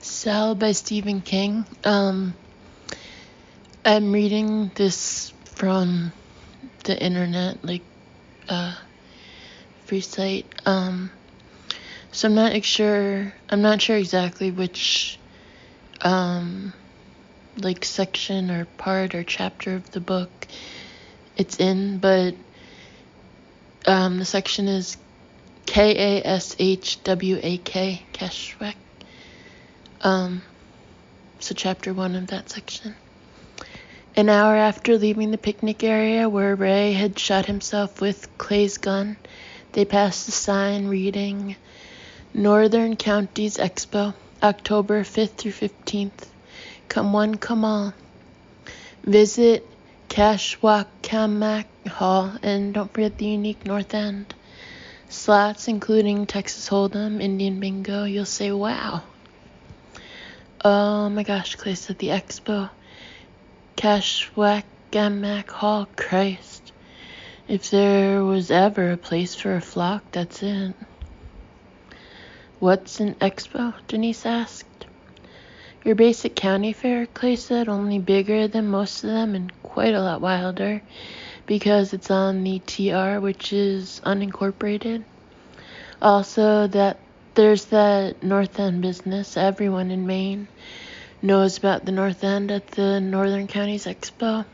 Cell by Stephen King. I'm reading this from the internet, free site. So I'm not sure exactly which section or part or chapter of the book it's in, but the section is KASHWAK, KASHWAK. So chapter 1 of that section. An hour after leaving the picnic area where Ray had shot himself with Clay's gun, they passed a sign reading Northern Counties Expo, October 5th through 15th. Come one, come all. Visit KASHWAK Hall, and don't forget the unique North End. Slots including Texas Hold'em, Indian Bingo. You'll say, wow. Oh my gosh, Clay said the expo. KASHWAK Hall, Christ. If there was ever a place for a flock, that's it. What's an expo? Denise asked. Your basic county fair, Clay said, only bigger than most of them and quite a lot wilder because it's on the TR, which is unincorporated. Also, there's that North End business. Everyone in Maine knows about the North End at the Northern Counties Expo.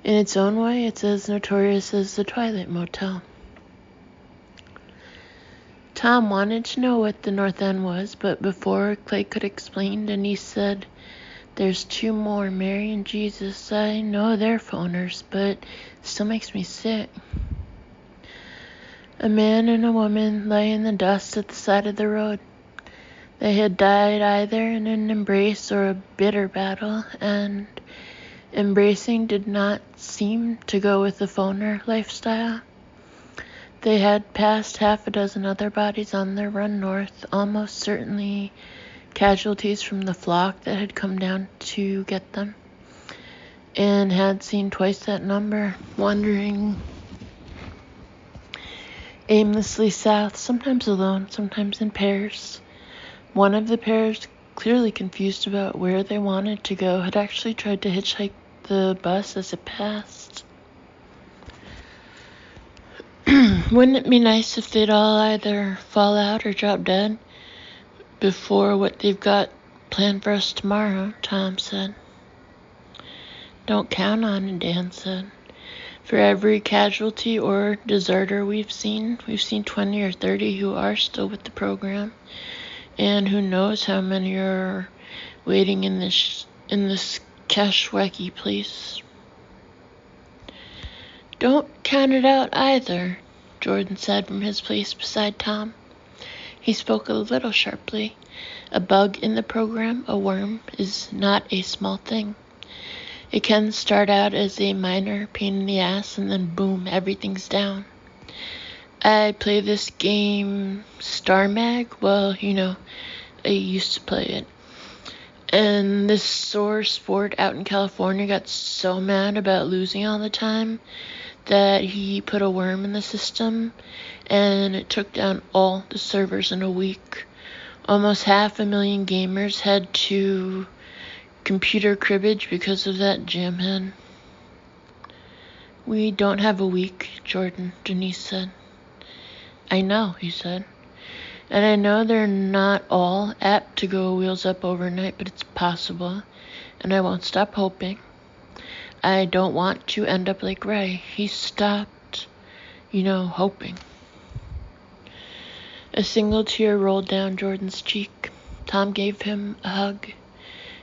In its own way, it's as notorious as the Twilight Motel. Tom wanted to know what the North End was, but before Clay could explain, Denise said, There's two more, Mary and Jesus. I know they're phoners, but it still makes me sick. A man and a woman lay in the dust at the side of the road. They had died either in an embrace or a bitter battle, and embracing did not seem to go with the phoner lifestyle. They had passed half a dozen other bodies on their run north, almost certainly casualties from the flock that had come down to get them, and had seen twice that number, wandering aimlessly south, sometimes alone, sometimes in pairs. One of the pairs, clearly confused about where they wanted to go, had actually tried to hitchhike the bus as it passed. Wouldn't it be nice if they'd all either fall out or drop dead before what they've got planned for us tomorrow, Tom said. Don't count on it, Dan said. For every casualty or deserter we've seen 20 or 30 who are still with the program, and who knows how many are waiting in this KASHWAK place. Don't count it out either, Jordan said from his place beside Tom. He spoke a little sharply. A bug in the program, a worm, is not a small thing. It can start out as a minor pain in the ass, and then boom, everything's down. I play this game, Star Mag. Well, I used to play it. And this sore sport out in California got so mad about losing all the time that he put a worm in the system, and it took down all the servers in a week. Almost 500,000 gamers had to computer cribbage because of that jamhead. We don't have a week, Jordan, Denise said. I know, he said. And I know they're not all apt to go wheels up overnight, but it's possible, and I won't stop hoping. I don't want to end up like Ray. He stopped, hoping. A single tear rolled down Jordan's cheek. Tom gave him a hug.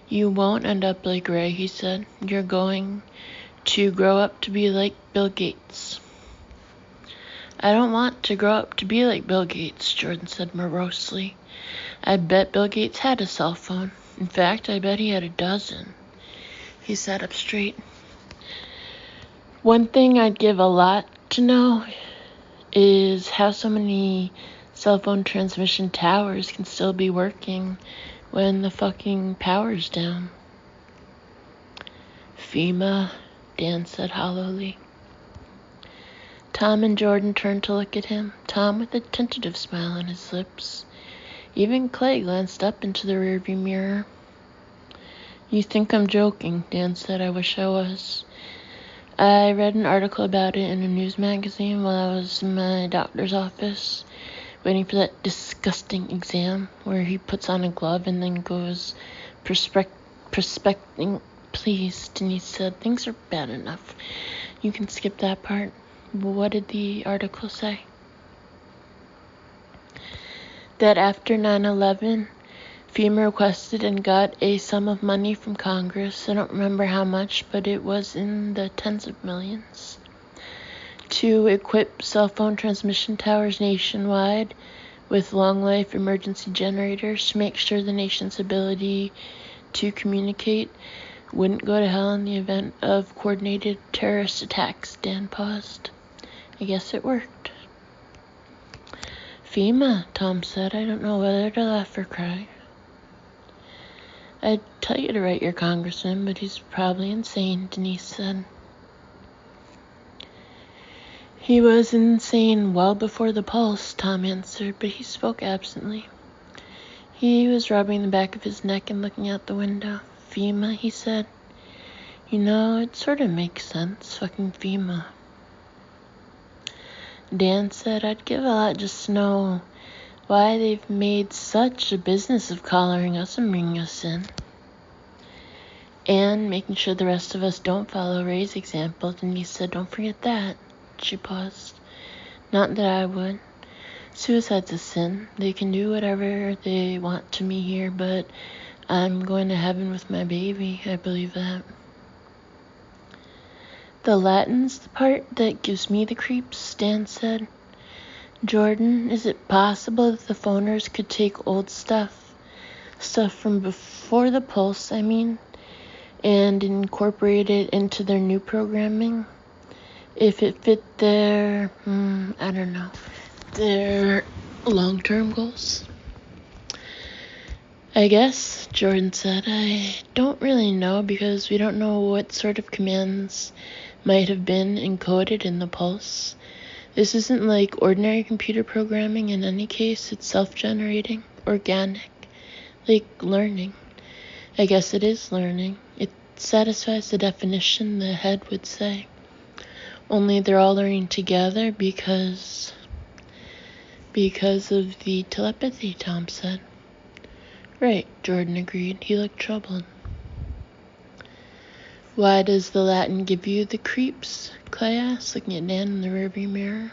You won't end up like Ray, he said. You're going to grow up to be like Bill Gates. I don't want to grow up to be like Bill Gates, Jordan said morosely. I bet Bill Gates had a cell phone. In fact, I bet he had a dozen. He sat up straight. One thing I'd give a lot to know is how so many cell phone transmission towers can still be working when the fucking power's down. FEMA, Dan said hollowly. Tom and Jordan turned to look at him, Tom with a tentative smile on his lips. Even Clay glanced up into the rearview mirror. You think I'm joking, Dan said. I wish I was. I read an article about it in a news magazine while I was in my doctor's office, waiting for that disgusting exam where he puts on a glove and then goes prospecting. Please, Denise said. Things are bad enough. You can skip that part. What did the article say? That after 9/11, FEMA requested and got a sum of money from Congress. I don't remember how much, but it was in the tens of millions, to equip cell phone transmission towers nationwide with long-life emergency generators to make sure the nation's ability to communicate wouldn't go to hell in the event of coordinated terrorist attacks. Dan paused. I guess it worked. FEMA, Tom said. I don't know whether to laugh or cry. I'd tell you to write your congressman, but he's probably insane, Denise said. He was insane well before the pulse, Tom answered, but he spoke absently. He was rubbing the back of his neck and looking out the window. FEMA, he said. You know, it sort of makes sense, fucking FEMA. Dan said, I'd give a lot just to know why they've made such a business of collaring us and bringing us in. And making sure the rest of us don't follow Ray's example. Denise said, don't forget that. She paused. Not that I would. Suicide's a sin. They can do whatever they want to me here, but I'm going to heaven with my baby. I believe that. The Latin's the part that gives me the creeps, Dan said. Jordan, is it possible that the phoners could take old stuff from before the pulse, I mean, and incorporate it into their new programming? If it fit their, their long-term goals? I guess, Jordan said. I don't really know because we don't know what sort of commands might have been encoded in the pulse. This isn't like ordinary computer programming in any case. It's self-generating, organic, like learning. I guess it is learning. It satisfies the definition the head would say. Only they're all learning together because of the telepathy, Tom said. Right, Jordan agreed. He looked troubled. Why does the Latin give you the creeps? Clay asked, looking at Dan in the rearview mirror.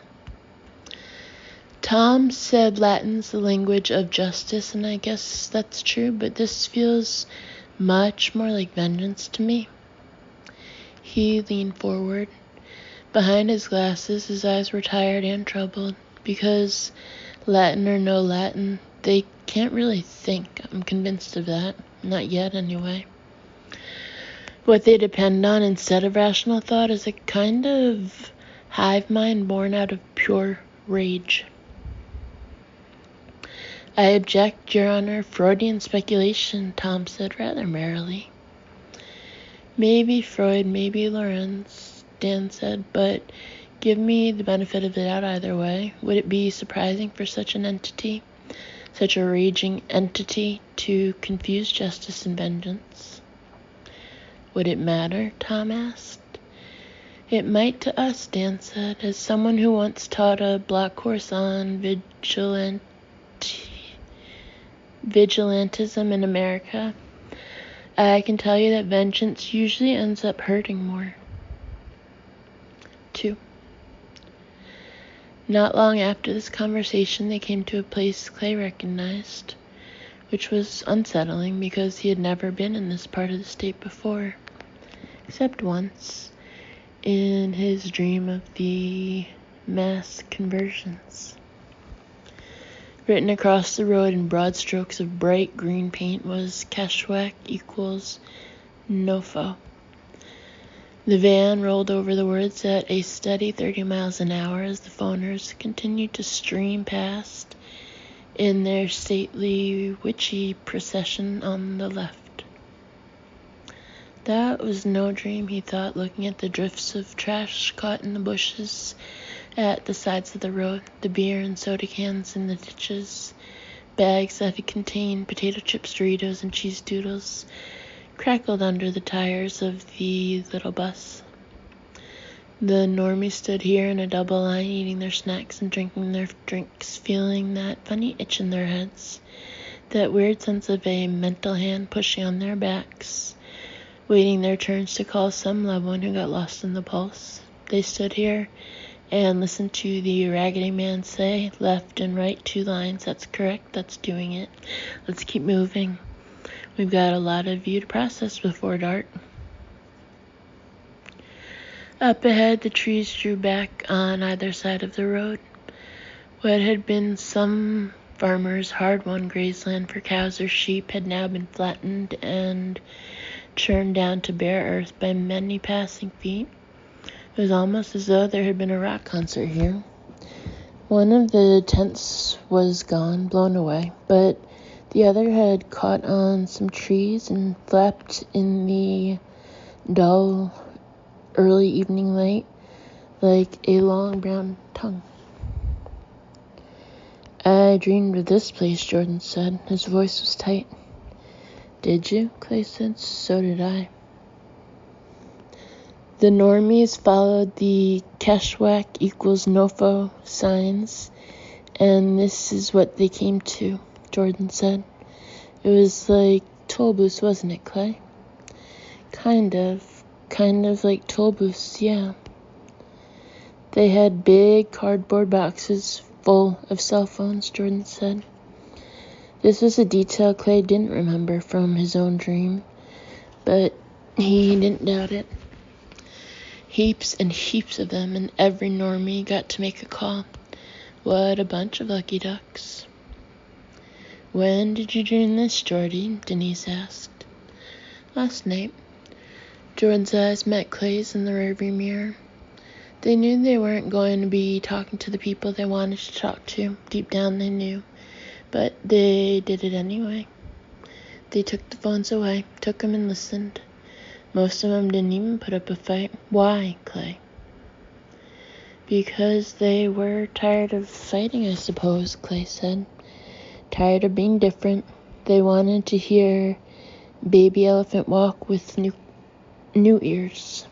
Tom said Latin's the language of justice, and I guess that's true, but this feels much more like vengeance to me. He leaned forward. Behind his glasses, his eyes were tired and troubled, because Latin or no Latin, they can't really think. I'm convinced of that. Not yet, anyway. What they depend on instead of rational thought is a kind of hive mind born out of pure rage. I object, Your Honor. Freudian speculation, Tom said rather merrily. Maybe Freud, maybe Lorenz, Dan said, but give me the benefit of the doubt either way. Would it be surprising for such an entity, such a raging entity, to confuse justice and vengeance? Would it matter? Tom asked. It might to us, Dan said. As someone who once taught a block course on vigilantism in America, I can tell you that vengeance usually ends up hurting more. 2. Not long after this conversation, they came to a place Clay recognized, which was unsettling because he had never been in this part of the state before, except once, in his dream of the mass conversions. Written across the road in broad strokes of bright green paint was KASHWAK equals NOFO. The van rolled over the words at a steady 30 miles an hour as the phoners continued to stream past in their stately, witchy procession on the left. That was no dream, he thought, looking at the drifts of trash caught in the bushes at the sides of the road, the beer and soda cans in the ditches Bags that had contained potato chips, Doritos, and cheese doodles crackled under the tires of the little bus. The normies stood here in a double line, eating their snacks and drinking their drinks, feeling that funny itch in their heads, that weird sense of a mental hand pushing on their backs, waiting their turns to call some loved one who got lost in the pulse. They stood here and listened to the Raggedy Man say, left and right, 2 lines. That's correct. That's doing it. Let's keep moving. We've got a lot of you to process before dark. Up ahead, the trees drew back on either side of the road. What had been some farmers' hard-won grazeland for cows or sheep had now been flattened and churned down to bare earth by many passing feet. It was almost as though there had been a rock concert here. One of the tents was gone, blown away, but the other had caught on some trees and flapped in the dull, early evening light like a long brown tongue. I dreamed of this place, Jordan said. His voice was tight. Did you? Clay said. So did I. The normies followed the KASHWAK equals NOFO signs, and this is what they came to, Jordan said. It was like toll booths, wasn't it, Clay? Kind of like toll booths, yeah. They had big cardboard boxes full of cell phones, Jordan said. This was a detail Clay didn't remember from his own dream, but he didn't doubt it. Heaps and heaps of them, and every normie got to make a call. What a bunch of lucky ducks. When did you dream this, Jordy? Denise asked. Last night. Jordan's eyes met Clay's in the rearview mirror. They knew they weren't going to be talking to the people they wanted to talk to. Deep down they knew. But they did it anyway. They took the phones away, took them and listened. Most of them didn't even put up a fight. Why, Clay? Because they were tired of fighting, I suppose, Clay said. Tired of being different. They wanted to hear Baby Elephant walk with new ears.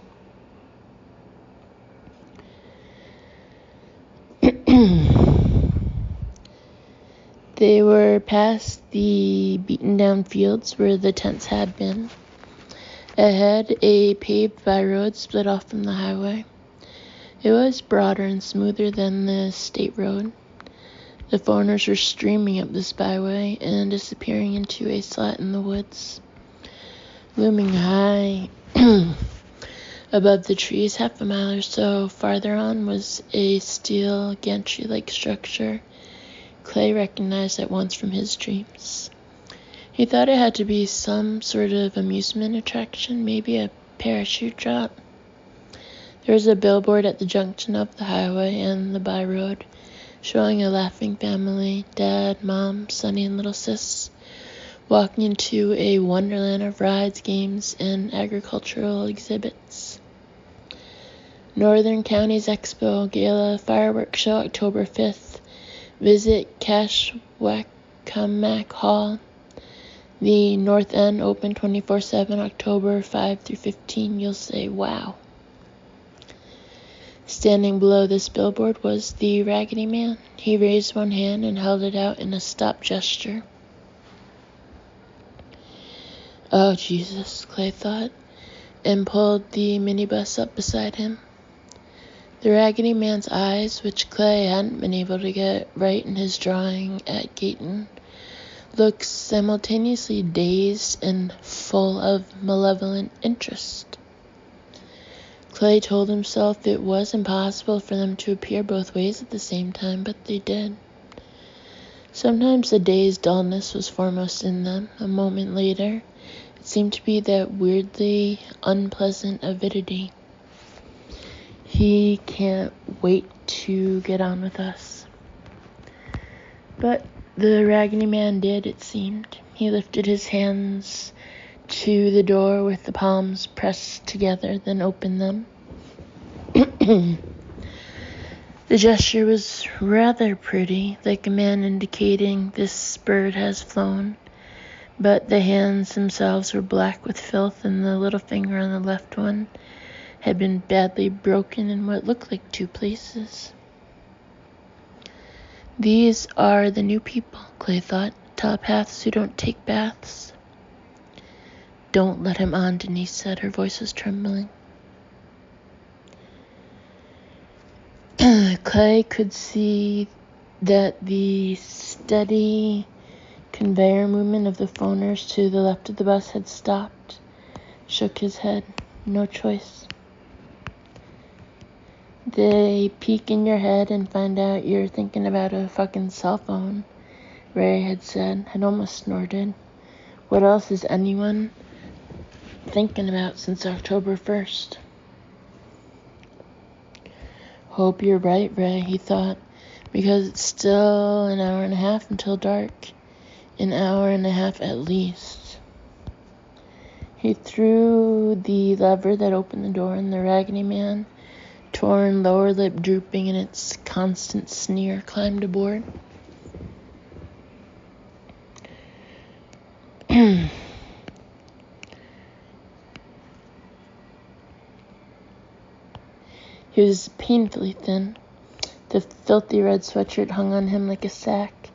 They were past the beaten-down fields where the tents had been. Ahead, a paved by-road split off from the highway. It was broader and smoother than the state road. The foreigners were streaming up this byway and disappearing into a slat in the woods. Looming high above the trees, half a mile or so farther on, was a steel gantry-like structure Clay recognized at once from his dreams. He thought it had to be some sort of amusement attraction, maybe a parachute drop. There was a billboard at the junction of the highway and the by-road, showing a laughing family, Dad, Mom, Sonny, and little sis, walking into a wonderland of rides, games, and agricultural exhibits. Northern Counties Expo Gala Fireworks Show, October 5th. Visit KASHWAK Hall. The North End open 24/7, October 5 through 15. You'll say, wow. Standing below this billboard was the Raggedy Man. He raised one hand and held it out in a stop gesture. Oh, Jesus, Clay thought, and pulled the minibus up beside him. The Raggedy Man's eyes, which Clay hadn't been able to get right in his drawing at Gayton, looked simultaneously dazed and full of malevolent interest. Clay told himself it was impossible for them to appear both ways at the same time, but they did. Sometimes the dazed dullness was foremost in them. A moment later, it seemed to be that weirdly unpleasant avidity. He can't wait to get on with us. But the Raggedy Man did, it seemed. He lifted his hands to the door with the palms pressed together, then opened them. The gesture was rather pretty, like a man indicating this bird has flown, but the hands themselves were black with filth, and the little finger on the left one had been badly broken in what looked like 2 places. These are the new people, Clay thought, telepaths who don't take baths. Don't let him on, Denise said. Her voice was trembling. Clay could see that the steady conveyor movement of the phoners to the left of the bus had stopped. Shook his head. No choice. They peek in your head and find out you're thinking about a fucking cell phone, Ray had said. Had almost snorted. What else is anyone thinking about since October 1st? Hope you're right, Ray, he thought, because it's still an hour and a half until dark. An hour and a half at least. He threw the lever that opened the door, and the Raggedy Man, torn lower lip drooping in its constant sneer, climbed aboard. He was painfully thin. The filthy red sweatshirt hung on him like a sack.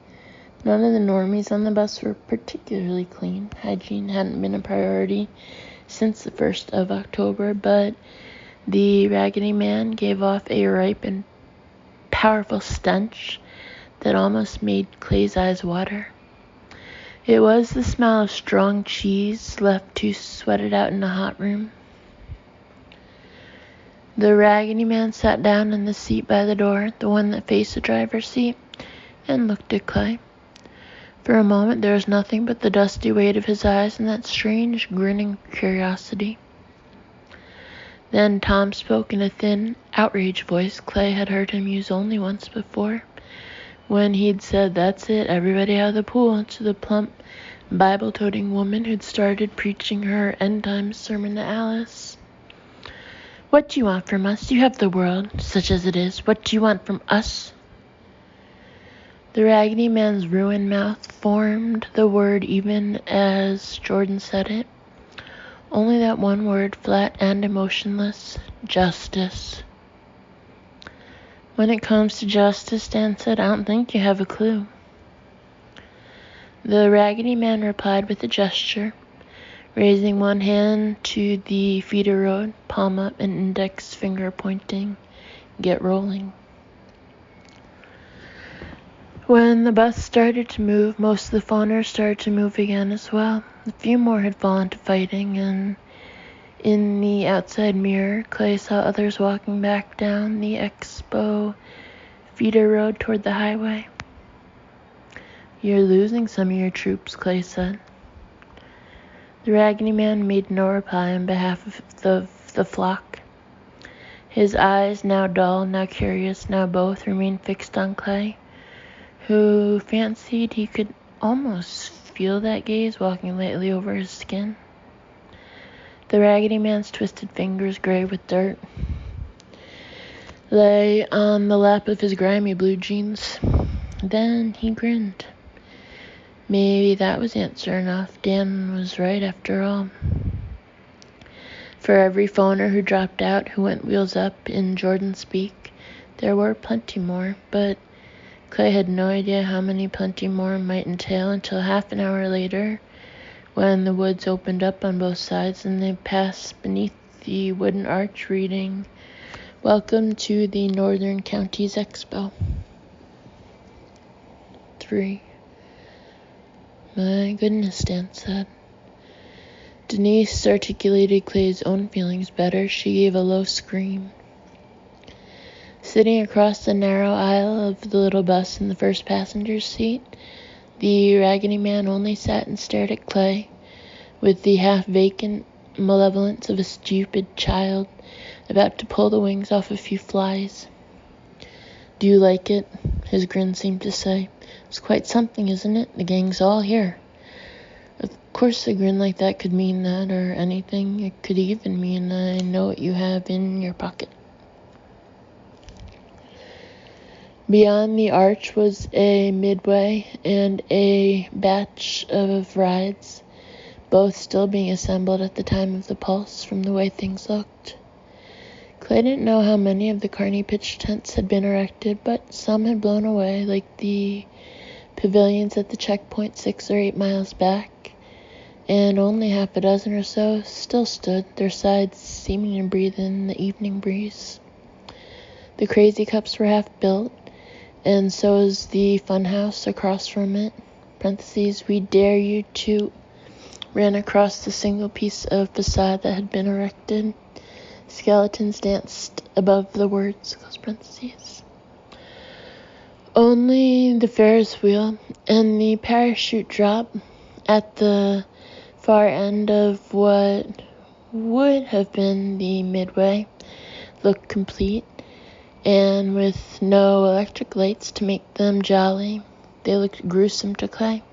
None of the normies on the bus were particularly clean. Hygiene hadn't been a priority since the 1st of October, but the Raggedy Man gave off a ripe and powerful stench that almost made Clay's eyes water. It was the smell of strong cheese left to sweat it out in a hot room. The Raggedy Man sat down in the seat by the door, the one that faced the driver's seat, and looked at Clay. For a moment there was nothing but the dusty weight of his eyes and that strange, grinning curiosity. Then Tom spoke in a thin, outraged voice Clay had heard him use only once before, when he'd said, "That's it, everybody out of the pool," to the plump, Bible-toting woman who'd started preaching her end-times sermon to Alice. "What do you want from us? You have the world, such as it is. What do you want from us?" The Raggedy Man's ruined mouth formed the word even as Jordan said it. Only that one word, flat and emotionless: justice. "When it comes to justice," Dan said, "I don't think you have a clue." The Raggedy Man replied with a gesture, raising one hand to the feeder road, palm up and index finger pointing. "Get rolling." When the bus started to move, most of the phoners started to move again as well. A few more had fallen to fighting, and in the outside mirror, Clay saw others walking back down the Expo feeder road toward the highway. "You're losing some of your troops," Clay said. The Raggedy Man made no reply on behalf of the flock. His eyes, now dull, now curious, now both, remained fixed on Clay, who fancied he could almost feel that gaze walking lightly over his skin. The Raggedy Man's twisted fingers, gray with dirt, lay on the lap of his grimy blue jeans. Then he grinned. Maybe that was answer enough. Dan was right after all. For every phoner who dropped out, who went wheels up in Jordan speak, there were plenty more, but Clay had no idea how many plenty more might entail until half an hour later, when the woods opened up on both sides and they passed beneath the wooden arch reading, "Welcome to the Northern Counties Expo." 3. "My goodness," Dan said. Denise articulated Clay's own feelings better. She gave a low scream. Sitting across the narrow aisle of the little bus in the first passenger's seat, the Raggedy Man only sat and stared at Clay, with the half-vacant malevolence of a stupid child about to pull the wings off a few flies. "Do you like it?" his grin seemed to say. "It's quite something, isn't it? The gang's all here." Of course a grin like that could mean that, or anything. It could even mean, "I know what you have in your pocket." Beyond the arch was a midway and a batch of rides, both still being assembled at the time of the pulse from the way things looked. Clay didn't know how many of the Carney pitch tents had been erected, but some had blown away, like the pavilions at the checkpoint 6 or 8 miles back, and only half a dozen or so still stood, their sides seeming to breathe in the evening breeze. The Crazy Cups were half built, and so was the fun house across from it. Parentheses, we dare you to ran across the single piece of facade that had been erected. Skeletons danced above the words, close parentheses. Only the Ferris wheel and the parachute drop at the far end of what would have been the midway looked complete, and with no electric lights to make them jolly, they looked gruesome to Clay.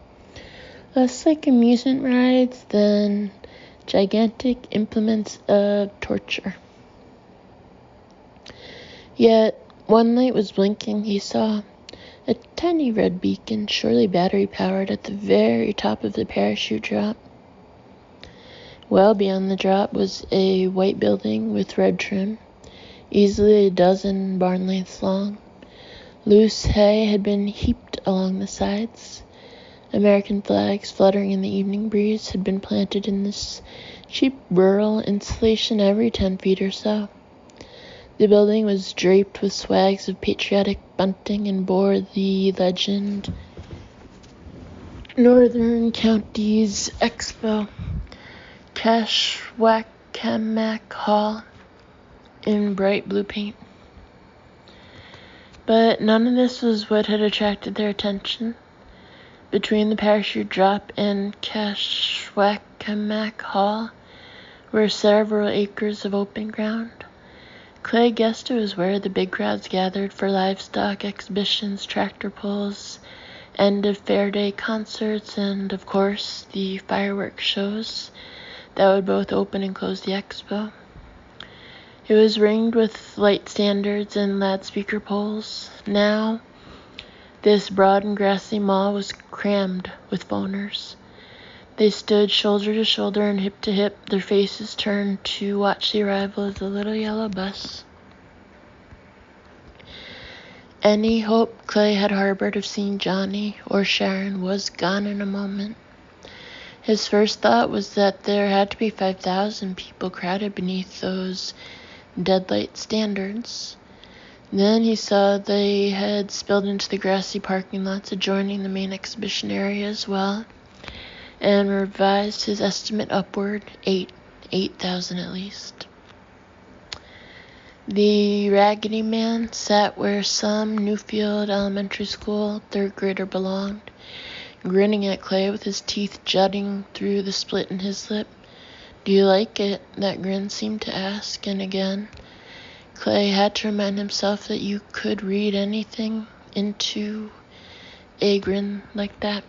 Less like amusement rides than gigantic implements of torture. Yet, one light was blinking. He saw a tiny red beacon, surely battery-powered, at the very top of the parachute drop. Well beyond the drop was a white building with red trim, easily a dozen barn lengths long. Loose hay had been heaped along the sides. American flags fluttering in the evening breeze had been planted in this cheap rural installation every 10 feet or so. The building was draped with swags of patriotic bunting and bore the legend Northern Counties Expo, KASHWAK Hall, in bright blue paint. But none of this was what had attracted their attention. Between the parachute drop and KASHWAK Hall were several acres of open ground. Clay guessed it was where the big crowds gathered for livestock exhibitions, tractor pulls, end-of-fair day concerts, and, of course, the fireworks shows that would both open and close the expo. It was ringed with light standards and loudspeaker poles. Now, this broad and grassy mall was crammed with phoners. They stood shoulder to shoulder and hip to hip, their faces turned to watch the arrival of the little yellow bus. Any hope Clay had harbored of seeing Johnny or Sharon was gone in a moment. His first thought was that there had to be 5,000 people crowded beneath those deadlight standards. Then he saw they had spilled into the grassy parking lots adjoining the main exhibition area as well, and revised his estimate upward, 8,000 at least. The Raggedy Man sat where some Newfield Elementary School third grader belonged, grinning at Clay with his teeth jutting through the split in his lip. "Do you like it?" that grin seemed to ask, and again Clay had to remind himself that you could read anything into a grin like that.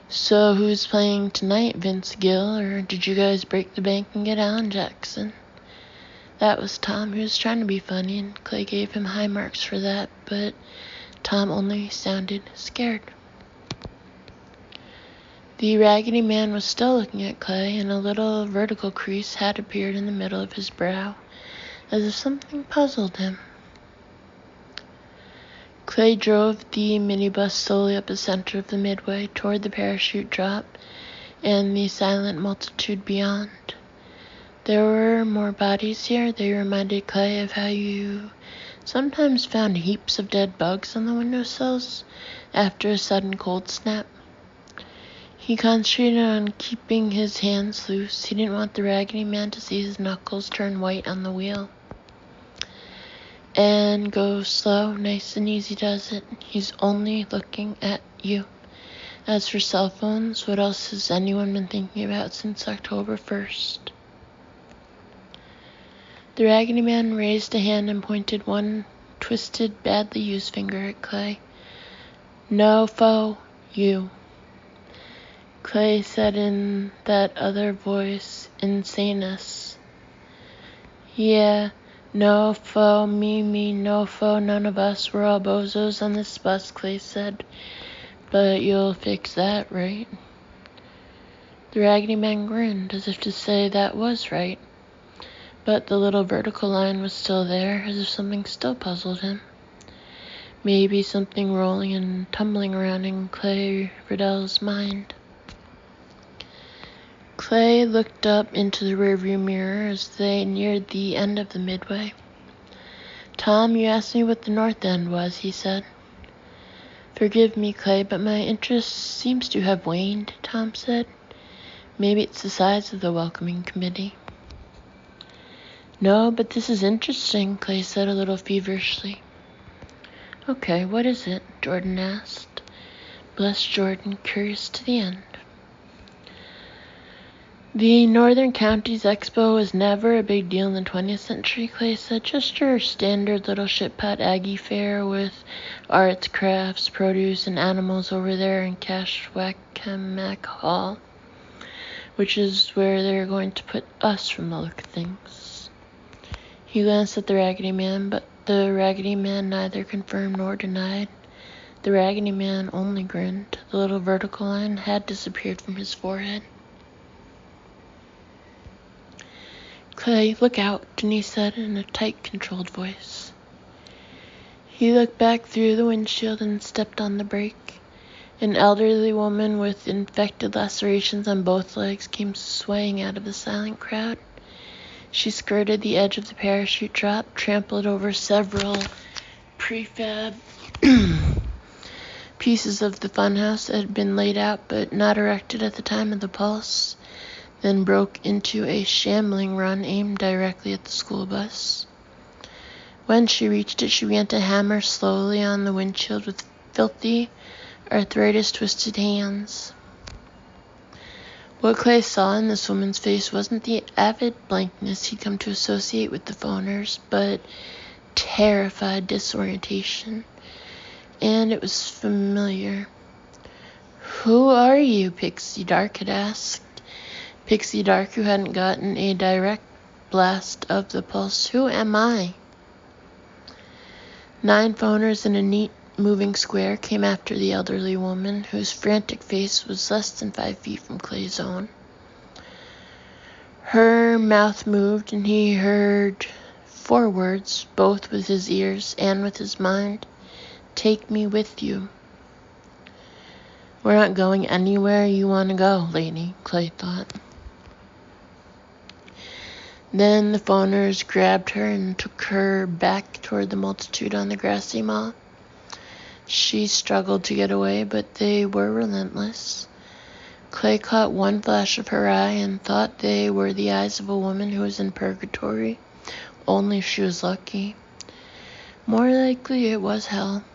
"So who's playing tonight, Vince Gill, or did you guys break the bank and get Alan Jackson?" That was Tom, who was trying to be funny, and Clay gave him high marks for that, but Tom only sounded scared. The Raggedy Man was still looking at Clay, and a little vertical crease had appeared in the middle of his brow, as if something puzzled him. Clay drove the minibus slowly up the center of the midway toward the parachute drop and the silent multitude beyond. There were more bodies here. They reminded Clay of how you sometimes found heaps of dead bugs on the windowsills after a sudden cold snap. He concentrated on keeping his hands loose. He didn't want the Raggedy Man to see his knuckles turn white on the wheel. And go slow, nice and easy does it. He's only looking at you. As for cell phones, what else has anyone been thinking about since October 1st? The Raggedy Man raised a hand and pointed one twisted, badly used finger at Clay. "No, foe, you." Clay said in that other voice, insaneness. "Yeah, No foe, me, no foe, none of us. We're all bozos on this bus, Clay said. But you'll fix that, right? The Raggedy Man grinned, as if to say that was right. But the little vertical line was still there, as if something still puzzled him. Maybe something rolling and tumbling around in Clay Riddell's mind. Clay looked up into the rearview mirror as they neared the end of the midway. Tom, you asked me what the North End was, he said. Forgive me, Clay, but my interest seems to have waned, Tom said. Maybe it's the size of the welcoming committee. No, but this is interesting, Clay said a little feverishly. Okay, what is it? Jordan asked. Bless Jordan, curious to the end. The Northern Counties Expo was never a big deal in the 20th century, Clay said. Just your standard little ship-pot Aggie fair with arts, crafts, produce, and animals over there in KASHWAK Hall, which is where they're going to put us from the look of things. He glanced at the Raggedy Man, but the Raggedy Man neither confirmed nor denied. The Raggedy Man only grinned. The little vertical line had disappeared from his forehead. Clay, look out, Denise said in a tight, controlled voice. He looked back through the windshield and stepped on the brake. An elderly woman with infected lacerations on both legs came swaying out of the silent crowd. She skirted the edge of the parachute drop, trampled over several prefab pieces of the funhouse that had been laid out but not erected at the time of the pulse, then broke into a shambling run aimed directly at the school bus. When she reached it, she began to hammer slowly on the windshield with filthy, arthritis-twisted hands. What Clay saw in this woman's face wasn't the avid blankness he'd come to associate with the phoners, but terrified disorientation. And it was familiar. Who are you? Pixie Dark had asked. Pixie Dark, who hadn't gotten a direct blast of the pulse. Who am I? 9 phoners in a neat moving square came after the elderly woman, whose frantic face was less than 5 feet from Clay's own. Her mouth moved, and he heard 4 words, both with his ears and with his mind. Take me with you. We're not going anywhere you want to go, lady, Clay thought. Then the phoners grabbed her and took her back toward the multitude on the grassy mall. She struggled to get away, but they were relentless. Clay caught one flash of her eye and thought they were the eyes of a woman who was in purgatory, only if she was lucky. More likely it was hell.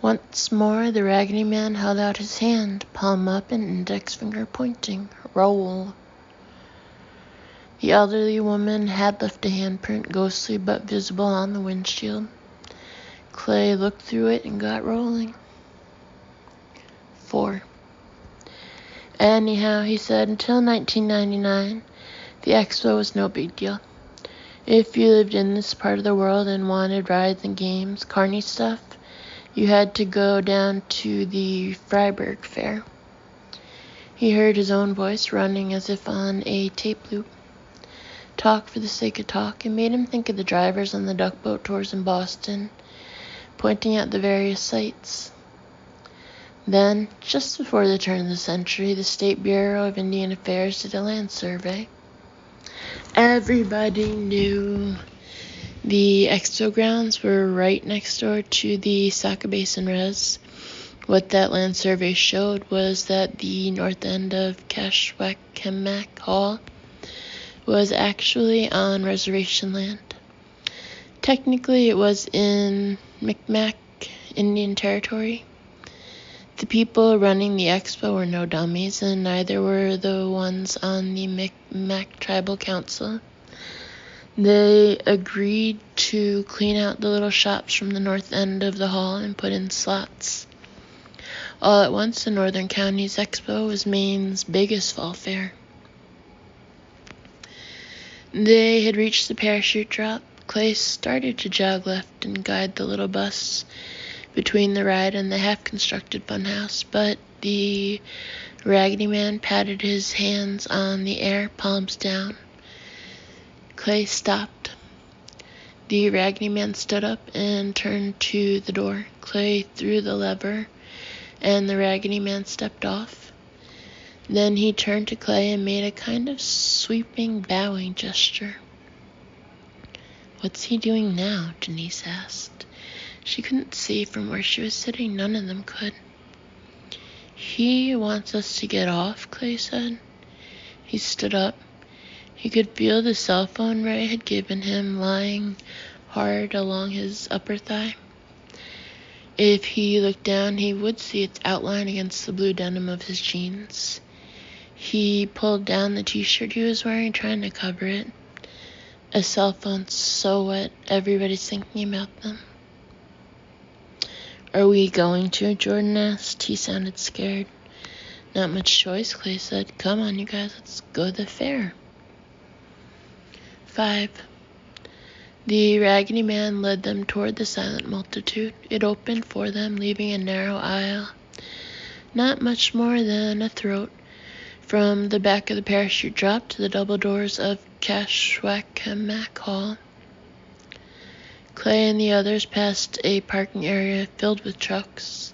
Once more the Raggedy Man held out his hand, palm up and index finger pointing. Roll. The elderly woman had left a handprint, ghostly but visible on the windshield. Clay looked through it and got rolling. 4. Anyhow, he said, until 1999, the expo was no big deal. If you lived in this part of the world and wanted rides and games, carny stuff, you had to go down to the Freiburg Fair. He heard his own voice running as if on a tape loop. Talk for the sake of talk. It made him think of the drivers on the duck boat tours in Boston, pointing out the various sights. Then, just before the turn of the century, the State Bureau of Indian Affairs did a land survey. Everybody knew the expo grounds were right next door to the Saca Basin Res. What that land survey showed was that the north end of KASHWAK Hall was actually on reservation land. Technically, it was in Micmac Indian Territory. The people running the expo were no dummies, and neither were the ones on the Micmac Tribal Council. They agreed to clean out the little shops from the north end of the hall and put in slots. All at once, the Northern Counties Expo was Maine's biggest fall fair. They had reached the parachute drop. Clay started to jog left and guide the little bus between the ride and the half-constructed funhouse, but the Raggedy Man patted his hands on the air, palms down. Clay stopped. The Raggedy Man stood up and turned to the door. Clay threw the lever, and the Raggedy Man stepped off. Then he turned to Clay and made a kind of sweeping, bowing gesture. "What's he doing now?" Denise asked. She couldn't see from where she was sitting. None of them could. "He wants us to get off," Clay said. He stood up. He could feel the cell phone Ray had given him lying hard along his upper thigh. If he looked down, he would see its outline against the blue denim of his jeans. He pulled down the t-shirt he was wearing, trying to cover it. A cell phone so wet, everybody's thinking about them. "Are we going to?" Jordan asked. He sounded scared. "Not much choice," Clay said. "Come on, you guys, let's go to the fair." 5. The Raggedy Man led them toward the silent multitude. It opened for them, leaving a narrow aisle, not much more than a throat, from the back of the parachute drop to the double doors of KASHWAK Hall. Clay and the others passed a parking area filled with trucks.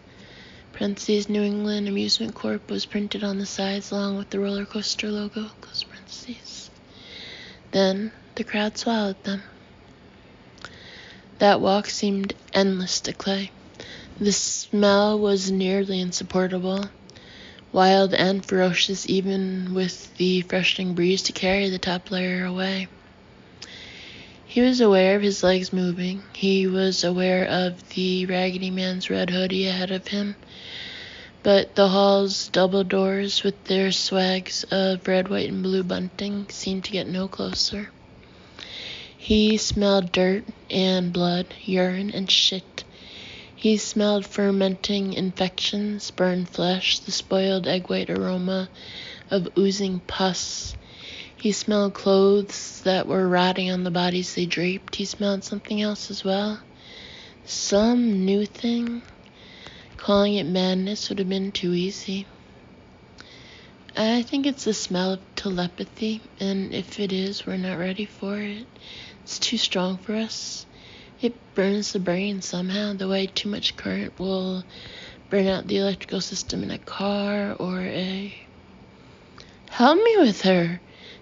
Parentheses, New England Amusement Corp. Was printed on the sides along with the roller coaster logo. Close parentheses. Then the crowd swallowed them. That walk seemed endless to Clay. The smell was nearly insupportable, wild and ferocious, even with the freshening breeze to carry the top layer away. He was aware of his legs moving. He was aware of the Raggedy Man's red hoodie ahead of him, but the hall's double doors with their swags of red, white, and blue bunting seemed to get no closer. He smelled dirt and blood, urine and shit. He smelled fermenting infections, burned flesh, the spoiled egg-white aroma of oozing pus. He smelled clothes that were rotting on the bodies they draped. He smelled something else as well. Some new thing. Calling it madness would have been too easy. I think it's the smell of telepathy, and if it is, we're not ready for it. It's too strong for us. It burns the brain somehow, the way too much current will burn out the electrical system in a car or a... "Help me with her!"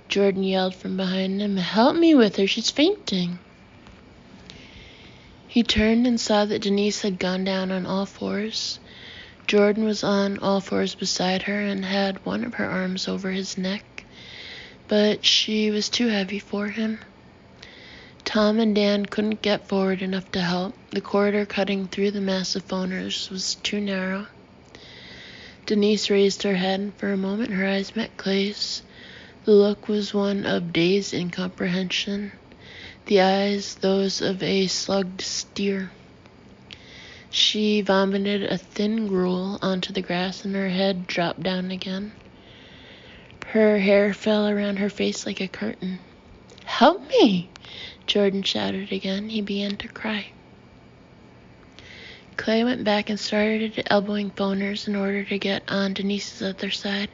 Jordan yelled from behind him. "Help me with her, she's fainting." He turned and saw that Denise had gone down on all fours. Jordan was on all fours beside her and had one of her arms over his neck, but she was too heavy for him. Tom and Dan couldn't get forward enough to help. The corridor cutting through the massive phoners was too narrow. Denise raised her head, and for a moment her eyes met Clay's. The look was one of dazed incomprehension. The eyes, those of a slugged steer. She vomited a thin gruel onto the grass, and her head dropped down again. Her hair fell around her face like a curtain. "Help me!" Jordan shouted again. He began to cry. Clay went back and started elbowing phoners in order to get on Denise's other side.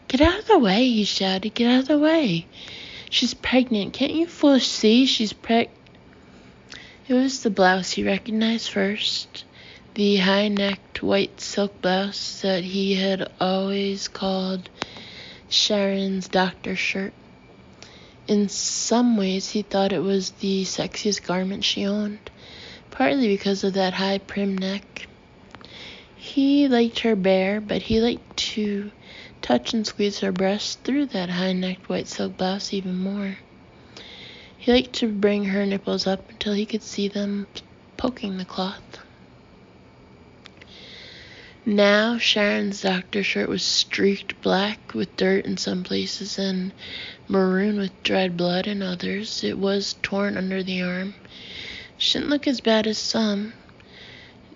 "Get out of the way," he shouted. "Get out of the way. She's pregnant. Can't you fools see she's It was the blouse he recognized first. The high-necked white silk blouse that he had always called Sharon's doctor shirt. In some ways, he thought it was the sexiest garment she owned, partly because of that high prim neck. He liked her bare, but he liked to touch and squeeze her breasts through that high-necked white silk blouse even more. He liked to bring her nipples up until he could see them poking the cloth. Now Sharon's doctor shirt was streaked black with dirt in some places and maroon with dried blood in others. It was torn under the arm. She didn't look as bad as some,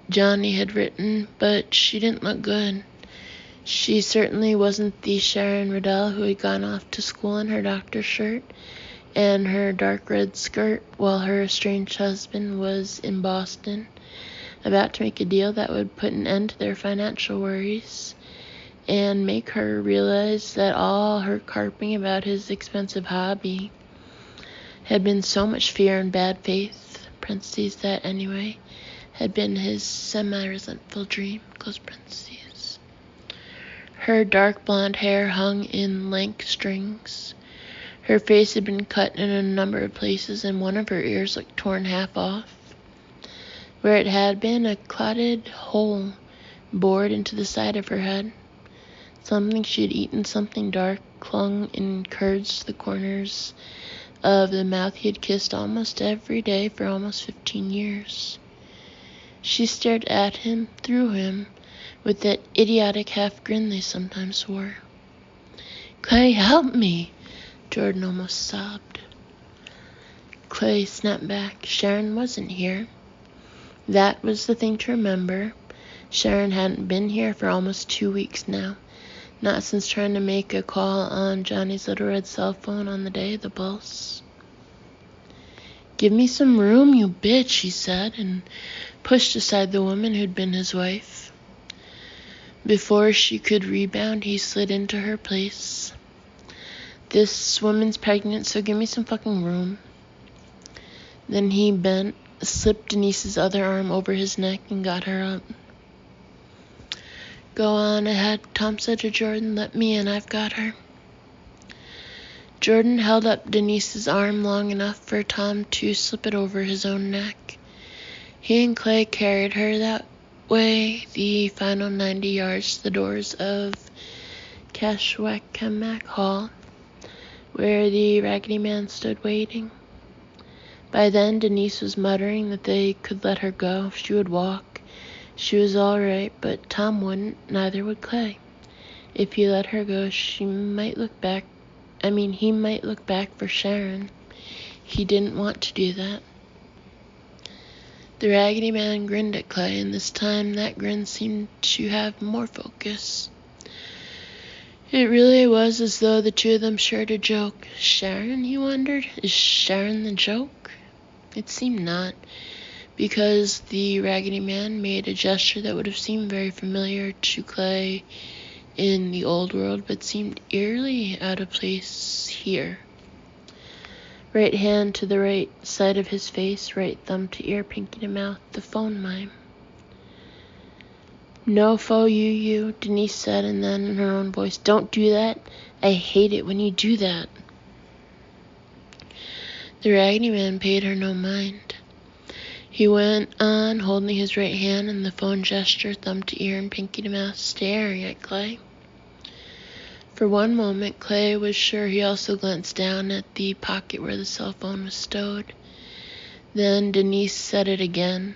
Johnny had written, but she didn't look good. She certainly wasn't the Sharon Riddell who had gone off to school in her doctor shirt. and her dark red skirt while her estranged husband was in Boston, about to make a deal that would put an end to their financial worries and make her realize that all her carping about his expensive hobby had been so much fear and bad faith, parentheses, that anyway had been his semi-resentful dream, close parentheses. Her dark blonde hair hung in lank strings. Her face had been cut in a number of places, and one of her ears looked torn half off. Where it had been, a clotted hole bored into the side of her head. Something she had eaten, something dark, clung in curds to the corners of the mouth he had kissed almost every day for almost 15 years. She stared at him, through him, with that idiotic half-grin they sometimes wore. "Clay, help me!" Jordan almost sobbed. Clay snapped back. Sharon wasn't here. That was the thing to remember. Sharon hadn't been here for almost 2 weeks now. Not since trying to make a call on Johnny's little red cell phone on the day of the pulse. "Give me some room, you bitch," he said, and pushed aside the woman who'd been his wife. Before she could rebound, he slid into her place. "This woman's pregnant, so give me some fucking room." Then he bent, slipped Denise's other arm over his neck, and got her up. "Go on ahead," Tom said to Jordan. "Let me in, I've got her." Jordan held up Denise's arm long enough for Tom to slip it over his own neck. He and Clay carried her that way the final 90 yards to the doors of KASHWAK Hall, where the Raggedy Man stood waiting. By then, Denise was muttering that they could let her go if she would walk. She was all right, but Tom wouldn't, neither would Clay. If he let her go, he might look back for Sharon. He didn't want to do that. The Raggedy Man grinned at Clay, and this time that grin seemed to have more focus. It really was as though the two of them shared a joke. Sharon, he wondered? Is Sharon the joke? It seemed not, because the Raggedy Man made a gesture that would have seemed very familiar to Clay in the old world, but seemed eerily out of place here. Right hand to the right side of his face, right thumb to ear, pinky to mouth, the phone mime. "No fo you," Denise said, and then in her own voice, "Don't do that. I hate it when you do that." The Raggedy Man paid her no mind. He went on, holding his right hand in the phone gesture, thumb to ear and pinky to mouth, staring at Clay. For one moment, Clay was sure he also glanced down at the pocket where the cell phone was stowed. Then Denise said it again,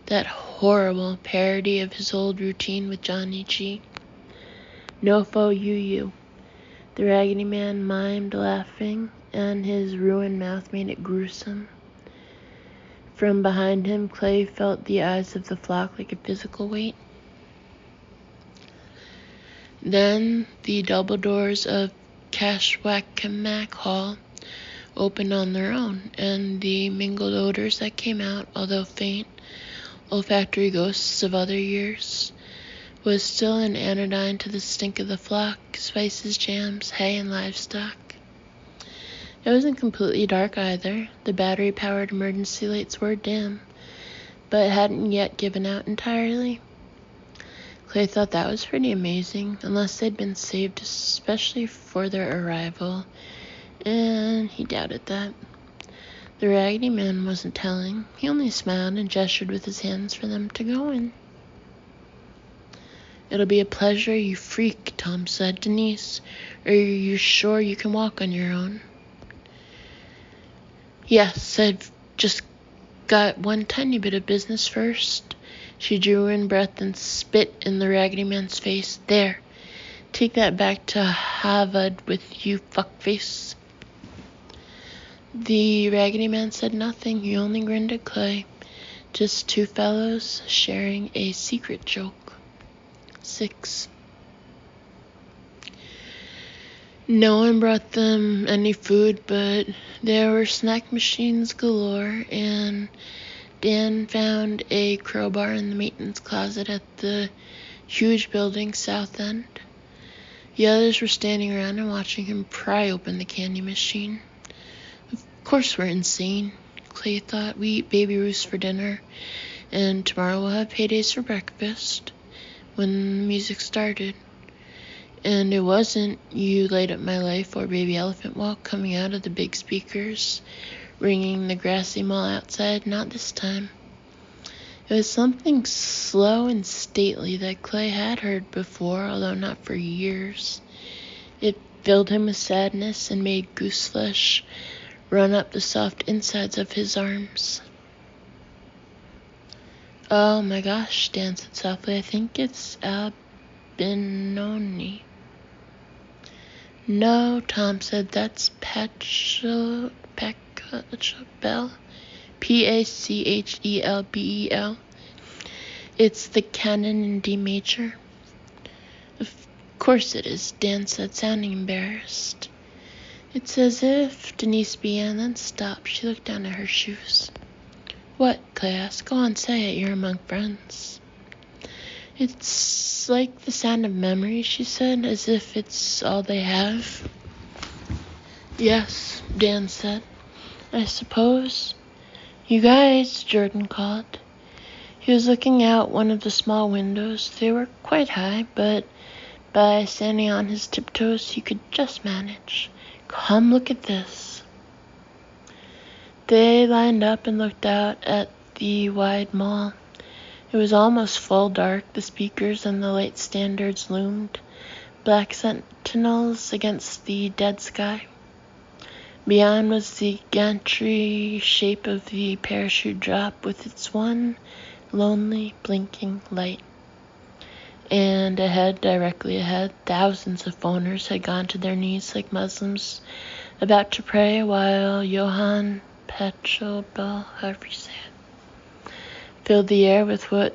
that horrible parody of his old routine with Johnny G. "No fo you." The Raggedy Man mimed, laughing, and his ruined mouth made it gruesome. From behind him, Clay felt the eyes of the flock like a physical weight. Then the double doors of KASHWAK Hall opened on their own, and the mingled odors that came out, although faint, olfactory ghosts of other years, was still an anodyne to the stink of the flock, spices, jams, hay, and livestock. It wasn't completely dark either. The battery-powered emergency lights were dim, but hadn't yet given out entirely. Clay thought that was pretty amazing, unless they'd been saved especially for their arrival, and he doubted that. The Raggedy Man wasn't telling. He only smiled and gestured with his hands for them to go in. "It'll be a pleasure, you freak," Tom said. "Denise, are you sure you can walk on your own?" "Yes, I've just got one tiny bit of business first." She drew in breath and spit in the Raggedy Man's face. "There, take that back to Harvard with you, fuckface." The Raggedy Man said nothing. He only grinned at Clay. Just two fellows sharing a secret joke. 6. No one brought them any food, but there were snack machines galore, and Dan found a crowbar in the maintenance closet at the huge building's south end. The others were standing around and watching him pry open the candy machine. Of course we're insane, Clay thought. We eat Baby Ruths for dinner, and tomorrow we'll have paydays for breakfast. When the music started. And it wasn't You Light Up My Life or Baby Elephant Walk coming out of the big speakers, ringing the grassy mall outside, not this time. It was something slow and stately that Clay had heard before, although not for years. It filled him with sadness and made gooseflesh run up the soft insides of his arms. Oh my gosh, Dan said softly. I think it's Albinoni. No, Tom said, that's Pachelbel. Pachelbel. It's the canon in D major. Of course it is, Dan said, sounding embarrassed. It's as if, Denise began, then stopped. She looked down at her shoes. What? Clay asked. Go on, say it. You're among friends. It's like the sound of memory, she said, as if it's all they have. Yes, Dan said. I suppose. You guys, Jordan called. He was looking out one of the small windows. They were quite high, but by standing on his tiptoes, he could just manage. Come look at this. They lined up and looked out at the wide mall. It was almost full dark. The speakers and the light standards loomed, black sentinels against the dead sky. Beyond was the gantry shape of the parachute drop with its one lonely, blinking light. And ahead, directly ahead, thousands of phoners had gone to their knees like Muslims about to pray, while Johann Pachelbel, however you say it, filled the air with what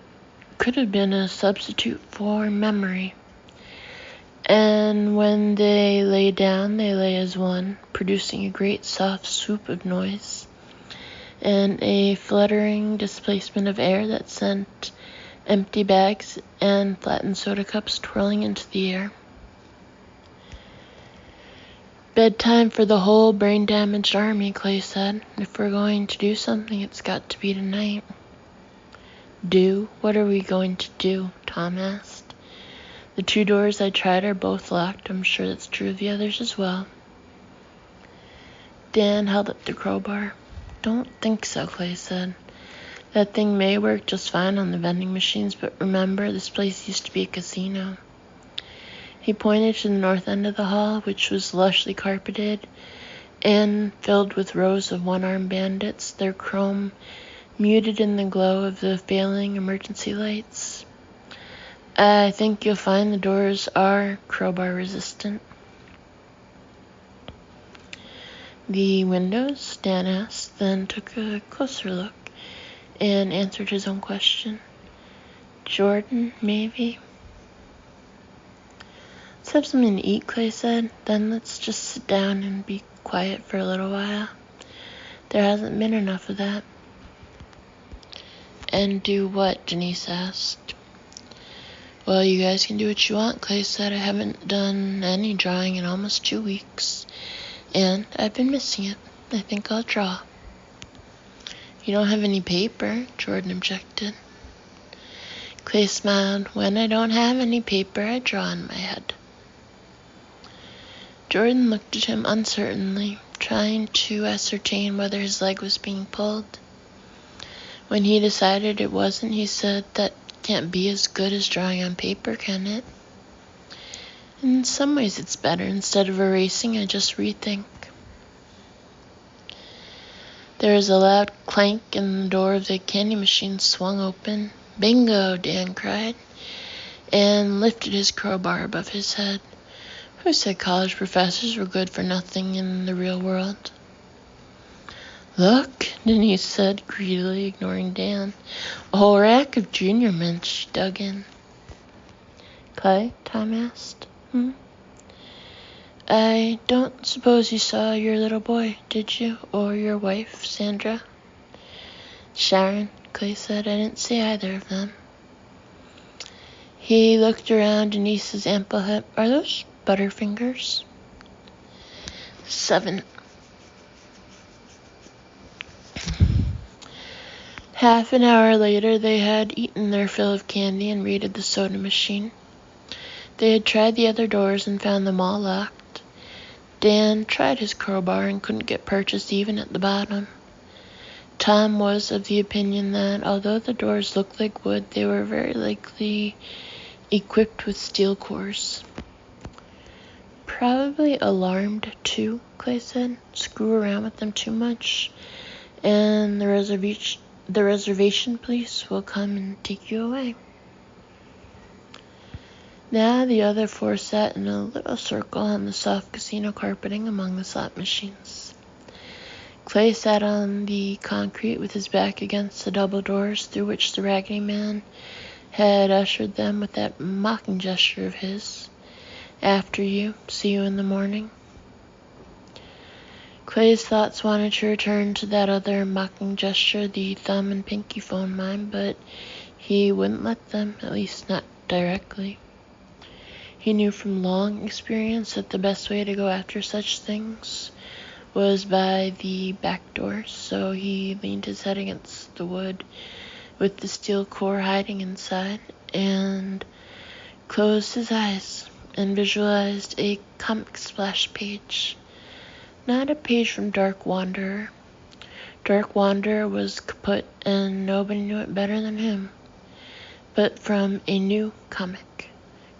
could have been a substitute for memory. And when they lay down, they lay as one, producing a great soft swoop of noise, and a fluttering displacement of air that sent empty bags and flattened soda cups twirling into the air. Bedtime for the whole brain-damaged army, Clay said. If we're going to do something, it's got to be tonight. Do? What are we going to do? Tom asked. The 2 doors I tried are both locked. I'm sure that's true of the others as well. Dan held up the crowbar. Don't think so, Clay said. That thing may work just fine on the vending machines, but remember, this place used to be a casino. He pointed to the north end of the hall, which was lushly carpeted and filled with rows of one-armed bandits, their chrome muted in the glow of the failing emergency lights. I think you'll find the doors are crowbar resistant. The windows? Dan asked, then took a closer look and answered his own question. Jordan, maybe? Let's have something to eat, Clay said. Then let's just sit down and be quiet for a little while. There hasn't been enough of that. And do what? Denise asked. Well, you guys can do what you want, Clay said. I haven't done any drawing in almost 2 weeks, and I've been missing it. I think I'll draw. You don't have any paper, Jordan objected. Clay smiled. When I don't have any paper, I draw in my head. Jordan looked at him uncertainly, trying to ascertain whether his leg was being pulled. When he decided it wasn't, he said, that can't be as good as drawing on paper, can it? In some ways it's better. Instead of erasing, I just rethink. There was a loud clank and the door of the candy machine swung open. Bingo, Dan cried, and lifted his crowbar above his head. Who said college professors were good for nothing in the real world? Look, Denise said, greedily ignoring Dan. A whole rack of junior mints. She dug in. Clay? Tom asked. I don't suppose you saw your little boy, did you? Or your wife, Sandra? Sharon, Clay said. I didn't see either of them. He looked around Denise's ample hip. Are those Butterfingers? 7. Half an hour later, they had eaten their fill of candy and raided the soda machine. They had tried the other doors and found them all locked. Dan tried his crowbar and couldn't get purchased even at the bottom. Tom was of the opinion that, although the doors looked like wood, they were very likely equipped with steel cores. Probably alarmed, too, Clay said. Screw around with them too much, and the reservation police will come and take you away. Now the other 4 sat in a little circle on the soft casino carpeting among the slot machines. Clay sat on the concrete with his back against the double doors through which the Raggedy Man had ushered them with that mocking gesture of his. After you, see you in the morning. Clay's thoughts wanted to return to that other mocking gesture, the thumb and pinky phone mime, but he wouldn't let them, at least not directly. He knew from long experience that the best way to go after such things was by the back door, so he leaned his head against the wood with the steel core hiding inside and closed his eyes and visualized a comic splash page. Not a page from Dark Wanderer. Dark Wanderer was kaput and nobody knew it better than him, but from a new comic.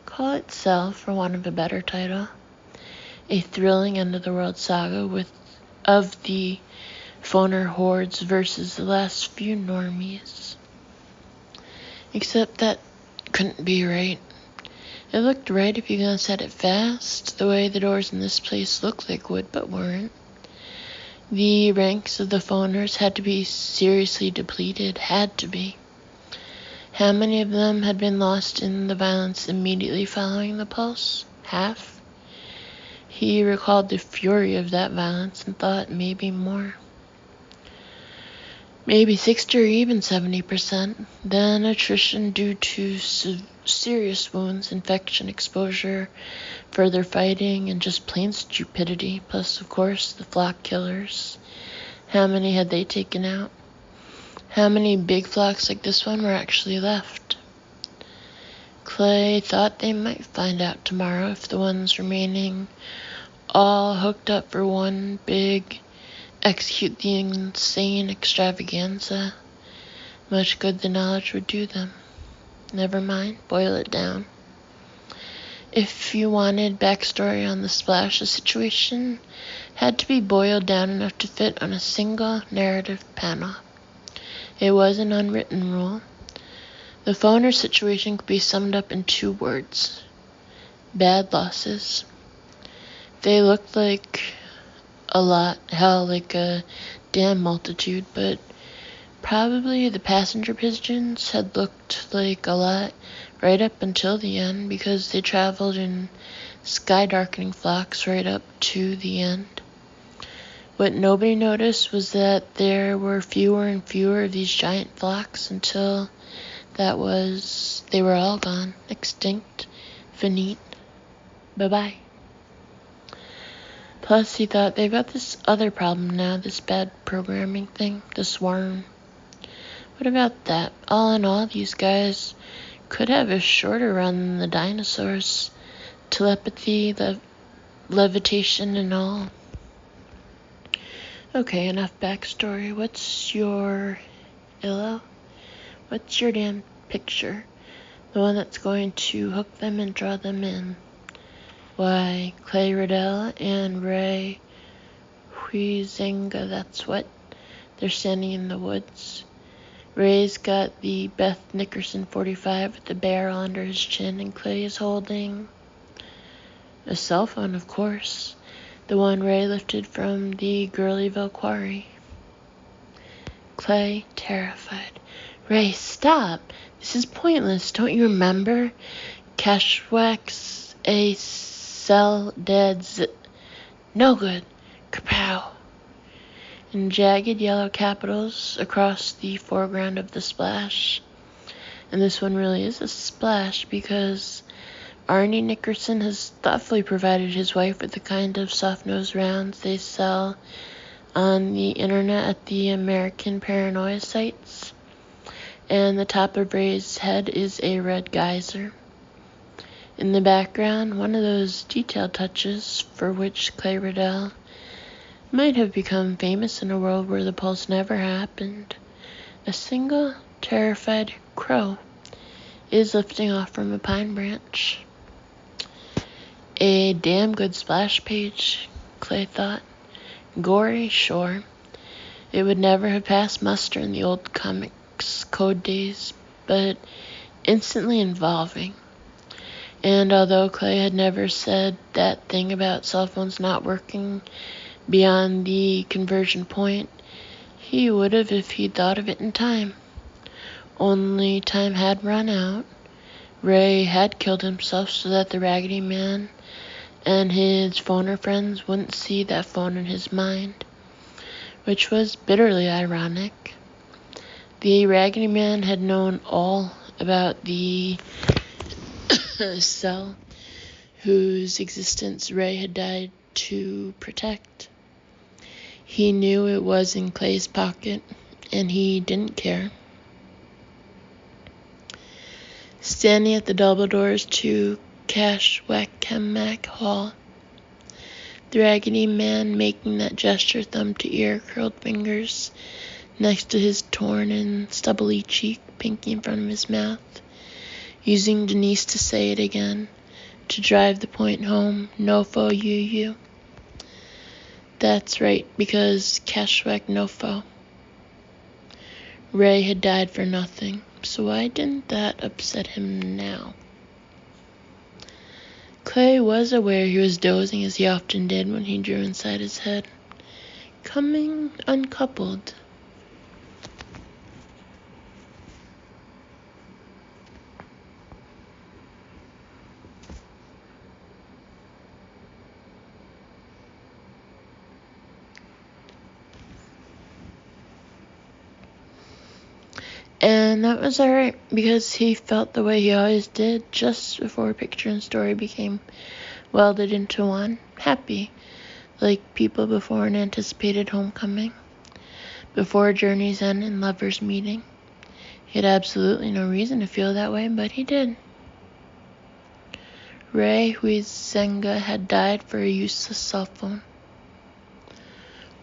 Call it Cell, for want of a better title. A thrilling end-of-the-world saga of the phoner hordes versus the last few normies. Except that couldn't be right. It looked right if you glanced at it fast, the way the doors in this place looked like wood but weren't. The ranks of the phoners had to be seriously depleted, had to be. How many of them had been lost in the violence immediately following the pulse? Half? He recalled the fury of that violence and thought maybe more. Maybe 60 or even 70%. Then attrition due to serious wounds, infection, exposure, further fighting, and just plain stupidity. Plus, of course, the flock killers. How many had they taken out? How many big flocks like this one were actually left? Clay thought they might find out tomorrow if the ones remaining all hooked up for one big execute the insane extravaganza. Much good the knowledge would do them. Never mind, boil it down. If you wanted backstory on the splash, the situation had to be boiled down enough to fit on a single narrative panel. It was an unwritten rule. The phoner situation could be summed up in 2 words. Bad losses. They looked like a lot, hell, like a damn multitude, but probably the passenger pigeons had looked like a lot right up until the end, because they traveled in sky-darkening flocks right up to the end. What nobody noticed was that there were fewer and fewer of these giant flocks until they were all gone, extinct, finite, bye-bye. Plus, he thought, they've got this other problem now, this bad programming thing, the swarm. What about that? All in all, these guys could have a shorter run than the dinosaurs. Telepathy, levitation, and all. Okay, enough backstory. What's your illo? What's your damn picture? The one that's going to hook them and draw them in. Why, Clay Riddell and Ray Huizenga, that's what. They're standing in the woods. Ray's got the Beth Nickerson 45 with the barrel under his chin, and Clay is holding a cell phone, of course. The one Ray lifted from the Gurleyville quarry. Clay, terrified. Ray, stop! This is pointless. Don't you remember? KASHWAK's a Sell, dead, no good. Kapow! In jagged yellow capitals across the foreground of the splash. And this one really is a splash because Arnie Nickerson has thoughtfully provided his wife with the kind of soft-nosed rounds they sell on the internet at the American Paranoia sites. And the top of Ray's head is a red geyser. In the background, one of those detail touches for which Clay Riddell might have become famous in a world where the pulse never happened. A single, terrified crow is lifting off from a pine branch. A damn good splash page, Clay thought. Gory, sure. It would never have passed muster in the old comics code days, but instantly involving. And although Clay had never said that thing about cell phones not working beyond the conversion point, he would have if he'd thought of it in time. Only time had run out. Ray had killed himself so that the Raggedy Man and his phoner friends wouldn't see that phone in his mind, which was bitterly ironic. The Raggedy Man had known all about the cell whose existence Ray had died to protect. He knew it was in Clay's pocket, and he didn't care. Standing at the double doors to KASHWAK Hall, the Raggedy Man making that gesture, thumb to ear, curled fingers next to his torn and stubbly cheek, pinky in front of his mouth, using Denise to say it again, to drive the point home, no-fo, you. That's right, because KASHWAK no-fo. Ray had died for nothing, so why didn't that upset him now? Clay was aware he was dozing as he often did when he drew inside his head, coming uncoupled. And that was alright, because he felt the way he always did just before picture and story became welded into one. Happy, like people before an anticipated homecoming, before a journey's end and lovers meeting. He had absolutely no reason to feel that way, but he did. Ray Huizenga had died for a useless cell phone.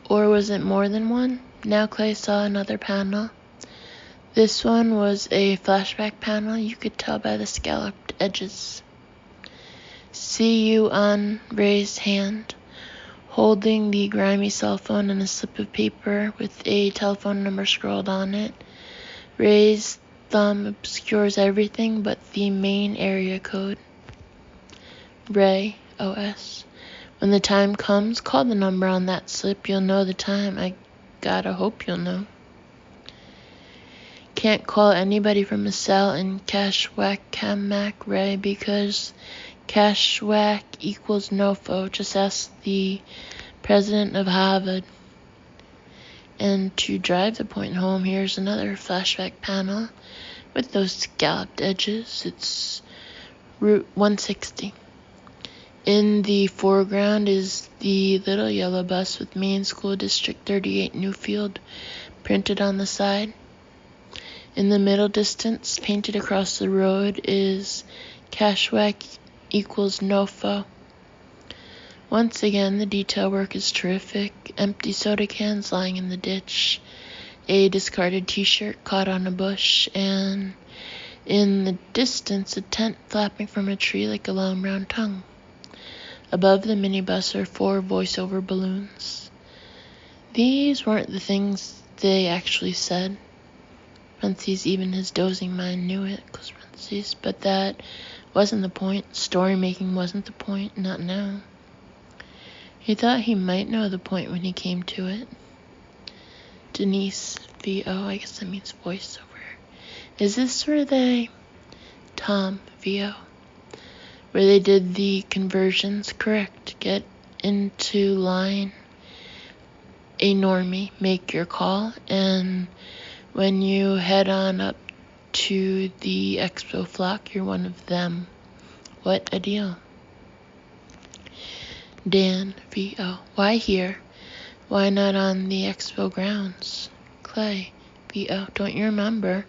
Or was it more than one? Now Clay saw another panel. This one was a flashback panel, you could tell by the scalloped edges. See you on Ray's hand, holding the grimy cell phone and a slip of paper with a telephone number scrawled on it. Ray's thumb obscures everything but the main area code. Ray, OS. When the time comes, call the number on that slip. You'll know the time. I gotta hope you'll know. Can't call anybody from a cell in KASHWAK Ray because KASHWAK equals nofo. Just ask the president of Harvard. And to drive the point home, here's another flashback panel with those scalloped edges. It's Route 160. In the foreground is the little yellow bus with Main School District 38 Newfield printed on the side. In the middle distance, painted across the road, is KASHWAK equals nofo. Once again, the detail work is terrific. Empty soda cans lying in the ditch, a discarded t-shirt caught on a bush, and in the distance, a tent flapping from a tree like a long brown tongue. Above the minibus are 4 voiceover balloons. These weren't the things they actually said. Parentheses, even his dozing mind knew it, close parentheses, but that wasn't the point. Story making wasn't the point, not now. He thought he might know the point when he came to it. Denise, VO, I guess that means voiceover. Is this where they... Tom, VO. where they did the conversions correct. Get into line, a normie, make your call, and when you head on up to the expo flock, you're one of them. What a deal. Dan, VO. Why here? Why not on the expo grounds? Clay, VO. Don't you remember?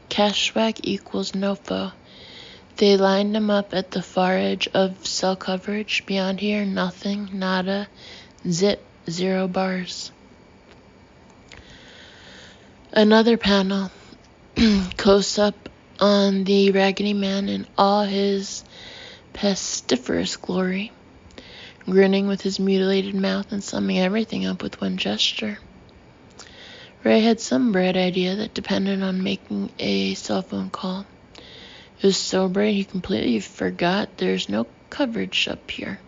KASHWAK equals NOFO. They lined him up at the far edge of cell coverage. Beyond here, nothing, nada, zip, 0 bars. Another panel. Close up on the Raggedy Man in all his pestiferous glory, grinning with his mutilated mouth and summing everything up with one gesture. Ray had some bright idea that depended on making a cell phone call. It was so bright he completely forgot there's no coverage up here.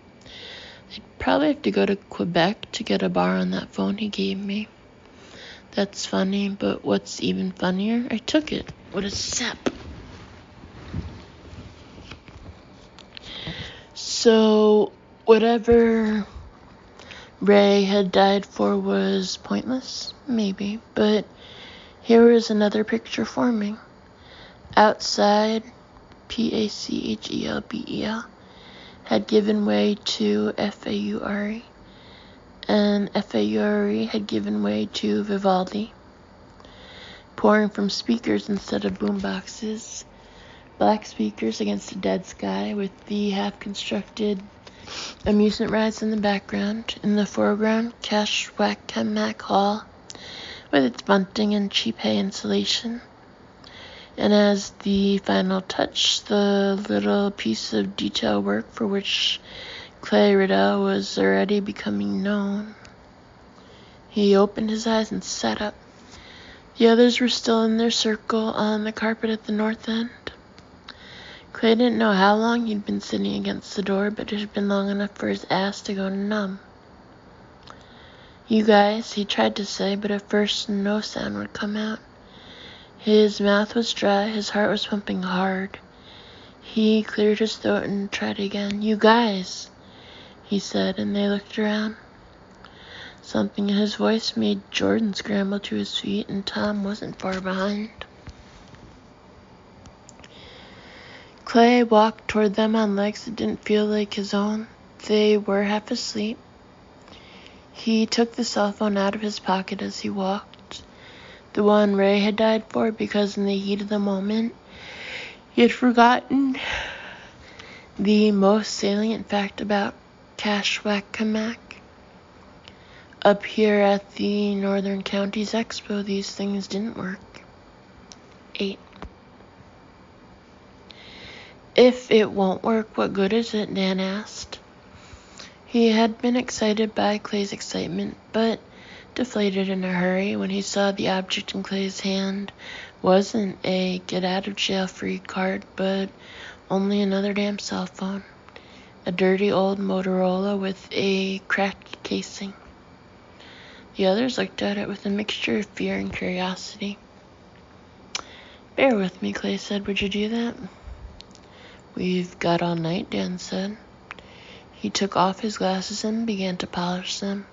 I'd probably have to go to Quebec to get a bar on that phone he gave me. That's funny, but what's even funnier, I took it. What a sap. So, whatever Ray had died for was pointless? Maybe, but here was another picture forming. Outside, PACHELBEL had given way to FAURE, and FAURE had given way to Vivaldi, pouring from speakers instead of boomboxes, black speakers against a dead sky with the half-constructed amusement rides in the background. In the foreground, KASHWAK Hall with its bunting and cheap hay insulation. And as the final touch, the little piece of detail work for which Clay Riddell was already becoming known. He opened his eyes and sat up. The others were still in their circle on the carpet at the north end. Clay didn't know how long he'd been sitting against the door, but it had been long enough for his ass to go numb. You guys, he tried to say, but at first no sound would come out. His mouth was dry, his heart was pumping hard. He cleared his throat and tried again. You guys, he said, and they looked around. Something in his voice made Jordan scramble to his feet, and Tom wasn't far behind. Clay walked toward them on legs that didn't feel like his own. They were half asleep. He took the cell phone out of his pocket as he walked. The one Ray had died for, because in the heat of the moment, he had forgotten the most salient fact about KASHWAK. Up here at the Northern Counties Expo, these things didn't work. 8. If it won't work, what good is it? Dan asked. He had been excited by Clay's excitement, but deflated in a hurry when he saw the object in Clay's hand wasn't a get-out-of-jail-free card, but only another damn cell phone. A dirty old Motorola with a cracked casing. The others looked at it with a mixture of fear and curiosity. Bear with me, Clay said. Would you do that? We've got all night, Dan said. He took off his glasses and began to polish them.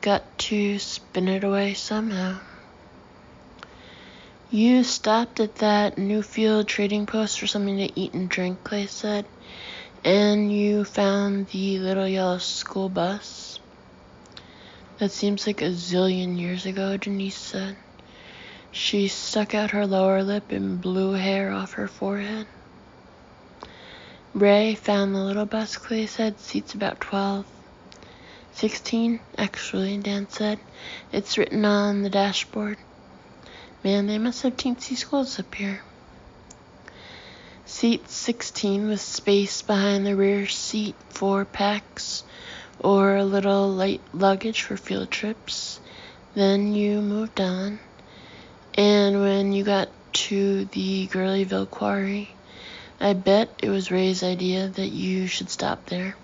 Got to spin it away somehow. You stopped at that Newfield trading post for something to eat and drink, Clay said, and you found the little yellow school bus. That seems like a zillion years ago, Denise said. She stuck out her lower lip and blew hair off her forehead. Ray found the little bus, Clay said. Seats about 12. 16, actually, Dan said. It's written on the dashboard. Man, they must have teensy schools up here. Seat 16 with space behind the rear seat for packs or a little light luggage for field trips. Then you moved on. And when you got to the Gurleyville Quarry, I bet it was Ray's idea that you should stop there.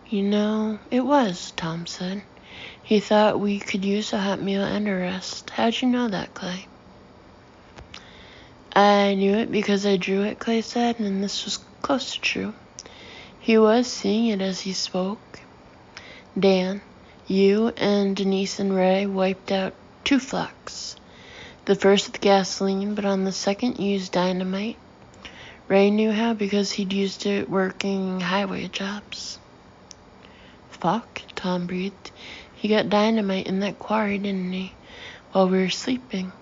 You know, it was, Tom said. He thought we could use a hot meal and a rest. How'd you know that, Clay? I knew it because I drew it, Clay said, and this was close to true. He was seeing it as he spoke. Dan, you and Denise and Ray wiped out 2 flocks. The first with gasoline, but on the second you used dynamite. Ray knew how because he'd used it working highway jobs. Fuck, Tom breathed. He got dynamite in that quarry, didn't he? While we were sleeping.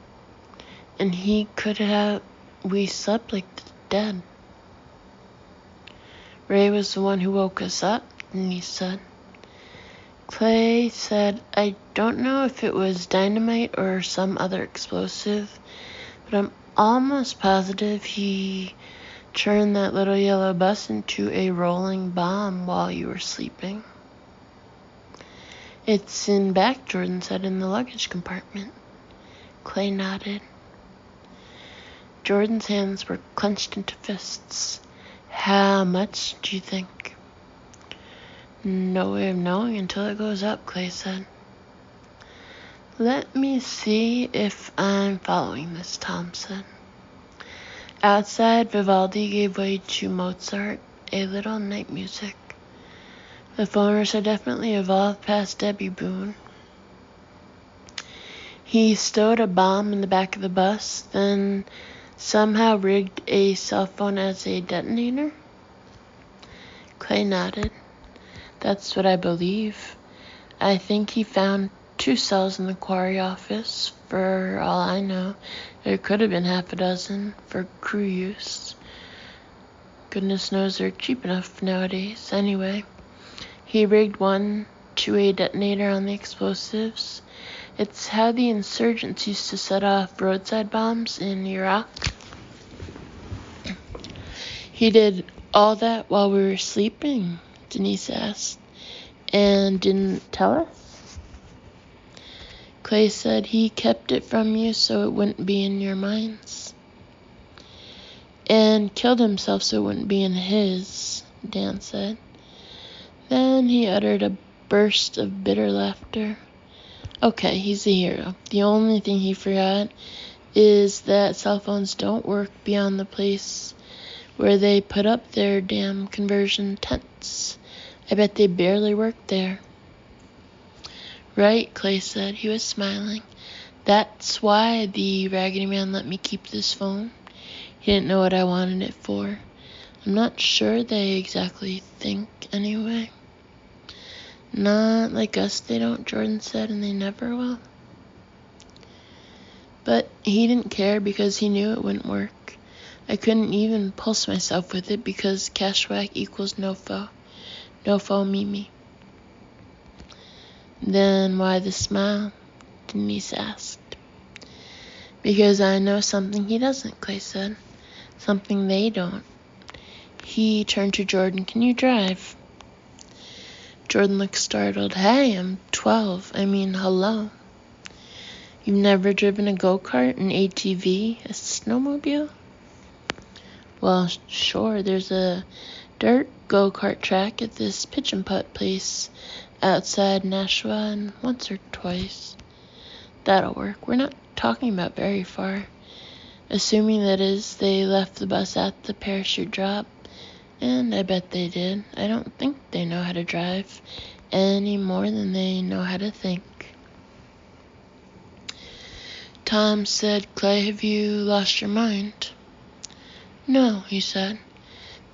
And he could have... We slept like the dead. Ray was the one who woke us up, Denise said. Clay said, I don't know if it was dynamite or some other explosive, but I'm almost positive he turned that little yellow bus into a rolling bomb while you were sleeping. It's in back, Jordan said, in the luggage compartment. Clay nodded. Jordan's hands were clenched into fists. How much do you think? No way of knowing until it goes up, Clay said. Let me see if I'm following this, Tom said. Outside, Vivaldi gave way to Mozart, a little night music. The phoners had definitely evolved past Debbie Boone. He stowed a bomb in the back of the bus, then somehow rigged a cell phone as a detonator? Clay nodded. That's what I believe. I think he found 2 cells in the quarry office. For all I know, there could have been half a dozen for crew use. Goodness knows they're cheap enough nowadays. Anyway, he rigged one to a detonator on the explosives. It's how the insurgents used to set off roadside bombs in Iraq. He did all that while we were sleeping, Denise asked, and didn't tell us? Clay said he kept it from you so it wouldn't be in your minds. And killed himself so it wouldn't be in his, Dan said. Then he uttered a burst of bitter laughter. Okay, he's a hero. The only thing he forgot is that cell phones don't work beyond the place where they put up their damn conversion tents. I bet they barely work there. Right, Clay said. He was smiling. That's why the Raggedy Man let me keep this phone. He didn't know what I wanted it for. I'm not sure they exactly think anyway. Not like us, they don't, Jordan said, and they never will. But he didn't care because he knew it wouldn't work. I couldn't even pulse myself with it because KASHWAK equals NoFo. NoFo Mimi. Then why the smile? Denise asked. Because I know something he doesn't, Clay said. Something they don't. He turned to Jordan. Can you drive? Jordan looked startled. Hey, I'm 12. I mean, hello. You've never driven a go-kart, an ATV, a snowmobile? Well, sure, there's a dirt go-kart track at this pitch and putt place outside Nashua, and once or twice. That'll work. We're not talking about very far. Assuming that is, they left the bus at the parachute drop, and I bet they did. I don't think they know how to drive any more than they know how to think. Tom said, Clay, have you lost your mind? No, he said.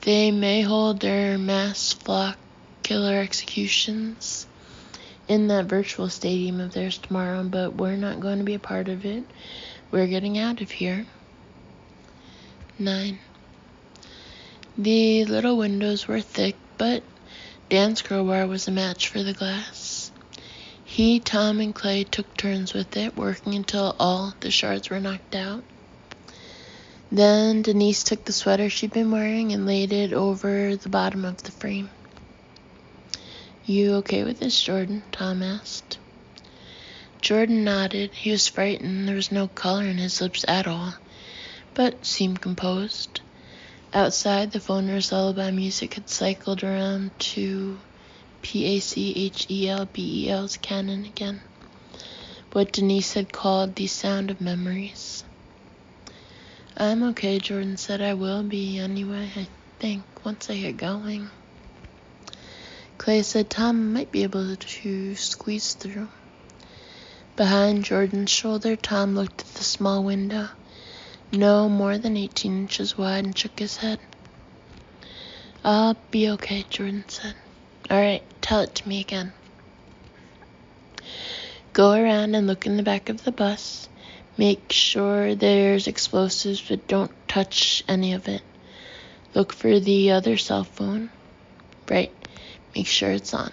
They may hold their mass flock killer executions in that virtual stadium of theirs tomorrow, but we're not going to be a part of it. We're getting out of here. 9. The little windows were thick, but Dan's crowbar was a match for the glass. He, Tom, and Clay took turns with it, working until all the shards were knocked out. Then Denise took the sweater she'd been wearing and laid it over the bottom of the frame. You okay with this, Jordan? Tom asked. Jordan nodded. He was frightened. There was no color in his lips at all, but seemed composed. Outside, the phoner's lullaby music had cycled around to PACHELBEL's canon again, what Denise had called the sound of memories. I'm okay, Jordan said. I will be anyway, I think. once I get going. Clay said Tom might be able to squeeze through. Behind Jordan's shoulder, Tom looked at the small window, no more than 18 inches wide, and shook his head. I'll be okay, Jordan said. All right, tell it to me again. Go around and look in the back of the bus. Make sure there's explosives, but don't touch any of it. Look for the other cell phone. Right, make sure it's on.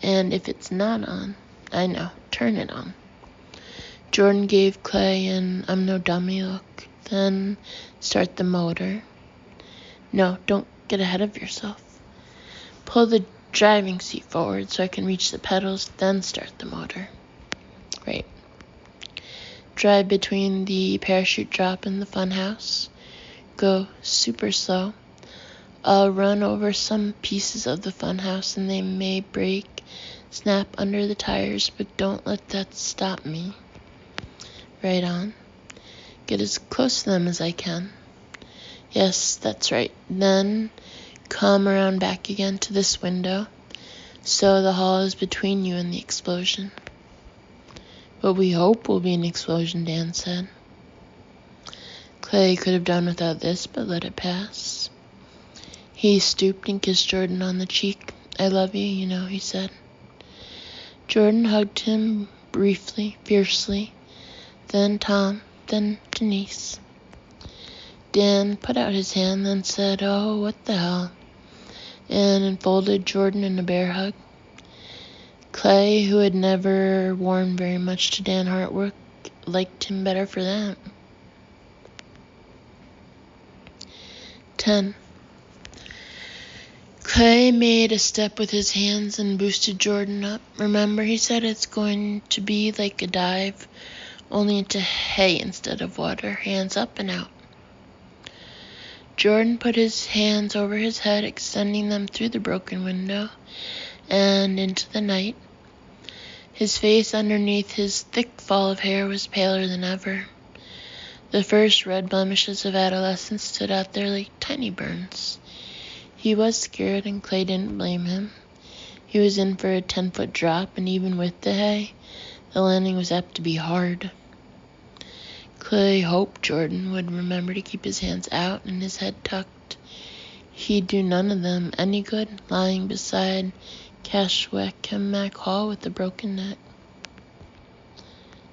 And if it's not on, I know, turn it on. Jordan gave Clay an I'm no dummy look. Then start the motor. No, don't get ahead of yourself. Pull the driving seat forward so I can reach the pedals, then start the motor. Right. Drive between the parachute drop and the funhouse. Go super slow. I'll run over some pieces of the funhouse and they may break, snap under the tires, but don't let that stop me. Right on. Get as close to them as I can. Yes, that's right. Then come around back again to this window, so the hall is between you and the explosion. What we hope will be an explosion, Dan said. Clay could have done without this, but let it pass. He stooped and kissed Jordan on the cheek. I love you, you know, he said. Jordan hugged him briefly, fiercely, then Tom, then Denise. Dan put out his hand, then said, oh, what the hell, and enfolded Jordan in a bear hug. Clay, who had never worn very much to Dan Hartwick, liked him better for that. 10. Clay made a step with his hands and boosted Jordan up. Remember, he said, it's going to be like a dive, only into hay instead of water. Hands up and out. Jordan put his hands over his head, extending them through the broken window and into the night. His face underneath his thick fall of hair was paler than ever. The first red blemishes of adolescence stood out there like tiny burns. He was scared, and Clay didn't blame him. He was in for a 10-foot drop, and even with the hay, the landing was apt to be hard. Clay hoped Jordan would remember to keep his hands out and his head tucked. He'd do none of them any good lying beside KASHWAK Hall with a broken neck.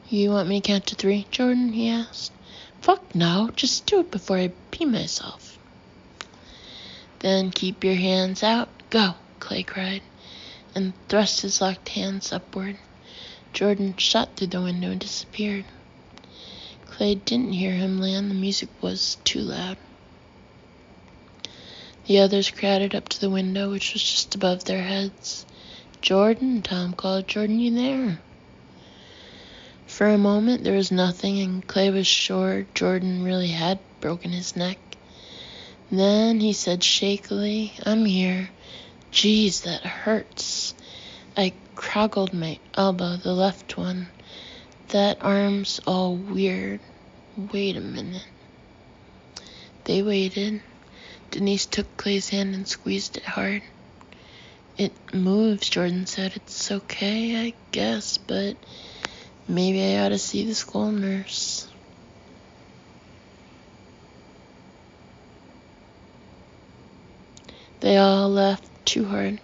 You want me to count to 3, Jordan? He asked. Fuck no, just do it before I pee myself. Then keep your hands out. Go, Clay cried, and thrust his locked hands upward. Jordan shot through the window and disappeared. Clay didn't hear him land. The music was too loud. The others crowded up to the window, which was just above their heads. Jordan, Tom called. Jordan, you there? For a moment, there was nothing, and Clay was sure Jordan really had broken his neck. Then he said shakily, I'm here. Geez, that hurts. I croggled my elbow, the left one. That arm's all weird. Wait a minute. They waited. Denise took Clay's hand and squeezed it hard. It moves, Jordan said. It's okay, I guess, but maybe I ought to see the school nurse. They all laughed too hard.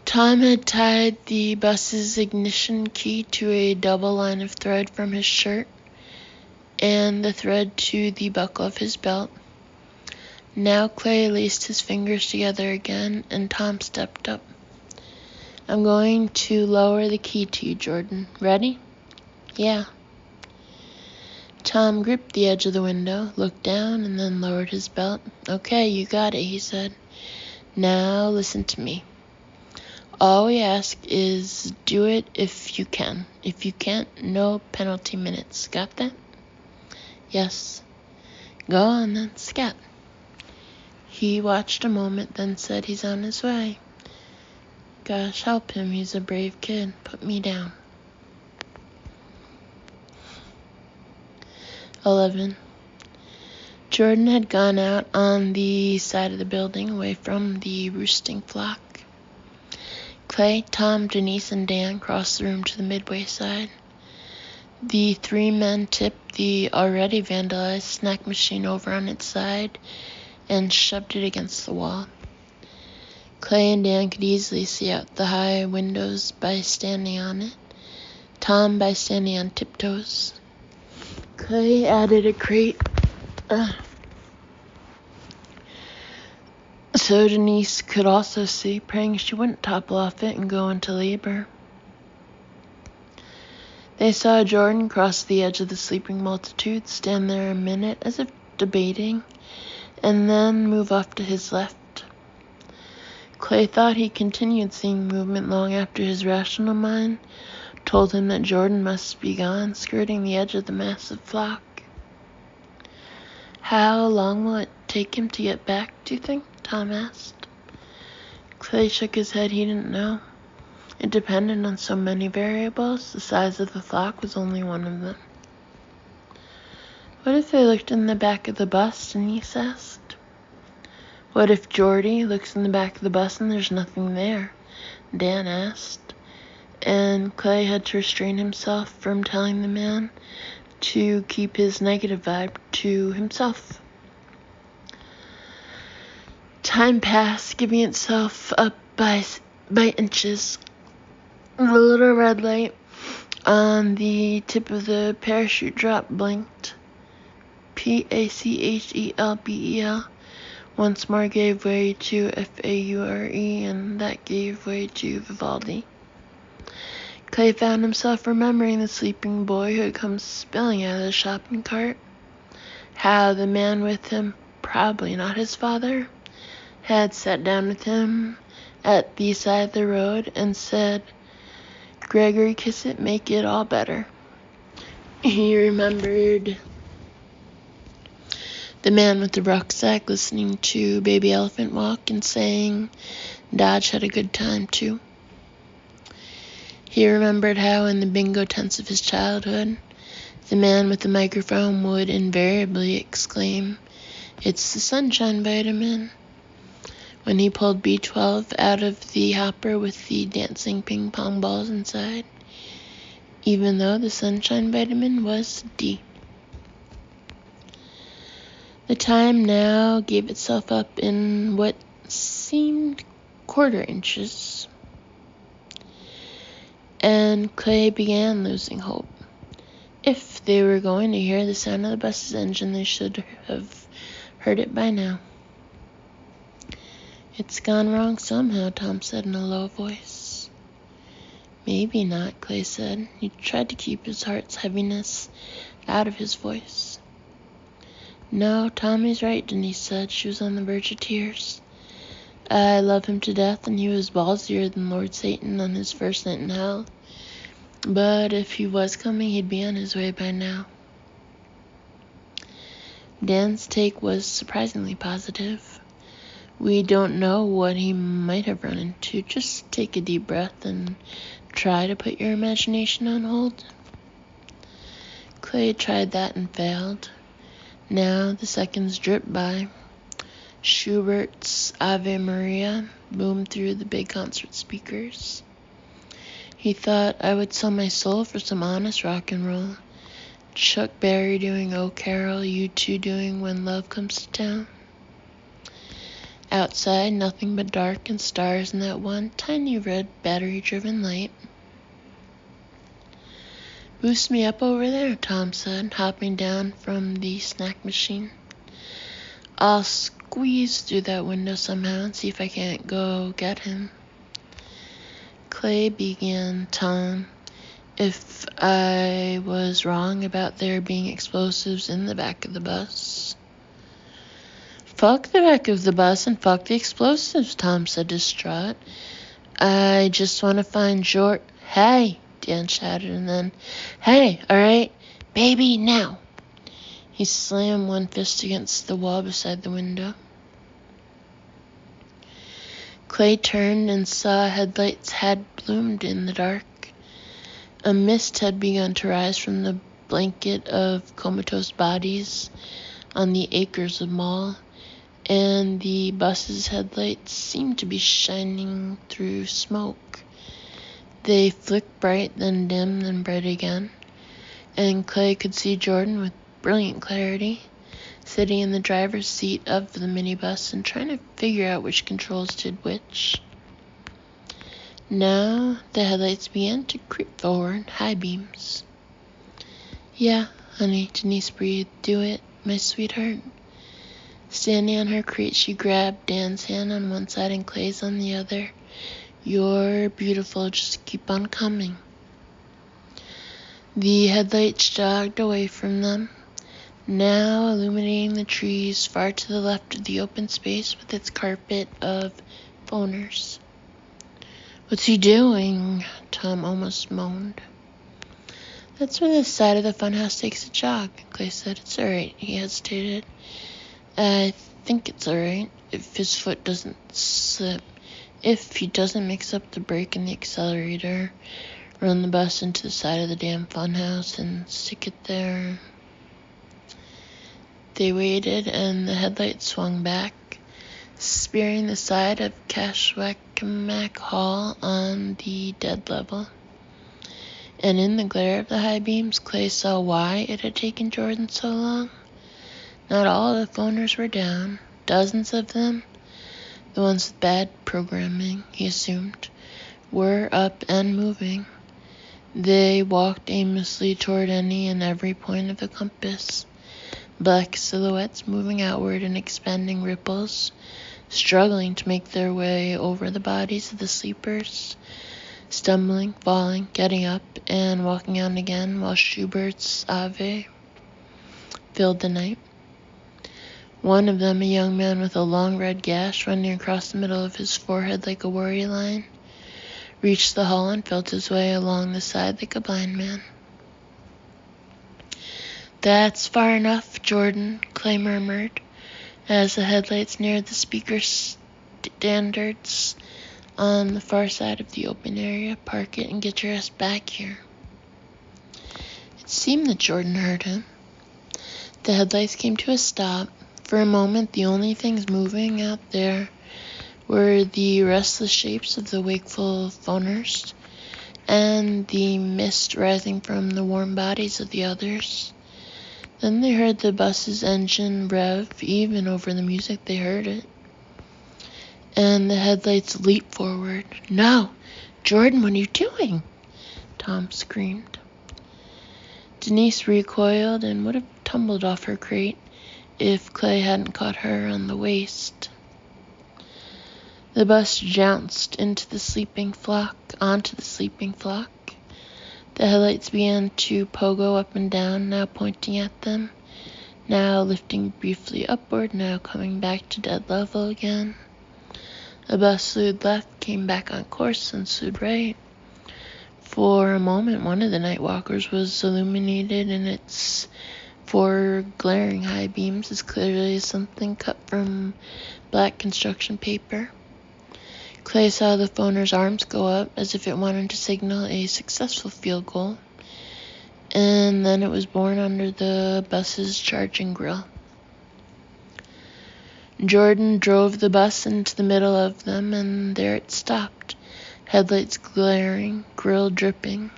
Tom had tied the bus's ignition key to a double line of thread from his shirt and the thread to the buckle of his belt. Now Clay laced his fingers together again, and Tom stepped up. I'm going to lower the key to you, Jordan. Ready? Yeah. Tom gripped the edge of the window, looked down, and then lowered his belt. Okay, you got it, he said. Now listen to me. All we ask is do it if you can. If you can't, no penalty minutes. Got that? Yes. Go on then, scat. He watched a moment, then said he's on his way. Gosh, help him. He's a brave kid. Put me down. 11. Jordan had gone out on the side of the building away from the roosting flock. Clay, Tom, Denise, and Dan crossed the room to the midway side. The three men tipped the already vandalized snack machine over on its side and shoved it against the wall. Clay and Dan could easily see out the high windows by standing on it, Tom by standing on tiptoes. Clay added a crate so Denise could also see, praying she wouldn't topple off it and go into labor. They saw Jordan cross the edge of the sleeping multitude, stand there a minute as if debating, and then move off to his left. Clay thought he continued seeing movement long after his rational mind told him that Jordan must be gone, skirting the edge of the massive flock. How long will it take him to get back, do you think? Tom asked. Clay shook his head. He didn't know. It depended on so many variables. The size of the flock was only one of them. What if they looked in the back of the bus? Denise asked. What if Jordy looks in the back of the bus and there's nothing there? Dan asked. And Clay had to restrain himself from telling the man to keep his negative vibe to himself. Time passed, giving itself up by inches. The little red light on the tip of the parachute drop blinked. Pachelbel once more gave way to Faure, and that gave way to Vivaldi. Clay found himself remembering the sleeping boy who had come spilling out of the shopping cart. How the man with him, probably not his father, had sat down with him at the side of the road and said, Gregory, kiss it, make it all better. He remembered the man with the rucksack listening to Baby Elephant walk and saying Dodge had a good time too. He remembered how in the bingo tents of his childhood, the man with the microphone would invariably exclaim, It's the sunshine vitamin, when he pulled B12 out of the hopper with the dancing ping pong balls inside, even though the sunshine vitamin was D. The time now gave itself up in what seemed quarter inches, and Clay began losing hope. If they were going to hear the sound of the bus's engine, they should have heard it by now. It's gone wrong somehow, Tom said in a low voice. Maybe not, Clay said. He tried to keep his heart's heaviness out of his voice. No, Tommy's right, Denise said. She was on the verge of tears. I love him to death, and he was ballsier than Lord Satan on his first night in hell. But if he was coming, he'd be on his way by now. Dan's take was surprisingly positive. We don't know what he might have run into. Just take a deep breath and try to put your imagination on hold. Clay tried that and failed. Now the seconds dripped by. Schubert's Ave Maria boomed through the big concert speakers. He thought, I would sell my soul for some honest rock and roll. Chuck Berry doing Oh Carol, U2 doing When Love Comes to Town. Outside, nothing but dark and stars and that one tiny red battery-driven light. Boost me up over there, Tom said, hopping down from the snack machine. I'll squeeze through that window somehow and see if I can't go get him. Clay began, Tom, if I was wrong about there being explosives in the back of the bus. Fuck the back of the bus and fuck the explosives, Tom said, distraught. I just want to find Hey, Dan shouted, and then, hey, all right, baby, now. He slammed one fist against the wall beside the window. Clay turned and saw headlights had bloomed in the dark. A mist had begun to rise from the blanket of comatose bodies on the acres of mall, and the bus's headlights seemed to be shining through smoke. They flicked bright, then dim, then bright again, and Clay could see Jordan with brilliant clarity, sitting in the driver's seat of the minibus and trying to figure out which controls did which. Now the headlights began to creep forward, high beams. "Yeah, honey," Denise breathed. "Do it, my sweetheart." Standing on her crate, she grabbed Dan's hand on one side and Clay's on the other. "You're beautiful, just keep on coming." The headlights jogged away from them, now illuminating the trees far to the left of the open space with its carpet of phoners. "What's he doing?" Tom almost moaned. "That's where the side of the funhouse takes a jog," Clay said. "It's all right," he hesitated. "I think it's all right if his foot doesn't slip. If he doesn't mix up the brake and the accelerator, run the bus into the side of the damn funhouse and stick it there." They waited, and the headlights swung back, spearing the side of KASHWAK Hall on the dead level. And in the glare of the high beams, Clay saw why it had taken Jordan so long. Not all of the phoners were down. Dozens of them, the ones with bad programming, he assumed, were up and moving. They walked aimlessly toward any and every point of the compass, black silhouettes moving outward in expanding ripples, struggling to make their way over the bodies of the sleepers, stumbling, falling, getting up, and walking on again while Schubert's Ave filled the night. One of them, a young man with a long red gash running across the middle of his forehead like a worry line, reached the hall and felt his way along the side like a blind man. "That's far enough, Jordan," Clay murmured, as the headlights neared the speaker standards on the far side of the open area. "Park it and get your ass back here." It seemed that Jordan heard him. The headlights came to a stop. For a moment, the only things moving out there were the restless shapes of the wakeful phoners and the mist rising from the warm bodies of the others. Then they heard the bus's engine rev. Even over the music, they heard it. And the headlights leaped forward. "No! Jordan, what are you doing?" Tom screamed. Denise recoiled and would have tumbled off her crate if Clay hadn't caught her on the waist. The bus jounced onto the sleeping flock. The headlights began to pogo up and down, now pointing at them, now lifting briefly upward, now coming back to dead level again. The bus slewed left, came back on course, and slewed right. For a moment, one of the night walkers was illuminated in its four glaring high beams as clearly as something cut from black construction paper. Clay saw the phoner's arms go up as if it wanted to signal a successful field goal, and then it was born under the bus's charging grill. Jordan drove the bus into the middle of them, and there it stopped, headlights glaring, grill dripping.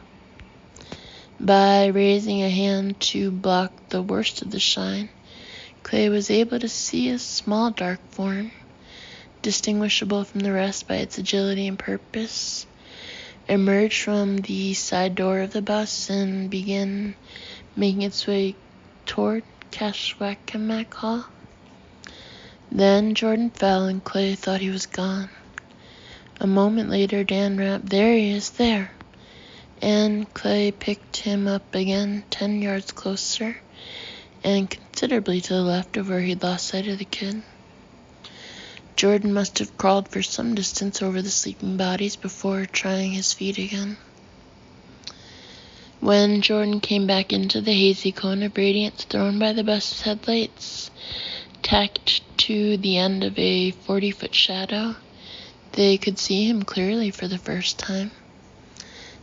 By raising a hand to block the worst of the shine, Clay was able to see a small dark form, distinguishable from the rest by its agility and purpose, emerge from the side door of the bus and begin making its way toward KASHWAK Hall. Then Jordan fell and Clay thought he was gone. A moment later, Dan rapped, "There he is, there." And Clay picked him up again, 10 yards closer, and considerably to the left of where he'd lost sight of the kid. Jordan must have crawled for some distance over the sleeping bodies before trying his feet again. When Jordan came back into the hazy cone of radiance thrown by the bus's headlights, tacked to the end of a 40-foot shadow, they could see him clearly for the first time.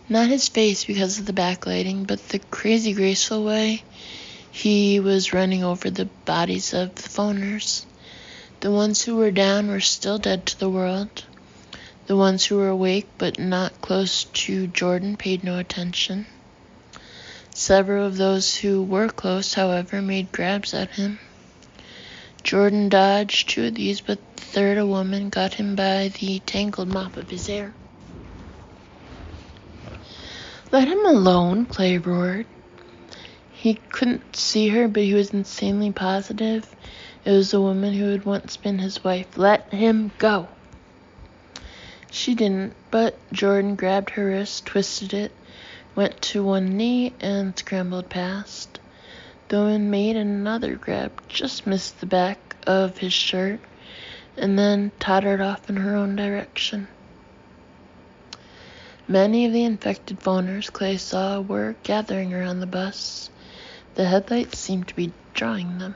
Not his face because of the backlighting, but the crazy graceful way He was running over the bodies of the phoners. The ones who were down were still dead to the world. The ones who were awake but not close to Jordan paid no attention. Several of those who were close, however, made grabs at him. Jordan dodged 2 of these, but the third, a woman, got him by the tangled mop of his hair. "Let him alone," Clay roared. He couldn't see her, but he was insanely positive it was the woman who had once been his wife. "Let him go." She didn't, but Jordan grabbed her wrist, twisted it, went to one knee, and scrambled past. The woman made another grab, just missed the back of his shirt, and then tottered off in her own direction. Many of the infected phoners Clay saw were gathering around the bus. The headlights seemed to be drawing them.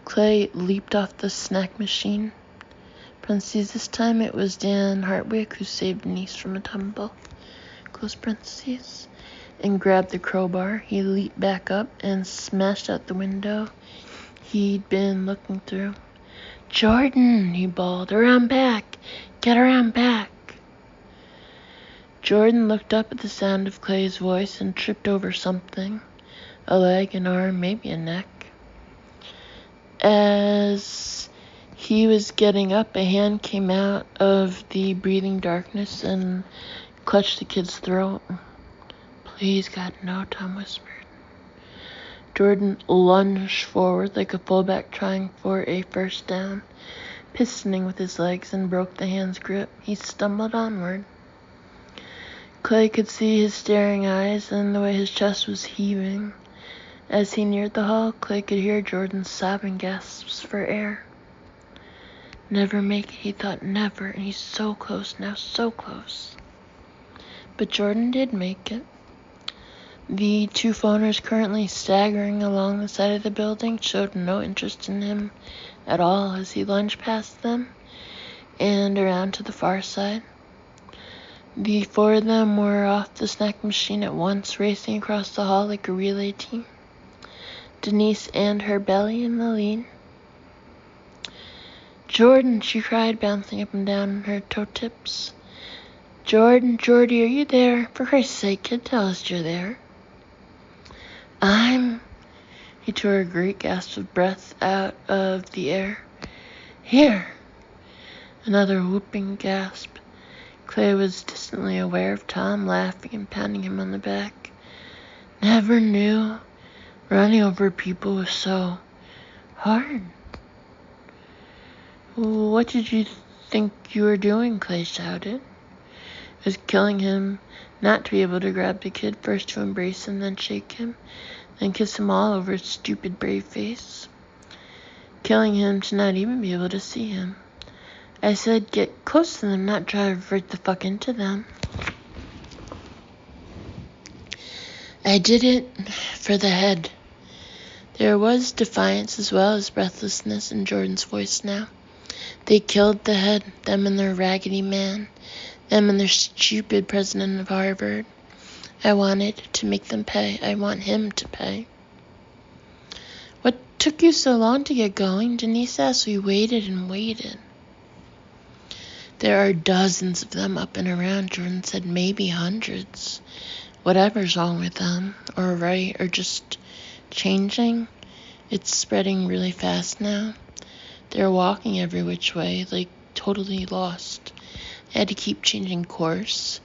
Clay leaped off the snack machine. Parentheses, this time it was Dan Hartwick who saved Denise from a tumble. Close parentheses. And grabbed the crowbar. He leaped back up and smashed out the window he'd been looking through. "Jordan," he bawled, "around back! Get around back!" Jordan looked up at the sound of Clay's voice and tripped over something. A leg, an arm, maybe a neck. As he was getting up, a hand came out of the breathing darkness and clutched the kid's throat. "Please, God, no," Tom whispered. Jordan lunged forward like a fullback trying for a first down, pistoning with his legs, and broke the hand's grip. He stumbled onward. Clay could see his staring eyes and the way his chest was heaving. As he neared the hall, Clay could hear Jordan's sobbing gasps for air. Never make it, he thought, never, and he's so close now, so close. But Jordan did make it. The 2 phoners currently staggering along the side of the building showed no interest in him at all as he lunged past them and around to the far side. The 4 of them were off the snack machine at once, racing across the hall like a relay team. Denise and her belly in the lead. "Jordan," she cried, bouncing up and down on her toe tips. "Jordan, Jordy, are you there? For Christ's sake, kid, tell us you're there." He tore a great gasp of breath out of the air. "Here." Another whooping gasp. Clay was distantly aware of Tom laughing and pounding him on the back. "Never knew running over people was so hard." "What did you think you were doing?" Clay shouted. It was killing him not to be able to grab the kid, first to embrace him, then shake him, then kiss him all over his stupid, brave face. Killing him to not even be able to see him. "I said get close to them, not drive right the fuck into them." "I did it for the head." There was defiance as well as breathlessness in Jordan's voice now. "They killed the head, them and their raggedy man, them and their stupid president of Harvard. I wanted to make them pay. I want him to pay." "What took you so long to get going?" Denise asked. "We waited and waited." "There are dozens of them up and around," Jordan said. "Maybe hundreds. Whatever's wrong with them, or right, or just changing, it's spreading really fast now. They're walking every which way, like totally lost. I had to keep changing course.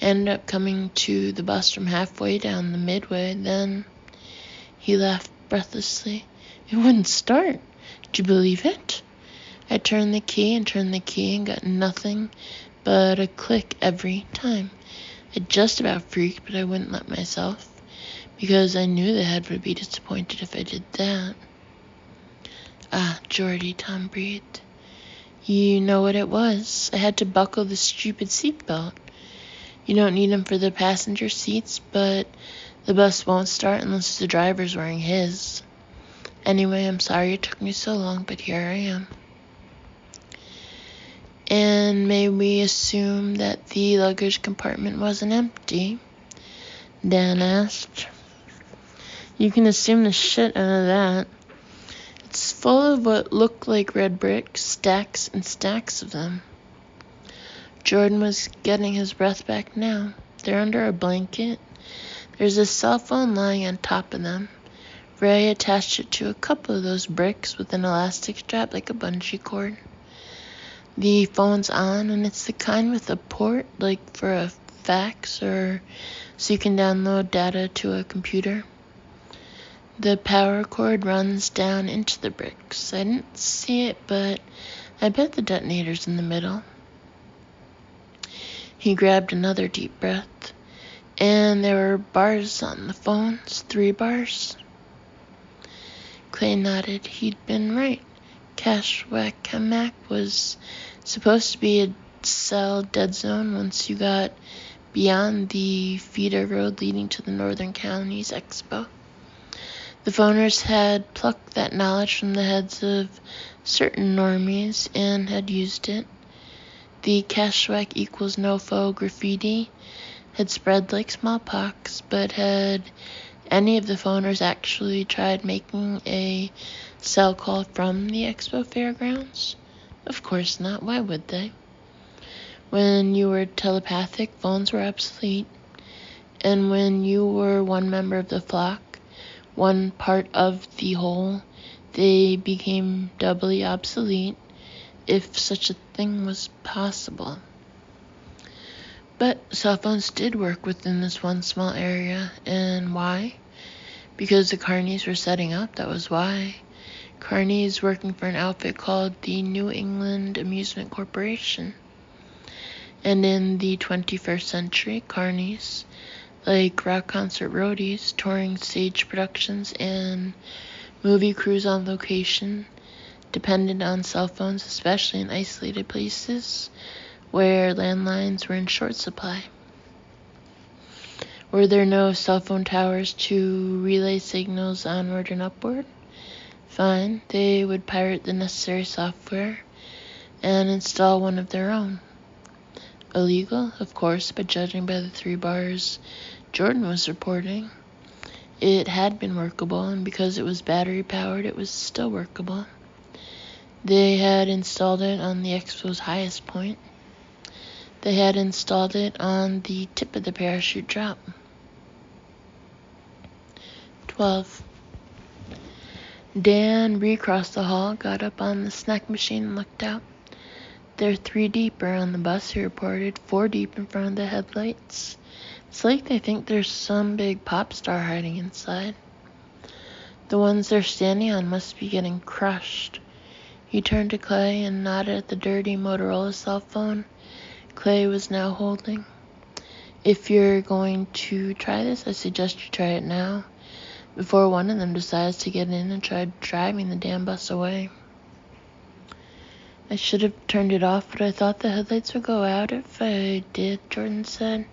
I ended up coming to the bus from halfway down the midway, then..." He laughed breathlessly. "It wouldn't start. Do you believe it? I turned the key and got nothing but a click every time. I just about freaked, but I wouldn't let myself, because I knew the head would be disappointed if I did that." "Ah, Jordy," Tom breathed. "You know what it was. I had to buckle the stupid seatbelt. You don't need them for the passenger seats, but the bus won't start unless the driver's wearing his. Anyway, I'm sorry it took me so long, but here I am." "And may we assume that the luggage compartment wasn't empty?" Dan asked. You can assume the shit out of that. It's full of what looked like red bricks, stacks and stacks of them. Jordan was getting his breath back now. They're under a blanket. There's a cell phone lying on top of them. Ray attached it to a couple of those bricks with an elastic strap like a bungee cord. The phone's on, and it's the kind with a port, like for a fax or so you can download data to a computer. The power cord runs down into the bricks. I didn't see it, but I bet the detonator's in the middle. He grabbed another deep breath, and there were bars on the phones, 3 bars. Clay nodded. He'd been right. KASHWAK was supposed to be a cell dead zone once you got beyond the feeder road leading to the Northern Counties Expo. The phoners had plucked that knowledge from the heads of certain normies and had used it. The KASHWAK equals nofo graffiti had spread like smallpox, but had any of the phoners actually tried making a cell call from the Expo Fairgrounds? Of course not. Why would they? When you were telepathic, phones were obsolete. And when you were one member of the flock, one part of the whole, they became doubly obsolete, if such a thing was possible. But cell phones did work within this one small area. And why? Because the carnies were setting up, that was why. Carnies working for an outfit called the New England Amusement Corporation. And in the 21st century, carnies, like rock concert roadies, touring stage productions, and movie crews on location, depended on cell phones, especially in isolated places where landlines were in short supply. Were there no cell phone towers to relay signals onward and upward? Fine, they would pirate the necessary software and install one of their own. Illegal, of course, but judging by the 3 bars Jordan was reporting, it had been workable, and because it was battery-powered, it was still workable. They had installed it on the Expo's highest point. They had installed it on the tip of the parachute drop. 12. Dan recrossed the hall, got up on the snack machine, and looked out. They're 3 deep around the bus, he reported, 4 deep in front of the headlights. It's like they think there's some big pop star hiding inside. The ones they're standing on must be getting crushed. He turned to Clay and nodded at the dirty Motorola cell phone Clay was now holding. If you're going to try this, I suggest you try it now, before one of them decides to get in and try driving the damn bus away. I should have turned it off, but I thought the headlights would go out if I did, Jordan said,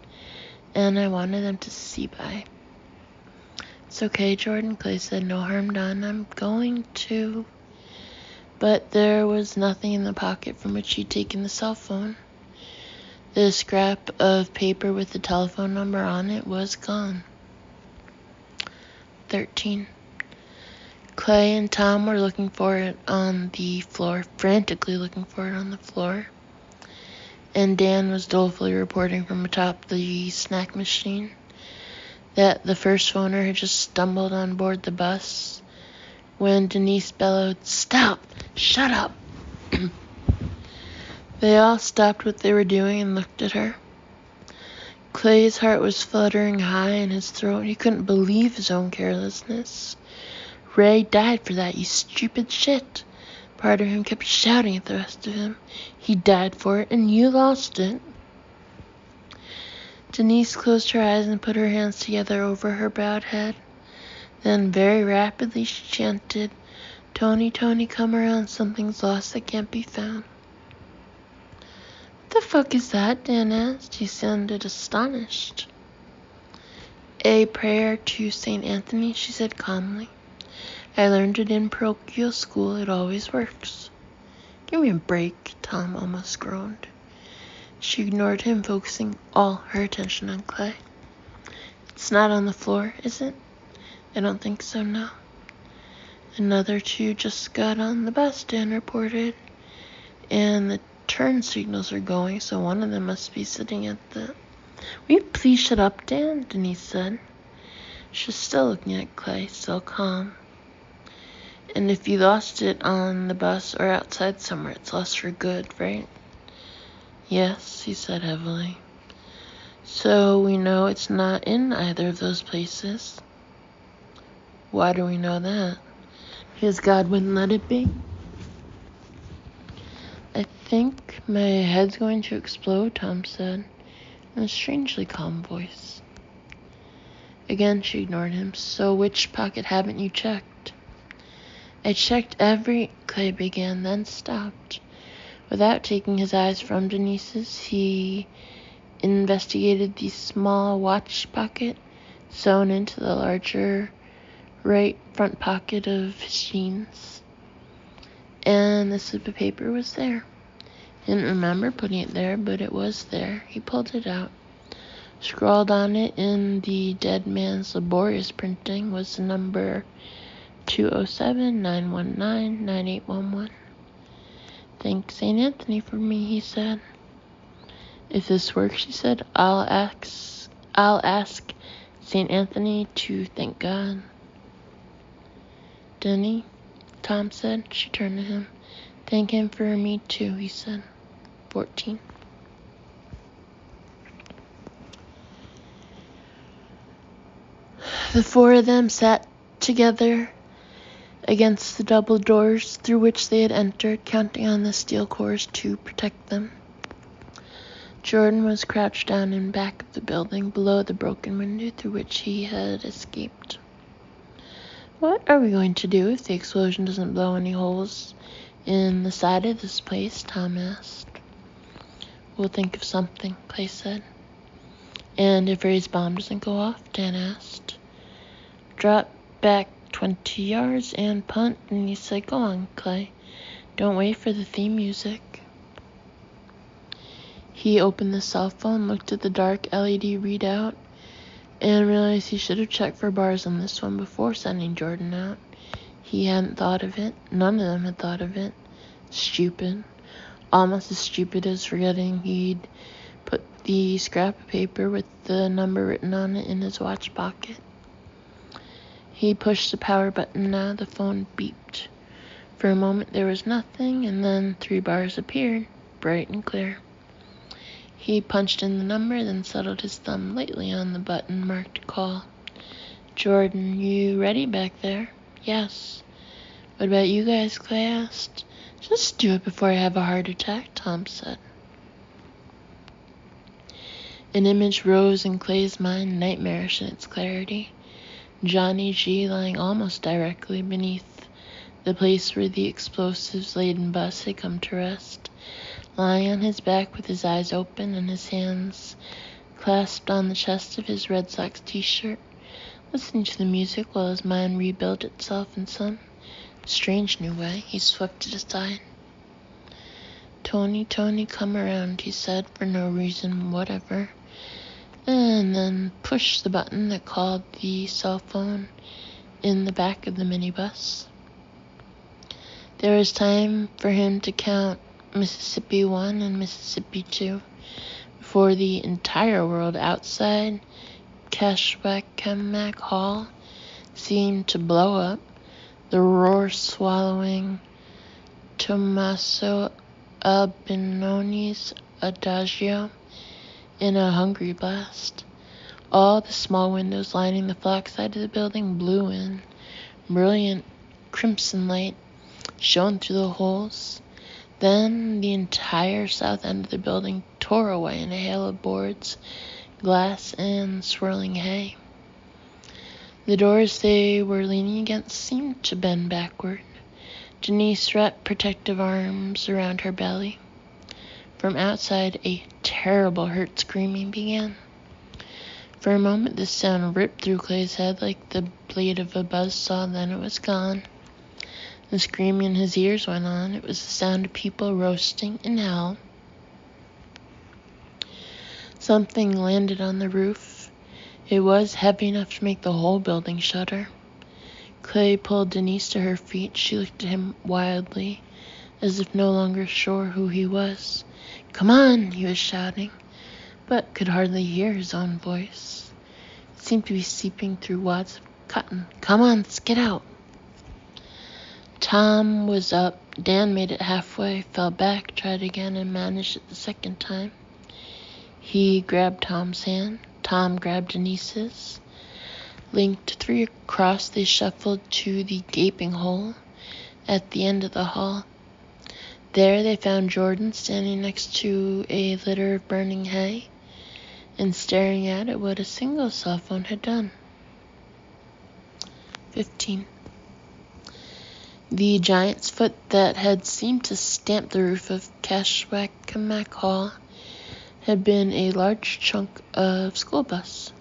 and I wanted them to see by. It's okay, Jordan, Clay said, no harm done. I'm going to... But there was nothing in the pocket from which he'd taken the cell phone. The scrap of paper with the telephone number on it was gone. 13. Clay and Tom were looking for it on the floor, frantically looking for it on the floor. And Dan was dolefully reporting from atop the snack machine that the first phoner had just stumbled on board the bus when Denise bellowed, "Stop! Shut up!" They all stopped what they were doing and looked at her. Clay's heart was fluttering high in his throat. He couldn't believe his own carelessness. Ray died for that, you stupid shit. Part of him kept shouting at the rest of him. He died for it, and you lost it. Denise closed her eyes and put her hands together over her bowed head. Then, very rapidly, she chanted, "Tony, Tony, come around, something's lost that can't be found." "What the fuck is that?" Dan asked. He sounded astonished. "A prayer to St. Anthony," she said calmly. "I learned it in parochial school. It always works." "Give me a break," Tom almost groaned. She ignored him, focusing all her attention on Clay. "It's not on the floor, is it?" I don't think so, no. Another two just got on the bus, Dan reported. And the turn signals are going, so one of them must be sitting at the... Will you please shut up, Dan? Denise said. She's still looking at Clay, still calm. And if you lost it on the bus or outside somewhere, it's lost for good, right? Yes, he said heavily. So we know it's not in either of those places. Why do we know that? Because God wouldn't let it be. I think my head's going to explode, Tom said, in a strangely calm voice. Again, she ignored him. So which pocket haven't you checked? I checked every... Clay began, then stopped. Without taking his eyes from Denise's, he investigated the small watch pocket sewn into the larger right front pocket of his jeans. And the slip of paper was there. He didn't remember putting it there, but it was there. He pulled it out. Scrawled on it in the dead man's laborious printing was the number 207-919-9811. Thank St. Anthony for me, he said. If this works, she said, I'll ask St. Anthony to thank God. Denny, Tom said. She turned to him. Thank him for me too, he said. 14. The four of them sat together against the double doors through which they had entered, counting on the steel cores to protect them. Jordan was crouched down in back of the building, below the broken window through which he had escaped. What are we going to do if the explosion doesn't blow any holes in the side of this place? Tom asked. We'll think of something, Clay said. And if Ray's bomb doesn't go off? Dan asked. Drop back 20 yards and punt, and he said, go on, Clay. Don't wait for the theme music. He opened the cell phone, looked at the dark LED readout, and realized he should have checked for bars on this one before sending Jordan out. He hadn't thought of it. None of them had thought of it. Stupid. Almost as stupid as forgetting he'd put the scrap of paper with the number written on it in his watch pocket. He pushed the power button. Now the phone beeped. For a moment there was nothing, and then 3 bars appeared, bright and clear. He punched in the number, then settled his thumb lightly on the button marked call. Jordan, you ready back there? Yes. What about you guys? Clay asked. Just do it before I have a heart attack, Tom said. An image rose in Clay's mind, nightmarish in its clarity. Johnny G lying almost directly beneath the place where the explosives-laden bus had come to rest, lying on his back with his eyes open and his hands clasped on the chest of his Red Sox t-shirt, listening to the music while his mind rebuilt itself in some strange new way. He swept it aside. Tony, come around, he said, for no reason whatever, and then pushed the button that called the cell phone in the back of the minibus. There was time for him to count Mississippi 1 and Mississippi 2 before the entire world outside KASHWAK Hall seemed to blow up, the roar swallowing Tommaso Albinoni's Adagio in a hungry blast. All the small windows lining the flat side of the building blew in. Brilliant crimson light shone through the holes. Then the entire south end of the building tore away in a hail of boards, glass, and swirling hay. The doors they were leaning against seemed to bend backward. Denise wrapped protective arms around her belly. From outside, a terrible hurt screaming began. For a moment, this sound ripped through Clay's head like the blade of a buzzsaw, then it was gone. The screaming in his ears went on. It was the sound of people roasting in hell. Something landed on the roof. It was heavy enough to make the whole building shudder. Clay pulled Denise to her feet. She looked at him wildly, as if no longer sure who he was. "Come on," he was shouting, but could hardly hear his own voice. It seemed to be seeping through wads of cotton. "Come on, let's get out." Tom was up. Dan made it halfway, fell back, tried again, and managed it the second time. He grabbed Tom's hand. Tom grabbed Denise's. Linked three across, they shuffled to the gaping hole at the end of the hall. There they found Jordan standing next to a litter of burning hay and staring at it what a single cell phone had done. 15. The giant's foot that had seemed to stamp the roof of KASHWAK Hall had been a large chunk of school bus.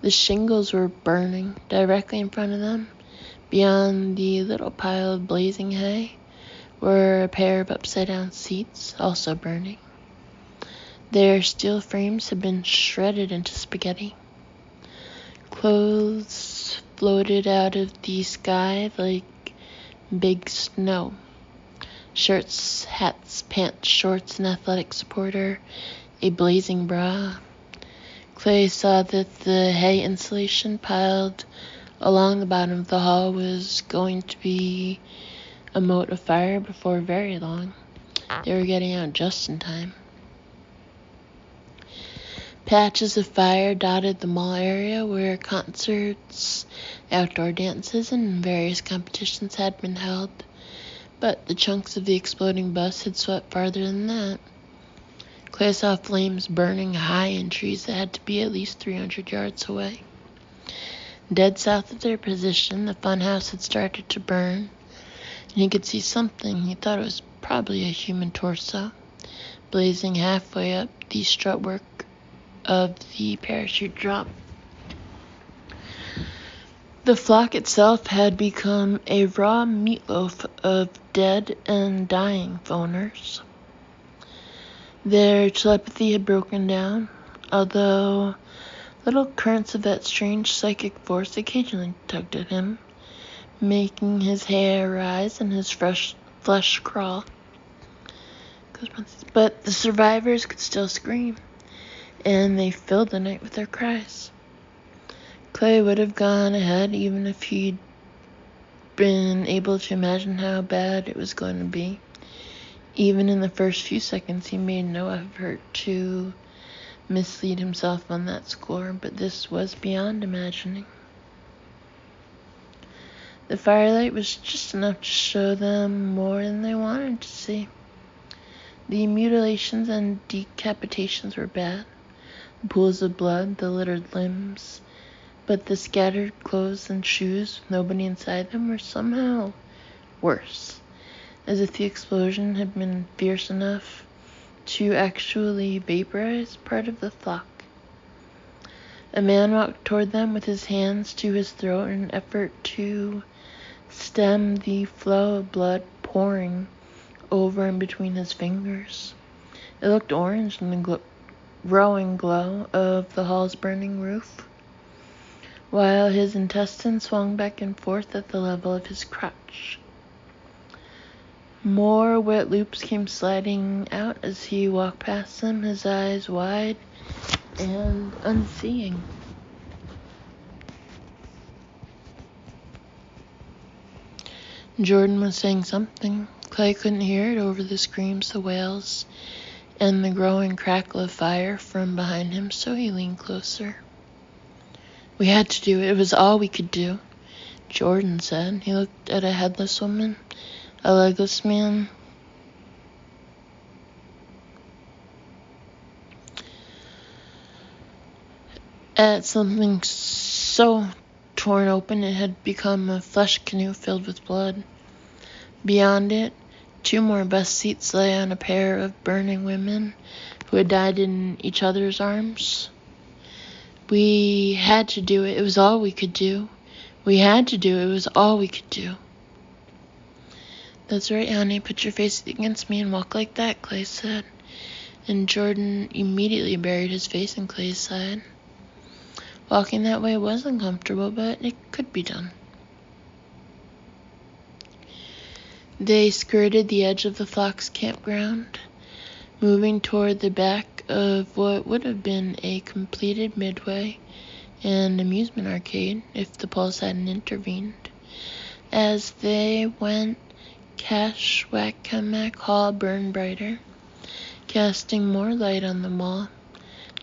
The shingles were burning directly in front of them. Beyond the little pile of blazing hay were a pair of upside-down seats, also burning. Their steel frames had been shredded into spaghetti. Clothes floated out of the sky like big snow. Shirts, hats, pants, shorts, an athletic supporter, a blazing bra. Clay saw that the hay insulation piled along the bottom of the hall was going to be a moat of fire before very long. They were getting out just in time. Patches of fire dotted the mall area where concerts, outdoor dances, and various competitions had been held, but the chunks of the exploding bus had swept farther than that. Clay saw flames burning high in trees that had to be at least 300 yards away. Dead south of their position, the funhouse had started to burn, and he could see something. He thought it was probably a human torso, blazing halfway up the strutwork of the parachute drop. The flock itself had become a raw meatloaf of dead and dying phoners. Their telepathy had broken down, although little currents of that strange psychic force occasionally tugged at him, making his hair rise and his fresh flesh crawl. But the survivors could still scream, and they filled the night with their cries. Clay would have gone ahead even if he'd been able to imagine how bad it was going to be. Even in the first few seconds, he made no effort to mislead himself on that score, but this was beyond imagining. The firelight was just enough to show them more than they wanted to see. The mutilations and decapitations were bad. The pools of blood, the littered limbs, but the scattered clothes and shoes with nobody inside them were somehow worse, as if the explosion had been fierce enough to actually vaporize part of the flock. A man walked toward them with his hands to his throat in an effort to stem the flow of blood pouring over and between his fingers. It looked orange in the growing glow of the hall's burning roof, while his intestines swung back and forth at the level of his crotch. More wet loops came sliding out as he walked past them, his eyes wide and unseeing. Jordan was saying something. Clay couldn't hear it over the screams, the wails, and the growing crackle of fire from behind him, so he leaned closer. "We had to do it. It was all we could do," Jordan said. He looked at a headless woman, a legless man, at something so torn open it had become a flesh canoe filled with blood. Beyond it, 2 more bus seats lay on a pair of burning women who had died in each other's arms. "We had to do it. It was all we could do. We had to do it. It was all we could do." "That's right, honey. Put your face against me and walk like that," Clay said. And Jordan immediately buried his face in Clay's side. Walking that way was uncomfortable, but it could be done. They skirted the edge of the Fox campground, moving toward the back of what would have been a completed midway and amusement arcade if the Pulse hadn't intervened. As they went, KASHWAK Hall burned brighter, casting more light on the mall.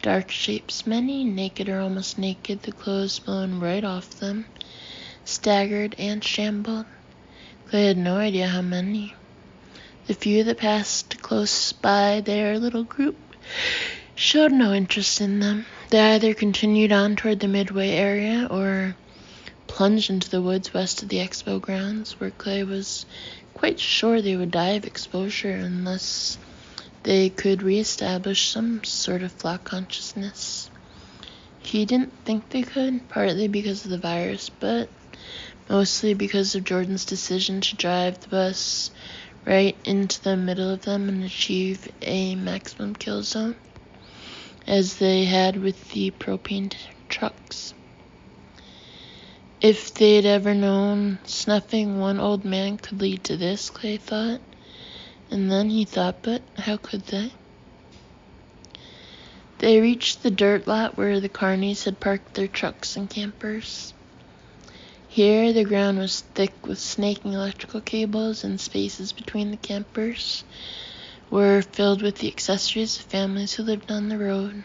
Dark shapes, many naked or almost naked, the clothes blown right off them, staggered and shambled. Clay had no idea how many. The few that passed close by their little group showed no interest in them. They either continued on toward the midway area or plunged into the woods west of the expo grounds, where Clay was quite sure they would die of exposure unless they could reestablish some sort of flock consciousness. He didn't think they could, partly because of the virus, but mostly because of Jordan's decision to drive the bus right into the middle of them and achieve a maximum kill zone, as they had with the propane trucks. If they'd ever known snuffing one old man could lead to this, Clay thought. And then he thought, but how could they? They reached the dirt lot where the carnies had parked their trucks and campers. Here the ground was thick with snaking electrical cables, and spaces between the campers were filled with the accessories of families who lived on the road.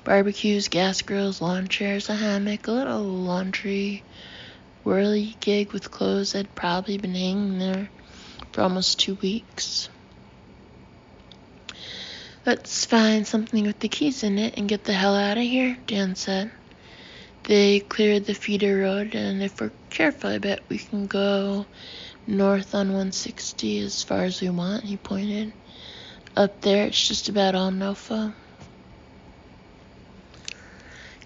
Barbecues, gas grills, lawn chairs, a hammock, a little laundry whirly gig with clothes that had probably been hanging there for almost 2 weeks. Let's find something with the keys in it and get the hell out of here, Dan said. They cleared the feeder road, and if we're careful, I bet we can go north on 160 as far as we want, he pointed. Up there, it's just about all Nofo.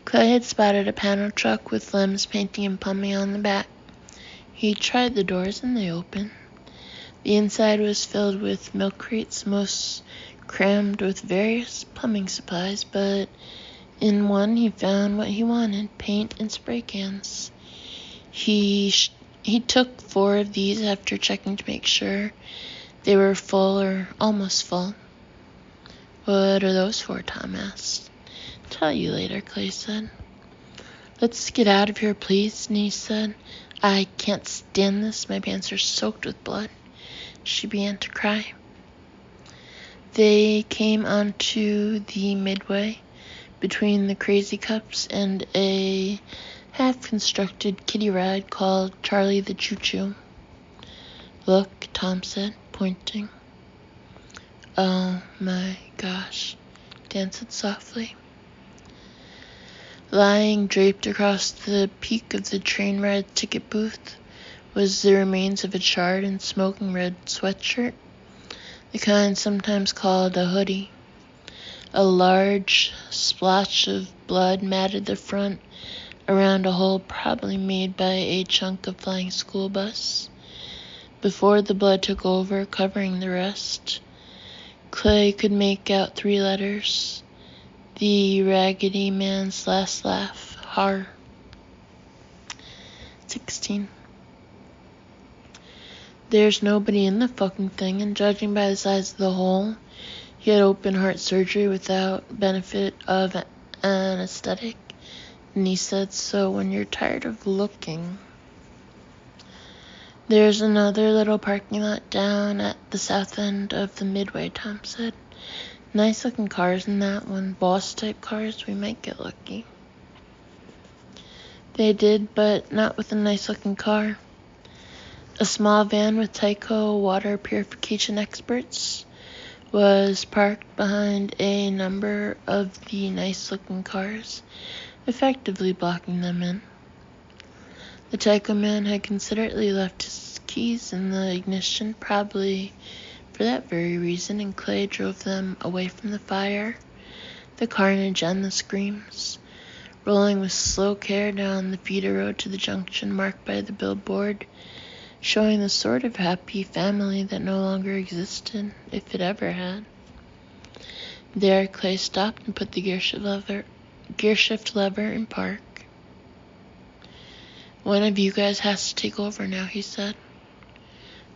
Clay had spotted a panel truck with Lem's painting and plumbing on the back. He tried the doors, and they opened. The inside was filled with milk crates, most crammed with various plumbing supplies, but in one he found what he wanted, paint and spray cans. He took 4 of these after checking to make sure they were full or almost full. What are those for? Tom asked. Tell you later, Clay said. Let's get out of here, please, Denise said. I can't stand this. My pants are soaked with blood. She began to cry. They came onto the midway between the Crazy Cups and a half-constructed kiddie ride called Charlie the Choo-Choo. Look, Tom said, pointing. Oh my gosh, Dan said softly. Lying draped across the peak of the train ride ticket booth was the remains of a charred and smoking red sweatshirt, the kind sometimes called a hoodie. A large splotch of blood matted the front around a hole probably made by a chunk of flying school bus. Before the blood took over, covering the rest, Clay could make out 3 letters. The Raggedy Man's last laugh. Har. 16. There's nobody in the fucking thing, and judging by the size of the hole, he had open heart surgery without benefit of anesthetic. And he said, so when you're tired of looking, there's another little parking lot down at the south end of the midway, Tom said. Nice looking cars in that one, boss type cars, we might get lucky. They did, but not with a nice looking car. A small van with Tyco water purification experts was parked behind a number of the nice-looking cars, effectively blocking them in. The Tyco man had considerately left his keys in the ignition, probably for that very reason, and Clay drove them away from the fire, the carnage, and the screams, rolling with slow care down the feeder road to the junction marked by the billboard, showing the sort of happy family that no longer existed, if it ever had. There, Clay stopped and put the gearshift lever in park. One of you guys has to take over now, he said.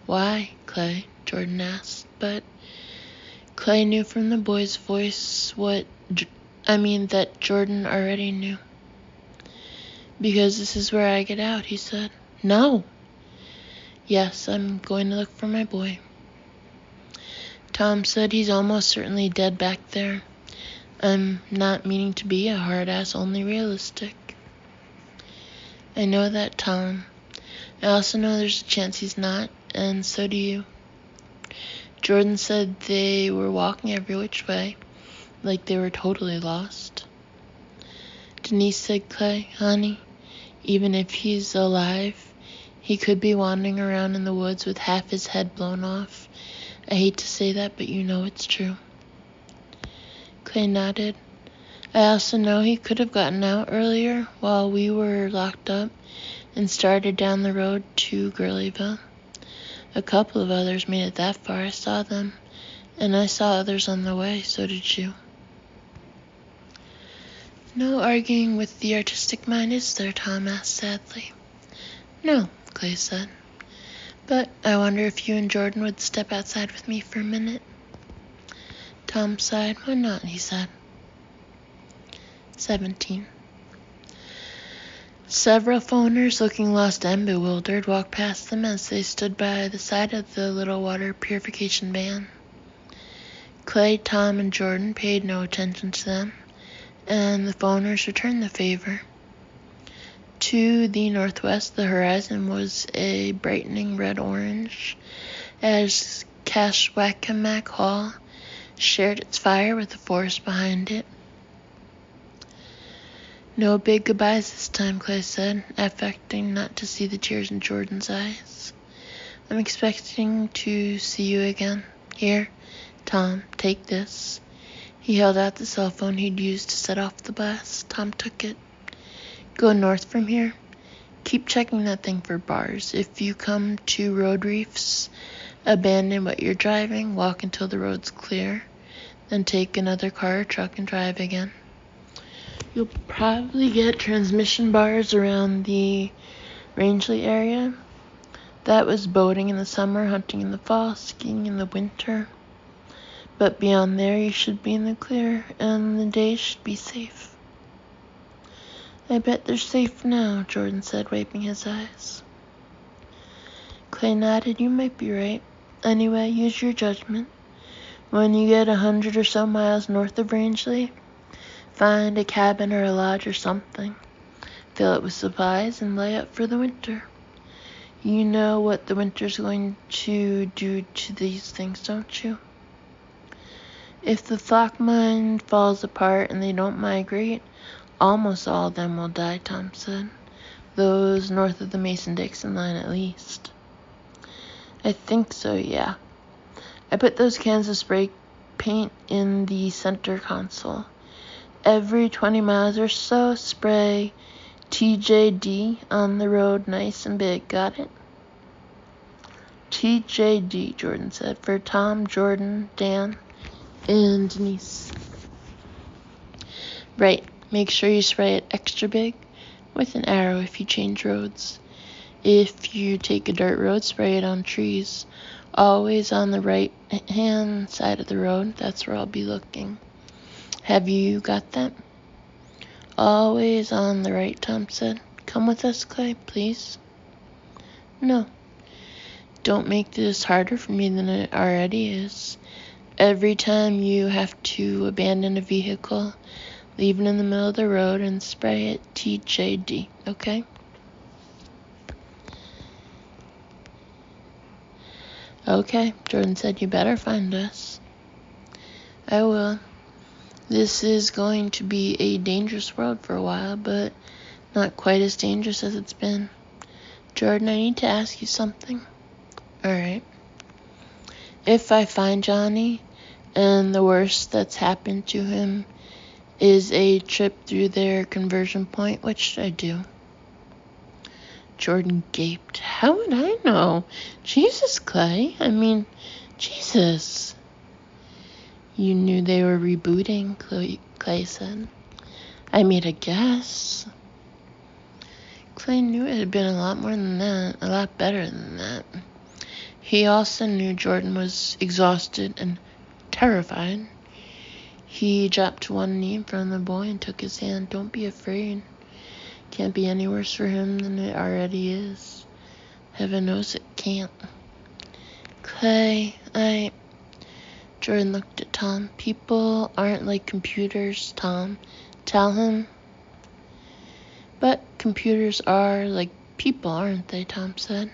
Why, Clay? Jordan asked, but Clay knew from the boy's voice that Jordan already knew. Because this is where I get out, he said. No. Yes, I'm going to look for my boy. Tom said he's almost certainly dead back there. I'm not meaning to be a hard ass, only realistic. I know that, Tom. I also know there's a chance he's not, and so do you. Jordan said they were walking every which way, like they were totally lost. Denise said, Clay, honey, even if he's alive, he could be wandering around in the woods with half his head blown off. I hate to say that, but you know it's true. Clay nodded. I also know he could have gotten out earlier while we were locked up and started down the road to Gurleyville. A couple of others made it that far. I saw them, and I saw others on the way. So did you. No arguing with the artistic mind, is there? Tom asked sadly. No, Clay said. But I wonder if you and Jordan would step outside with me for a minute. Tom sighed. Why not? He said. 17. Several phoners, looking lost and bewildered, walked past them as they stood by the side of the little water purification van. Clay, Tom, and Jordan paid no attention to them, and the phoners returned the favor. To the northwest, the horizon was a brightening red-orange as KASHWAK Hall shared its fire with the forest behind it. No big goodbyes this time, Clay said, affecting not to see the tears in Jordan's eyes. I'm expecting to see you again. Here, Tom, take this. He held out the cell phone he'd used to set off the blast. Tom took it. Go north from here. Keep checking that thing for bars. If you come to road reefs, abandon what you're driving, walk until the road's clear, then take another car or truck and drive again. You'll probably get transmission bars around the Rangeley area. That was boating in the summer, hunting in the fall, skiing in the winter. But beyond there, you should be in the clear, and the days should be safe. I bet they're safe now, Jordan said, wiping his eyes. Clay nodded. You might be right. Anyway, use your judgment. When you get 100 or so miles north of Rangeley, find a cabin or a lodge or something. Fill it with supplies and lay up for the winter. You know what the winter's going to do to these things, don't you? If the flock mine falls apart and they don't migrate, almost all of them will die, Tom said. Those north of the Mason-Dixon line, at least. I think so, yeah. I put those cans of spray paint in the center console. Every 20 miles or so, spray TJD on the road nice and big. Got it? TJD, Jordan said, for Tom, Jordan, Dan, and Denise. Right. Make sure you spray it extra big with an arrow if you change roads. If you take a dirt road, spray it on trees. Always on the right-hand side of the road. That's where I'll be looking. Have you got that? Always on the right, Tom said. Come with us, Clay, please. No. Don't make this harder for me than it already is. Every time you have to abandon a vehicle, leave it in the middle of the road and spray it TJD, okay? Okay, Jordan said, you better find us. I will. This is going to be a dangerous world for a while, but not quite as dangerous as it's been. Jordan, I need to ask you something. Alright. If I find Johnny, and the worst that's happened to him is a trip through their conversion point, what should I do? Jordan gaped. How would I know? Jesus, Clay. Jesus. You knew they were rebooting, Clay said. I made a guess. Clay knew it had been a lot more than that, a lot better than that. He also knew Jordan was exhausted and terrified. He dropped to one knee in front of the boy and took his hand. "Don't be afraid. Can't be any worse for him than it already is. Heaven knows it can't." "Clay, Jordan looked at Tom. "People aren't like computers, Tom. Tell him." "But computers are like people, aren't they?" Tom said.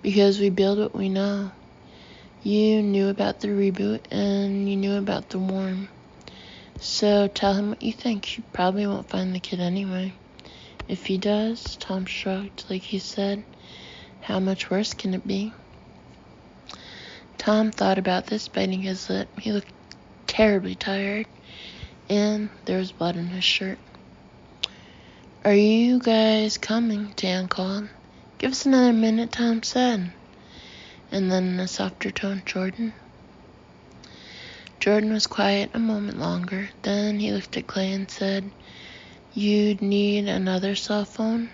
"Because we build what we know. You knew about the reboot, and you knew about the worm. So tell him what you think. He probably won't find the kid anyway. If he does," Tom shrugged, like he said, "how much worse can it be?" Tom thought about this, biting his lip. He looked terribly tired, and there was blood in his shirt. "Are you guys coming?" Dan called. "Give us another minute," Tom said. And then in a softer tone, "Jordan." Jordan was quiet a moment longer. Then he looked at Clay and said, "You'd need another cell phone,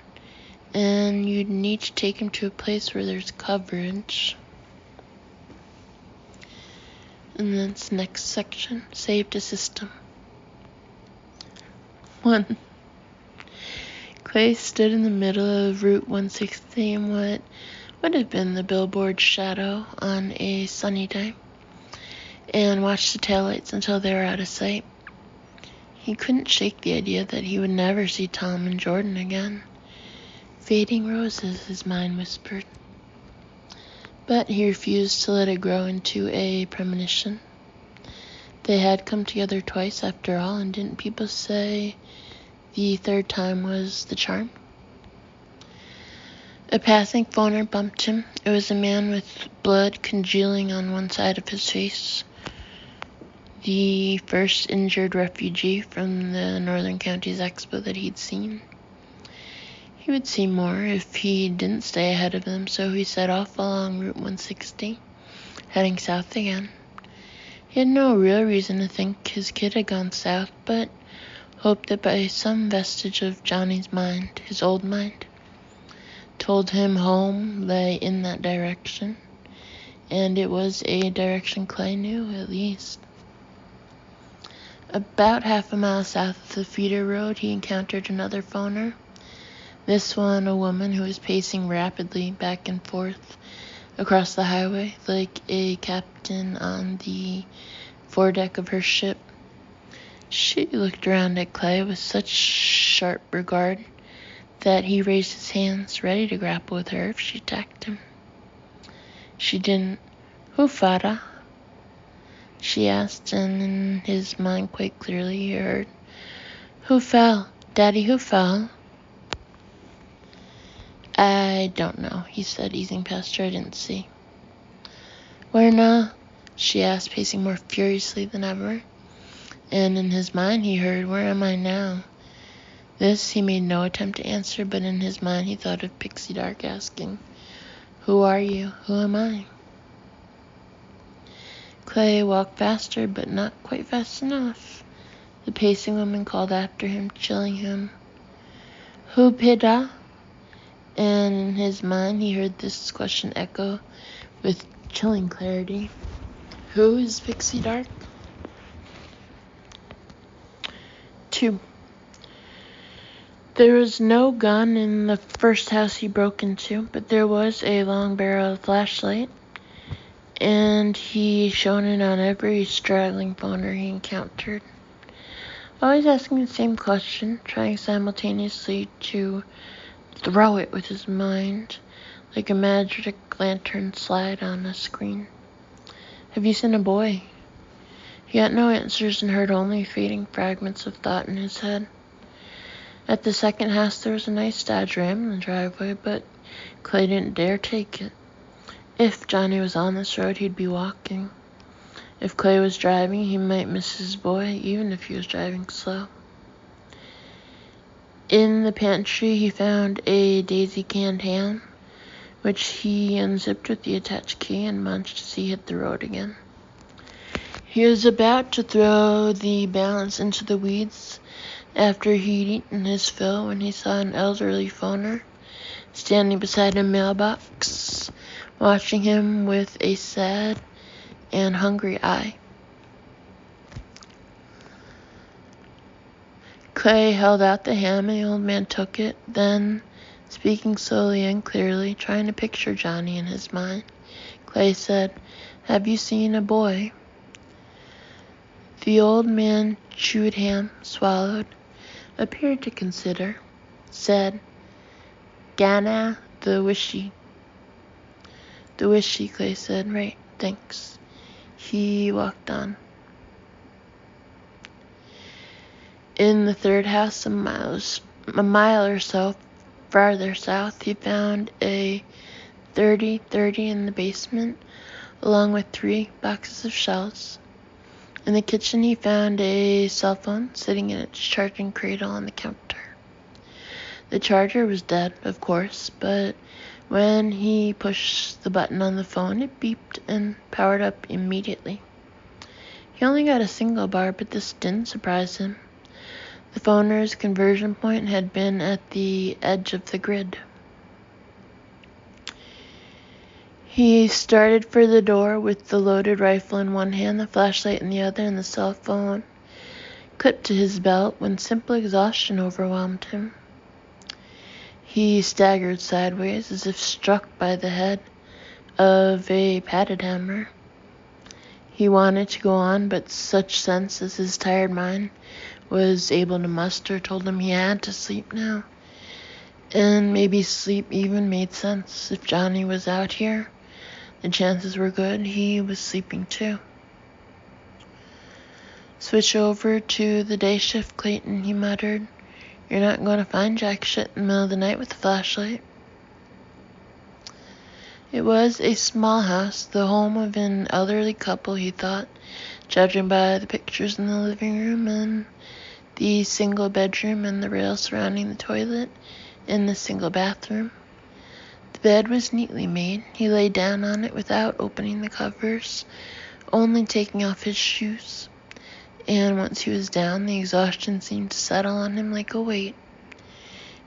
and you'd need to take him to a place where there's coverage." And then it's next section, saved a system. 1. Clay stood in the middle of Route 160 in what would have been the billboard's shadow on a sunny day, and watched the taillights until they were out of sight. He couldn't shake the idea that he would never see Tom and Jordan again. "Fading roses," his mind whispered. But he refused to let it grow into a premonition. They had come together twice after all, and didn't people say the third time was the charm? A passing phoner bumped him. It was a man with blood congealing on one side of his face. The first injured refugee from the Northern Counties Expo that he'd seen. He would see more if he didn't stay ahead of them, so he set off along Route 160, heading south again. He had no real reason to think his kid had gone south, but hoped that by some vestige of Johnny's mind, his old mind, told him home lay in that direction, and it was a direction Clay knew, at least. About half a mile south of the feeder road, he encountered another phoner. This one, a woman who was pacing rapidly back and forth across the highway like a captain on the foredeck of her ship. She looked around at Clay with such sharp regard that he raised his hands, ready to grapple with her if she attacked him. She didn't. "Who, Fada?" she asked, and in his mind quite clearly he heard, "Who fell? Daddy, who fell?" "I don't know," he said, easing past her. "I didn't see." "Where now?" she asked, pacing more furiously than ever. And in his mind he heard, "Where am I now?" This he made no attempt to answer, but in his mind he thought of Pixie Dark asking, "Who are you? Who am I?" Clay walked faster, but not quite fast enough. The pacing woman called after him, chilling him, "Who pida?" And in his mind he heard this question echo with chilling clarity, "Who is Pixie Dark?" 2. There was no gun in the first house he broke into, but there was a long-barreled flashlight, and he shone it on every straggling phoner he encountered, always asking the same question, trying simultaneously to throw it with his mind, like a magic lantern slide on a screen. "Have you seen a boy?" He got no answers and heard only fading fragments of thought in his head. At the second house there was a nice Dodge Ram in the driveway, but Clay didn't dare take it. If Johnny was on this road, he'd be walking. If Clay was driving, he might miss his boy, even if he was driving slow. In the pantry, he found a daisy canned ham, which he unzipped with the attached key and munched as he hit the road again. He was about to throw the balance into the weeds after he'd eaten his fill when he saw an elderly phoner standing beside a mailbox watching him with a sad and hungry eye. Clay held out the ham and the old man took it, then, speaking slowly and clearly, trying to picture Johnny in his mind, Clay said, "Have you seen a boy?" The old man chewed ham, swallowed, appeared to consider, said, "Gana the wishy." "The wishy," Clay said. "Right, thanks." He walked on. In the third house, a mile or so farther south, he found a 30-30 in the basement, along with 3 boxes of shells. In the kitchen, he found a cell phone sitting in its charging cradle on the counter. The charger was dead, of course, but when he pushed the button on the phone, it beeped and powered up immediately. He only got a single bar, but this didn't surprise him. The phoner's conversion point had been at the edge of the grid. He started for the door with the loaded rifle in one hand, the flashlight in the other, and the cell phone clipped to his belt when simple exhaustion overwhelmed him. He staggered sideways as if struck by the head of a padded hammer. He wanted to go on, but such sense as his tired mind was able to muster told him he had to sleep now. And maybe sleep even made sense. If Johnny was out here, the chances were good he was sleeping too. "Switch over to the day shift, Clayton," he muttered. "You're not going to find jack shit in the middle of the night with a flashlight." It was a small house, the home of an elderly couple, he thought, judging by the pictures in the living room and the single bedroom and the rail surrounding the toilet in the single bathroom. The bed was neatly made. He lay down on it without opening the covers, only taking off his shoes. And once he was down, the exhaustion seemed to settle on him like a weight.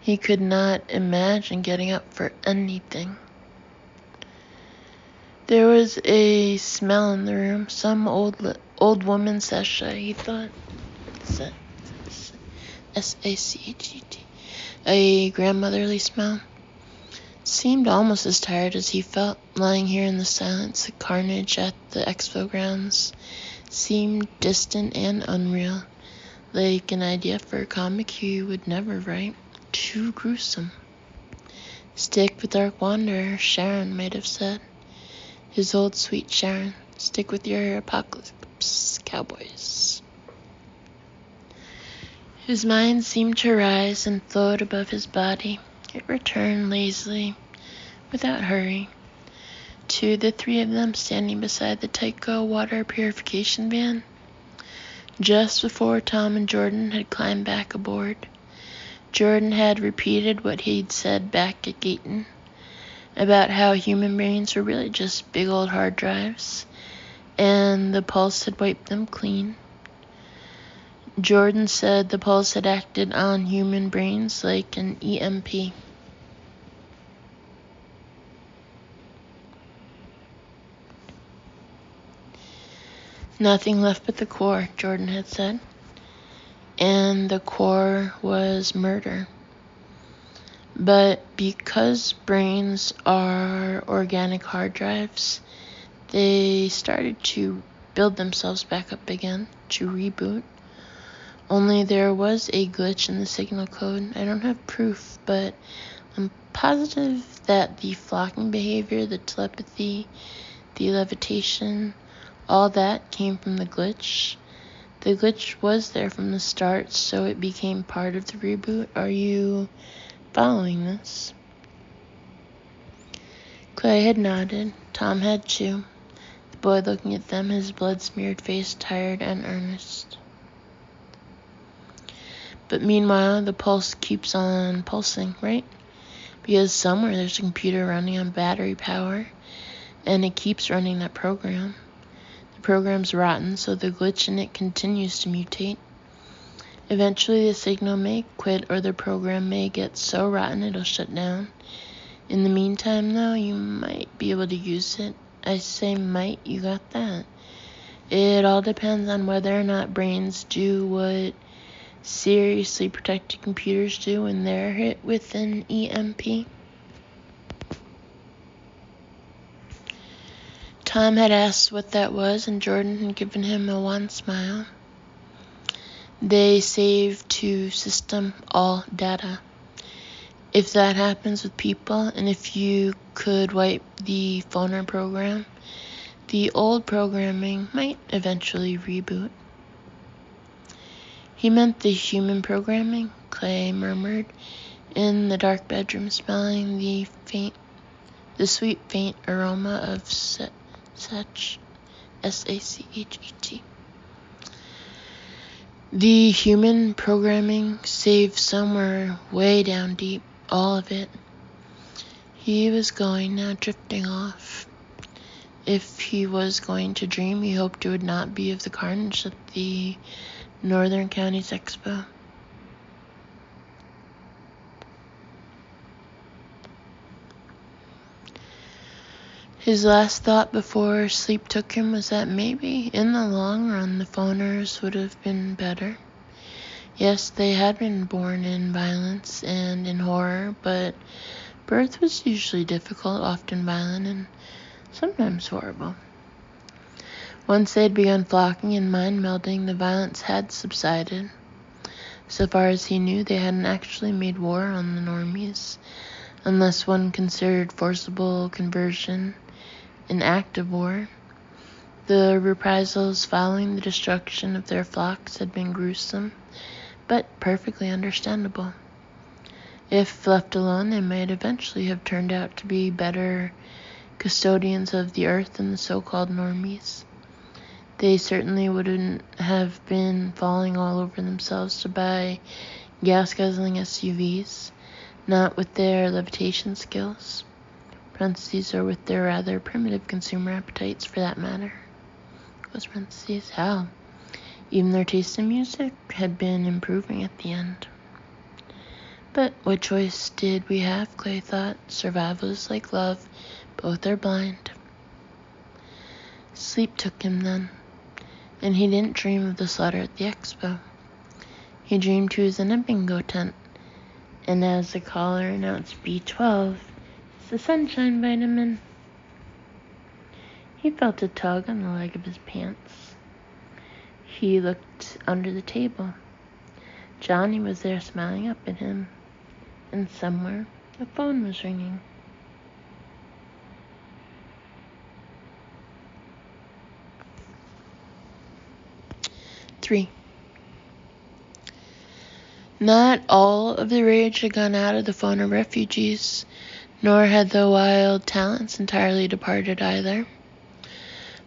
He could not imagine getting up for anything. There was a smell in the room, some old woman's sachet, he thought. S-A-C-H-E-T. A grandmotherly smell. Seemed almost as tired as he felt, lying here in the silence. The carnage at the expo grounds seemed distant and unreal, like an idea for a comic he would never write. Too gruesome. "Stick with Dark Wanderer," Sharon might have said. His old sweet Sharon. "Stick with your apocalypse cowboys." His mind seemed to rise and float above his body. It returned lazily, without hurry, to the 3 of them standing beside the Tyco water purification van, just before Tom and Jordan had climbed back aboard. Jordan had repeated what he'd said back at Gayton, about how human brains were really just big old hard drives, and the pulse had wiped them clean. Jordan said the pulse had acted on human brains like an EMP. "Nothing left but the core," Jordan had said. And the core was murder. But because brains are organic hard drives, they started to build themselves back up again, to reboot. Only there was a glitch in the signal code. I don't have proof, but I'm positive that the flocking behavior, the telepathy, the levitation, all that came from the glitch. The glitch was there from the start, so it became part of the reboot. Are you following this? Clay had nodded. Tom had too. The boy looking at them, his blood-smeared face tired and earnest. But meanwhile, the pulse keeps on pulsing, right? Because somewhere there's a computer running on battery power, and it keeps running that program. The program's rotten, so the glitch in it continues to mutate. Eventually the signal may quit, or the program may get so rotten it'll shut down. In the meantime, though, you might be able to use it. I say might, you got that. It all depends on whether or not brains do what seriously protected computers do when they're hit with an EMP. Tom had asked what that was, and Jordan had given him a wan smile. They save to system all data. If that happens with people, and if you could wipe the phoner program, the old programming might eventually reboot. He meant the human programming, Clay murmured, in the dark bedroom, smelling the sweet faint aroma of sachet, S-A-C-H-E-T. The human programming saved somewhere way down deep, all of it. He was going now, drifting off. If he was going to dream, he hoped it would not be of the carnage at the Northern Counties Expo. His last thought before sleep took him was that maybe, in the long run, the phoners would have been better. Yes, they had been born in violence and in horror, but birth was usually difficult, often violent, and sometimes horrible. Once they had begun flocking and mind-melding, the violence had subsided. So far as he knew, they hadn't actually made war on the normies, unless one considered forcible conversion an act of war. The reprisals following the destruction of their flocks had been gruesome, but perfectly understandable. If left alone, they might eventually have turned out to be better custodians of the earth than the so-called normies. They certainly wouldn't have been falling all over themselves to buy gas-guzzling SUVs, not with their levitation skills, parentheses, or with their rather primitive consumer appetites for that matter. Close parentheses. Hell, even their taste in music had been improving at the end. But what choice did we have, Clay thought. Survival is like love, both are blind. Sleep took him then, and he didn't dream of the slaughter at the expo. He dreamed he was in a bingo tent, and as the caller announced B12, it's the sunshine vitamin, he felt a tug on the leg of his pants. He looked under the table. Johnny was there smiling up at him, and somewhere a phone was ringing. Three. Not all of the rage had gone out of the phoner refugees, nor had the wild talents entirely departed either.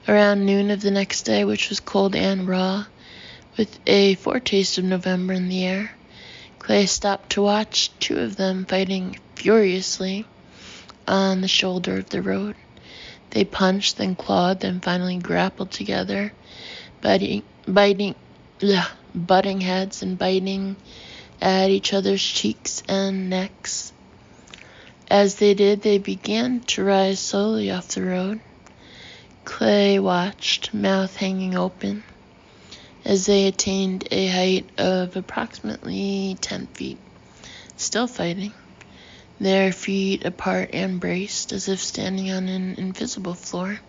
Around noon of the next day, which was cold and raw, with a foretaste of November in the air, Clay stopped to watch two of them fighting furiously on the shoulder of the road. They punched, then clawed, then finally grappled together, butting heads and biting at each other's cheeks and necks. As they did, they began to rise slowly off the road. Clay watched, mouth hanging open, as they attained a height of approximately 10 feet, still fighting, their feet apart and braced as if standing on an invisible floor.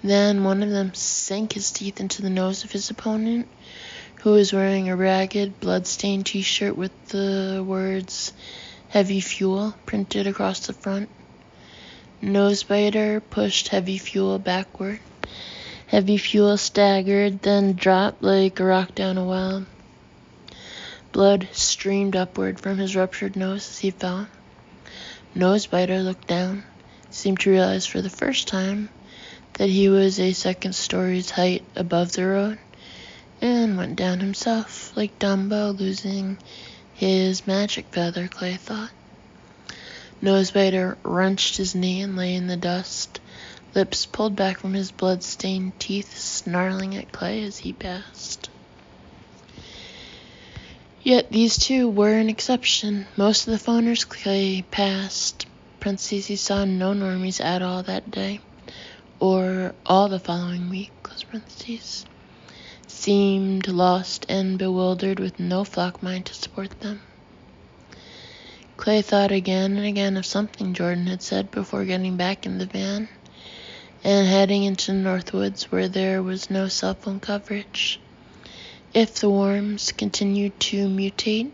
Then one of them sank his teeth into the nose of his opponent, who was wearing a ragged, blood-stained t-shirt with the words "Heavy Fuel" printed across the front. Nosebiter pushed Heavy Fuel backward. Heavy Fuel staggered, then dropped like a rock down a well. Blood streamed upward from his ruptured nose as he fell. Nosebiter looked down, seemed to realize for the first time that he was a second story's height above the road, and went down himself, like Dumbo losing his magic feather, Clay thought. Nosebiter wrenched his knee and lay in the dust, lips pulled back from his blood-stained teeth, snarling at Clay as he passed. Yet these two were an exception. Most of the phoners Clay passed parentheses, he saw no normies at all that day, or all the following week, close parentheses. Seemed lost and bewildered with no flock mind to support them. Clay thought again and again of something Jordan had said before getting back in the van and heading into the Northwoods where there was no cell phone coverage. If the worms continue to mutate,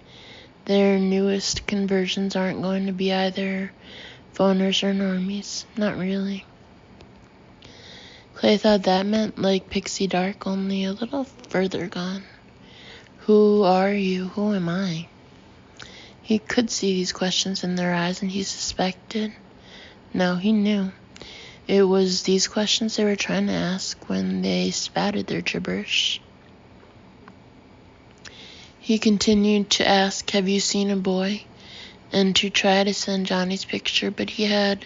their newest conversions aren't going to be either phoners or normies. Not really. Clay thought that meant like Pixie Dark, only a little further gone. Who are you? Who am I? He could see these questions in their eyes, and he suspected. No, he knew. It was these questions they were trying to ask when they spouted their gibberish. He continued to ask, have you seen a boy? And to try to send Johnny's picture, but he had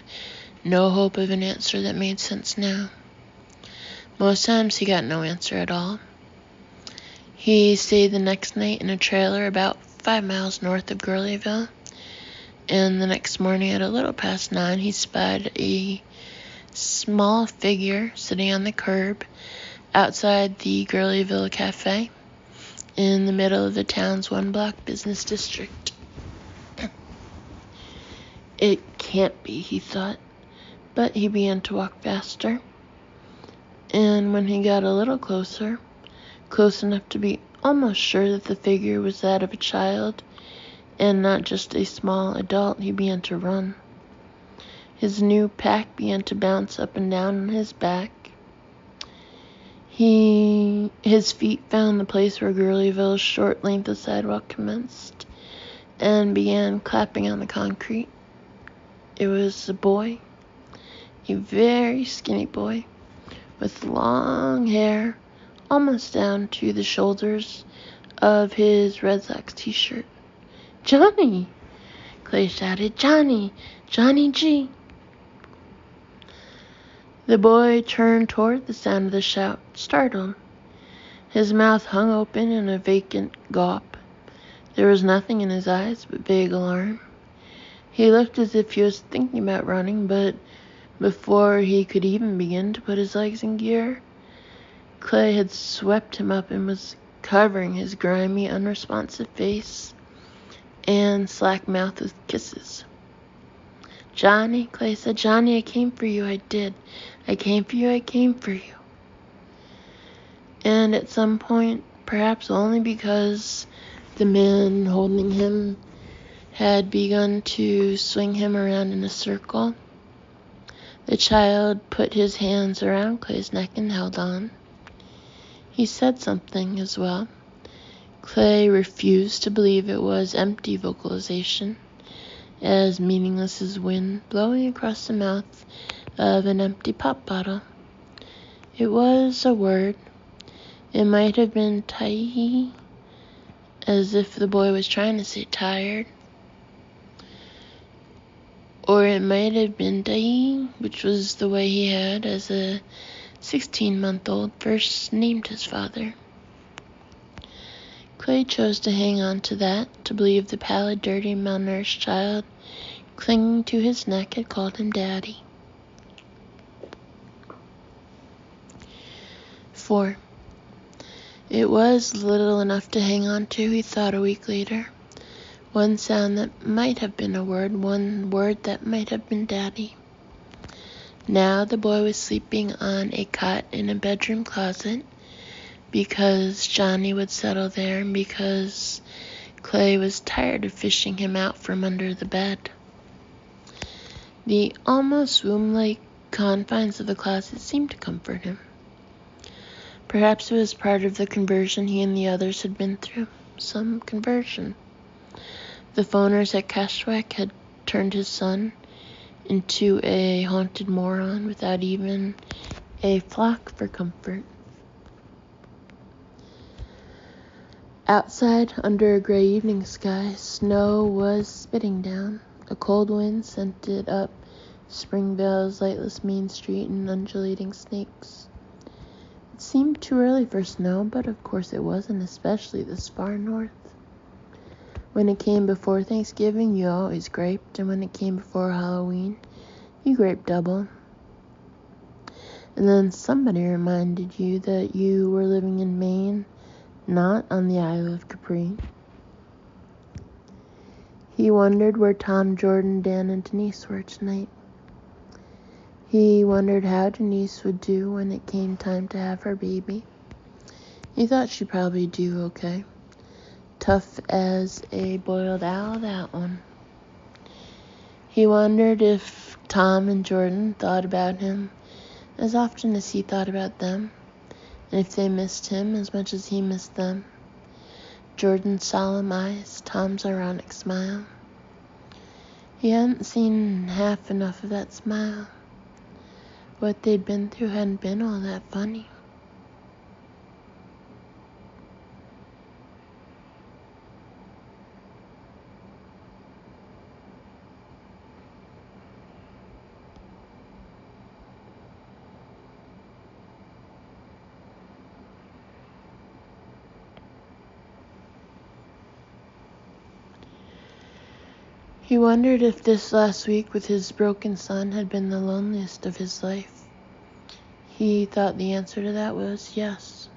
no hope of an answer that made sense now. Most times he got no answer at all. He stayed the next night in a trailer about 5 miles north of Gurleyville, and the next morning at a little past 9, he spied a small figure sitting on the curb outside the Gurleyville Cafe in the middle of the town's one-block business district. It can't be, he thought, but he began to walk faster. And when he got a little closer, close enough to be almost sure that the figure was that of a child and not just a small adult, he began to run. His new pack began to bounce up and down on his back. His feet found the place where Gurleyville's short length of sidewalk commenced and began clapping on the concrete. It was a boy, a very skinny boy, with long hair almost down to the shoulders of his Red Sox t-shirt. Johnny! Clay shouted, Johnny! Johnny G! The boy turned toward the sound of the shout, startled. His mouth hung open in a vacant gawp. There was nothing in his eyes but vague alarm. He looked as if he was thinking about running, but before he could even begin to put his legs in gear, Clay had swept him up and was covering his grimy, unresponsive face and slack mouth with kisses. Johnny, Clay said, Johnny, I came for you, I did. I came for you, I came for you. And at some point, perhaps only because the man holding him had begun to swing him around in a circle, the child put his hands around Clay's neck and held on. He said something as well. Clay refused to believe it was empty vocalization, as meaningless as wind blowing across the mouth of an empty pop bottle. It was a word. It might have been tai, as if the boy was trying to say tired. Or it might have been dai, which was the way he had, as a 16-month-old, first named his father. Clay chose to hang on to that, to believe the pallid, dirty, malnourished child clinging to his neck had called him Daddy. 4. It was little enough to hang on to, he thought a week later. One sound that might have been a word, one word that might have been Daddy. Now the boy was sleeping on a cot in a bedroom closet because Johnny would settle there and because Clay was tired of fishing him out from under the bed. The almost womb-like confines of the closet seemed to comfort him. Perhaps it was part of the conversion he and the others had been through. Some conversion. The phoners at KASHWAK had turned his son into a haunted moron without even a flock for comfort. Outside, under a gray evening sky, snow was spitting down. A cold wind scented up Springvale's lightless main street and undulating snakes. It seemed too early for snow, but of course it wasn't, especially this far north. When it came before Thanksgiving, you always griped, and when it came before Halloween, you griped double. And then somebody reminded you that you were living in Maine, not on the Isle of Capri. He wondered where Tom, Jordan, Dan, and Denise were tonight. He wondered how Denise would do when it came time to have her baby. He thought she'd probably do okay. Tough as a boiled owl, that one. He wondered if Tom and Jordan thought about him as often as he thought about them, and if they missed him as much as he missed them. Jordan's solemn eyes, Tom's ironic smile. He hadn't seen half enough of that smile. What they'd been through hadn't been all that funny. He wondered if this last week with his broken son had been the loneliest of his life. He thought the answer to that was yes.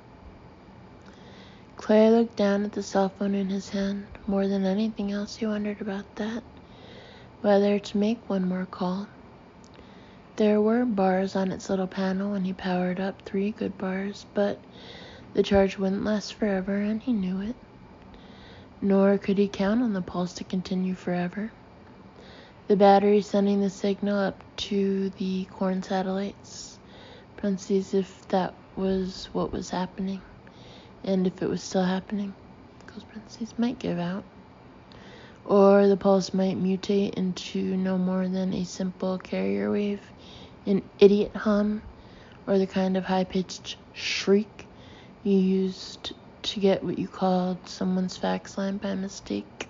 Clay looked down at the cell phone in his hand. More than anything else, he wondered about that, whether to make one more call. There were bars on its little panel when he powered up, 3 good bars, but the charge wouldn't last forever, and he knew it. Nor could he count on the pulse to continue forever. The battery sending the signal up to the corn satellites, parentheses if that was what was happening, and if it was still happening, close parentheses, might give out. Or the pulse might mutate into no more than a simple carrier wave, an idiot hum, or the kind of high-pitched shriek you used to get what you called someone's fax line by mistake.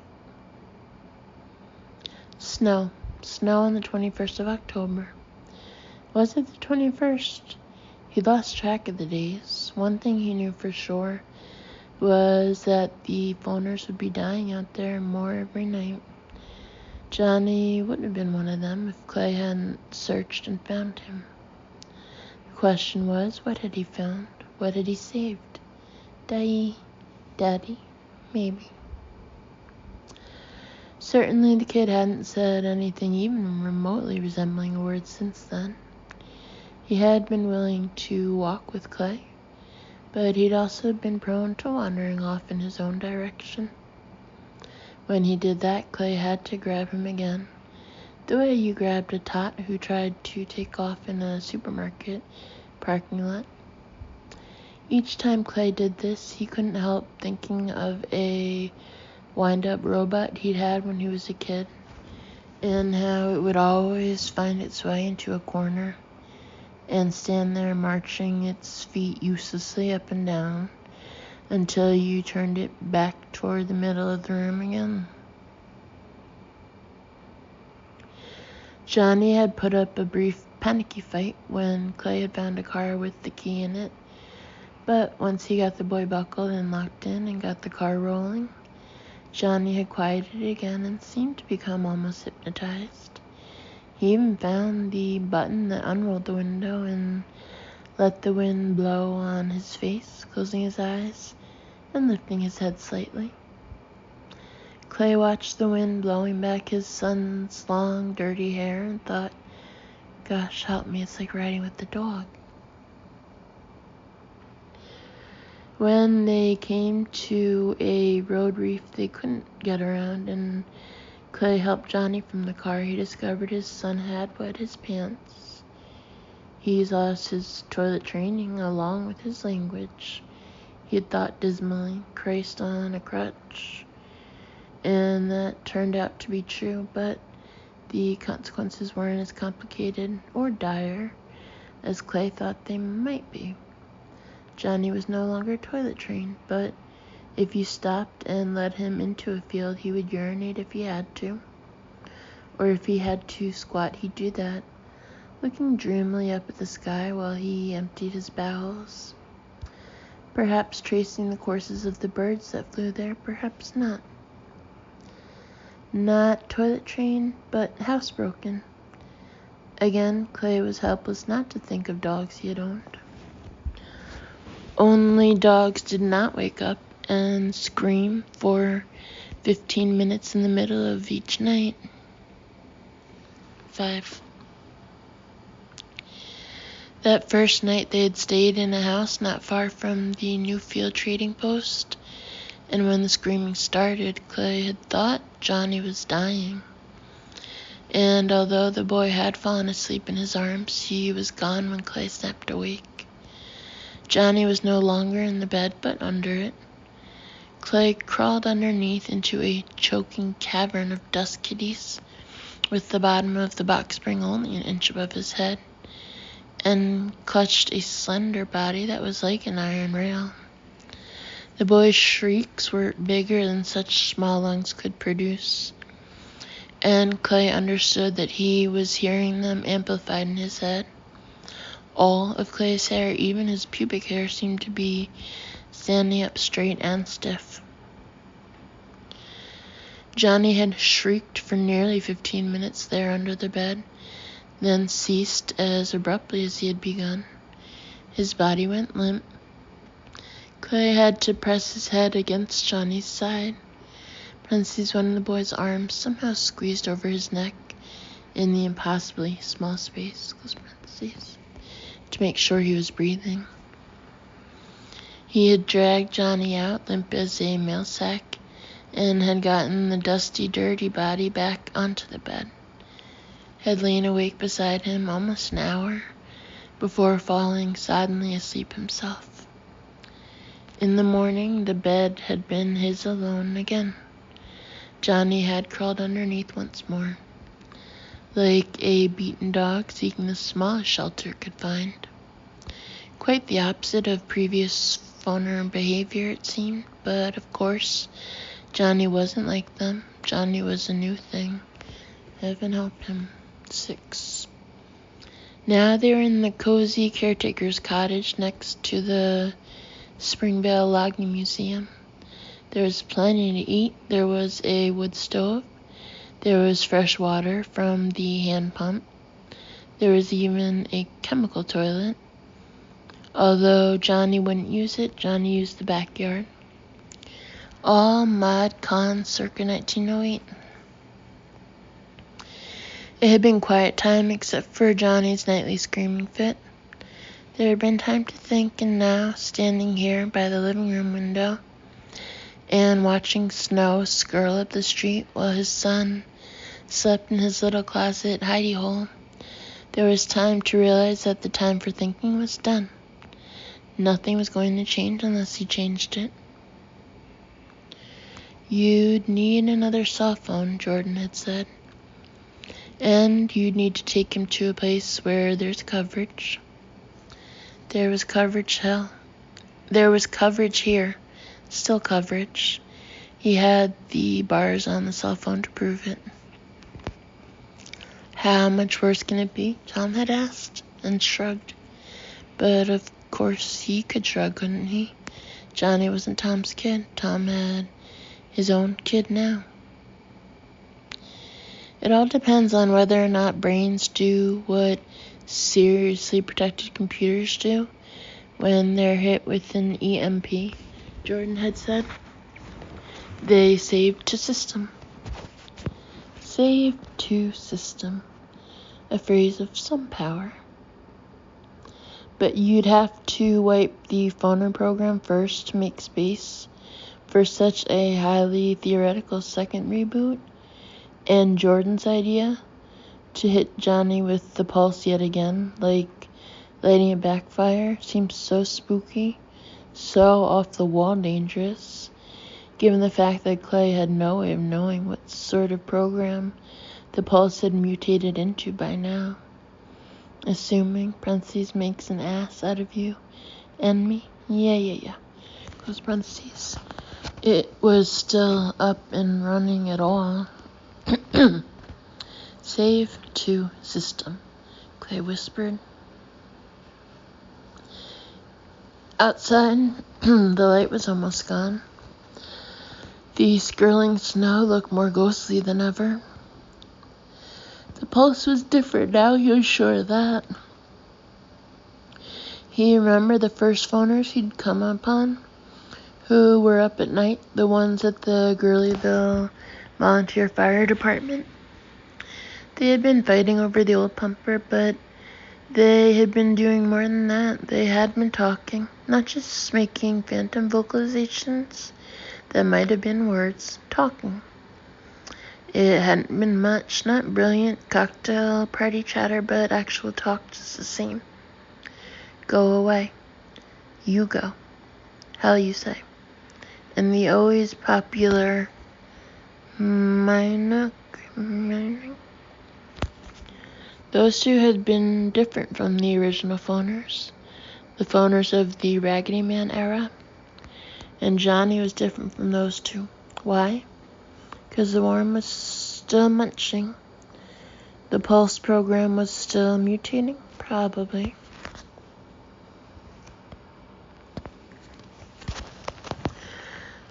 Snow on the 21st of October. Was it the 21st? He lost track of the days. One thing he knew for sure was that the phoners would be dying out there more every night. Johnny wouldn't have been one of them if Clay hadn't searched and found him. The question was, what had he found? What had he saved? Daddy? Maybe. Certainly the kid hadn't said anything even remotely resembling a word since then. He had been willing to walk with Clay, but he'd also been prone to wandering off in his own direction. When he did that, Clay had to grab him again, the way you grabbed a tot who tried to take off in a supermarket parking lot. Each time Clay did this, he couldn't help thinking of a wind-up robot he'd had when he was a kid, and how it would always find its way into a corner and stand there marching its feet uselessly up and down until you turned it back toward the middle of the room again. Johnny had put up a brief panicky fight when Clay had found a car with the key in it, but once he got the boy buckled and locked in and got the car rolling, Johnny had quieted again and seemed to become almost hypnotized. He even found the button that unrolled the window and let the wind blow on his face, closing his eyes and lifting his head slightly. Clay watched the wind blowing back his son's long, dirty hair and thought, gosh, help me, it's like riding with the dog. When they came to a road reef they couldn't get around and Clay helped Johnny from the car, he discovered his son had wet his pants. He's lost his toilet training along with his language. He had thought dismally, Christ on a crutch. And that turned out to be true, but the consequences weren't as complicated or dire as Clay thought they might be. Johnny was no longer toilet trained, but if you stopped and let him into a field, he would urinate if he had to. Or if he had to squat, he'd do that, looking dreamily up at the sky while he emptied his bowels. Perhaps tracing the courses of the birds that flew there, perhaps not. Not toilet trained, but housebroken. Again, Clay was helpless not to think of dogs he had owned. Only dogs did not wake up and scream for 15 minutes in the middle of each night. 5. That first night they had stayed in a house not far from the Newfield trading post, and when the screaming started, Clay had thought Johnny was dying. And although the boy had fallen asleep in his arms, he was gone when Clay snapped awake. Johnny was no longer in the bed, but under it. Clay crawled underneath into a choking cavern of dust kitties, with the bottom of the box spring only an inch above his head, and clutched a slender body that was like an iron rail. The boy's shrieks were bigger than such small lungs could produce, and Clay understood that he was hearing them amplified in his head. All of Clay's hair, even his pubic hair, seemed to be standing up straight and stiff. Johnny had shrieked for nearly 15 minutes there under the bed, then ceased as abruptly as he had begun. His body went limp. Clay had to press his head against Johnny's side. Parentheses, one of the boy's arms somehow squeezed over his neck in the impossibly small space, close parentheses, to make sure he was breathing. He had dragged Johnny out, limp as a mail sack, and had gotten the dusty, dirty body back onto the bed. Had lain awake beside him almost an hour before falling suddenly asleep himself. In the morning, the bed had been his alone again. Johnny had crawled underneath once more, like a beaten dog seeking the smallest shelter it could find. Quite the opposite of previous phoner behavior, it seemed, but of course, Johnny wasn't like them. Johnny was a new thing. Heaven help him. 6. Now they were in the cozy caretaker's cottage next to the Springvale Logging Museum. There was plenty to eat. There was a wood stove. There was fresh water from the hand pump. There was even a chemical toilet. Although Johnny wouldn't use it, Johnny used the backyard. All mod con circa 1908. It had been quiet time except for Johnny's nightly screaming fit. There had been time to think, and now, standing here by the living room window and watching snow skirl up the street while his son slept in his little closet hidey hole, there was time to realize that the time for thinking was done. Nothing was going to change unless he changed it. You'd need another cell phone, Jordan had said. And you'd need to take him to a place where there's coverage. There was coverage, hell. There was coverage here. Still coverage. He had the bars on the cell phone to prove it. How much worse can it be? Tom had asked, and shrugged. But of course he could shrug, couldn't he? Johnny wasn't Tom's kid. Tom had his own kid now. It all depends on whether or not brains do what seriously protected computers do when they're hit with an EMP, Jordan had said. They save to system. Save to system. A phrase of some power. But you'd have to wipe the phoner program first to make space for such a highly theoretical second reboot. And Jordan's idea, to hit Johnny with the pulse yet again, like letting it backfire, seemed so spooky, so off-the-wall dangerous, given the fact that Clay had no way of knowing what sort of program the pulse had mutated into by now. Assuming, parentheses, makes an ass out of you and me. Yeah. Close parentheses. It was still up and running at all. Save to system, Clay whispered. Outside, the light was almost gone. The skirling snow looked more ghostly than ever. The pulse was different now, he was sure of that. He remembered the first phoners he'd come upon, who were up at night, the ones at the Gurleyville Volunteer Fire Department. They had been fighting over the old pumper, but they had been doing more than that. They had been talking, not just making phantom vocalizations that might have been words, talking. It hadn't been much, not brilliant cocktail party chatter, but actual talk just the same. Go away. You go. Hell, you say. And the always popular Minook. Those two had been different from the original phoners, the phoners of the Raggedy Man era, and Johnny was different from those two. Why? Because the worm was still munching. The pulse program was still mutating? Probably.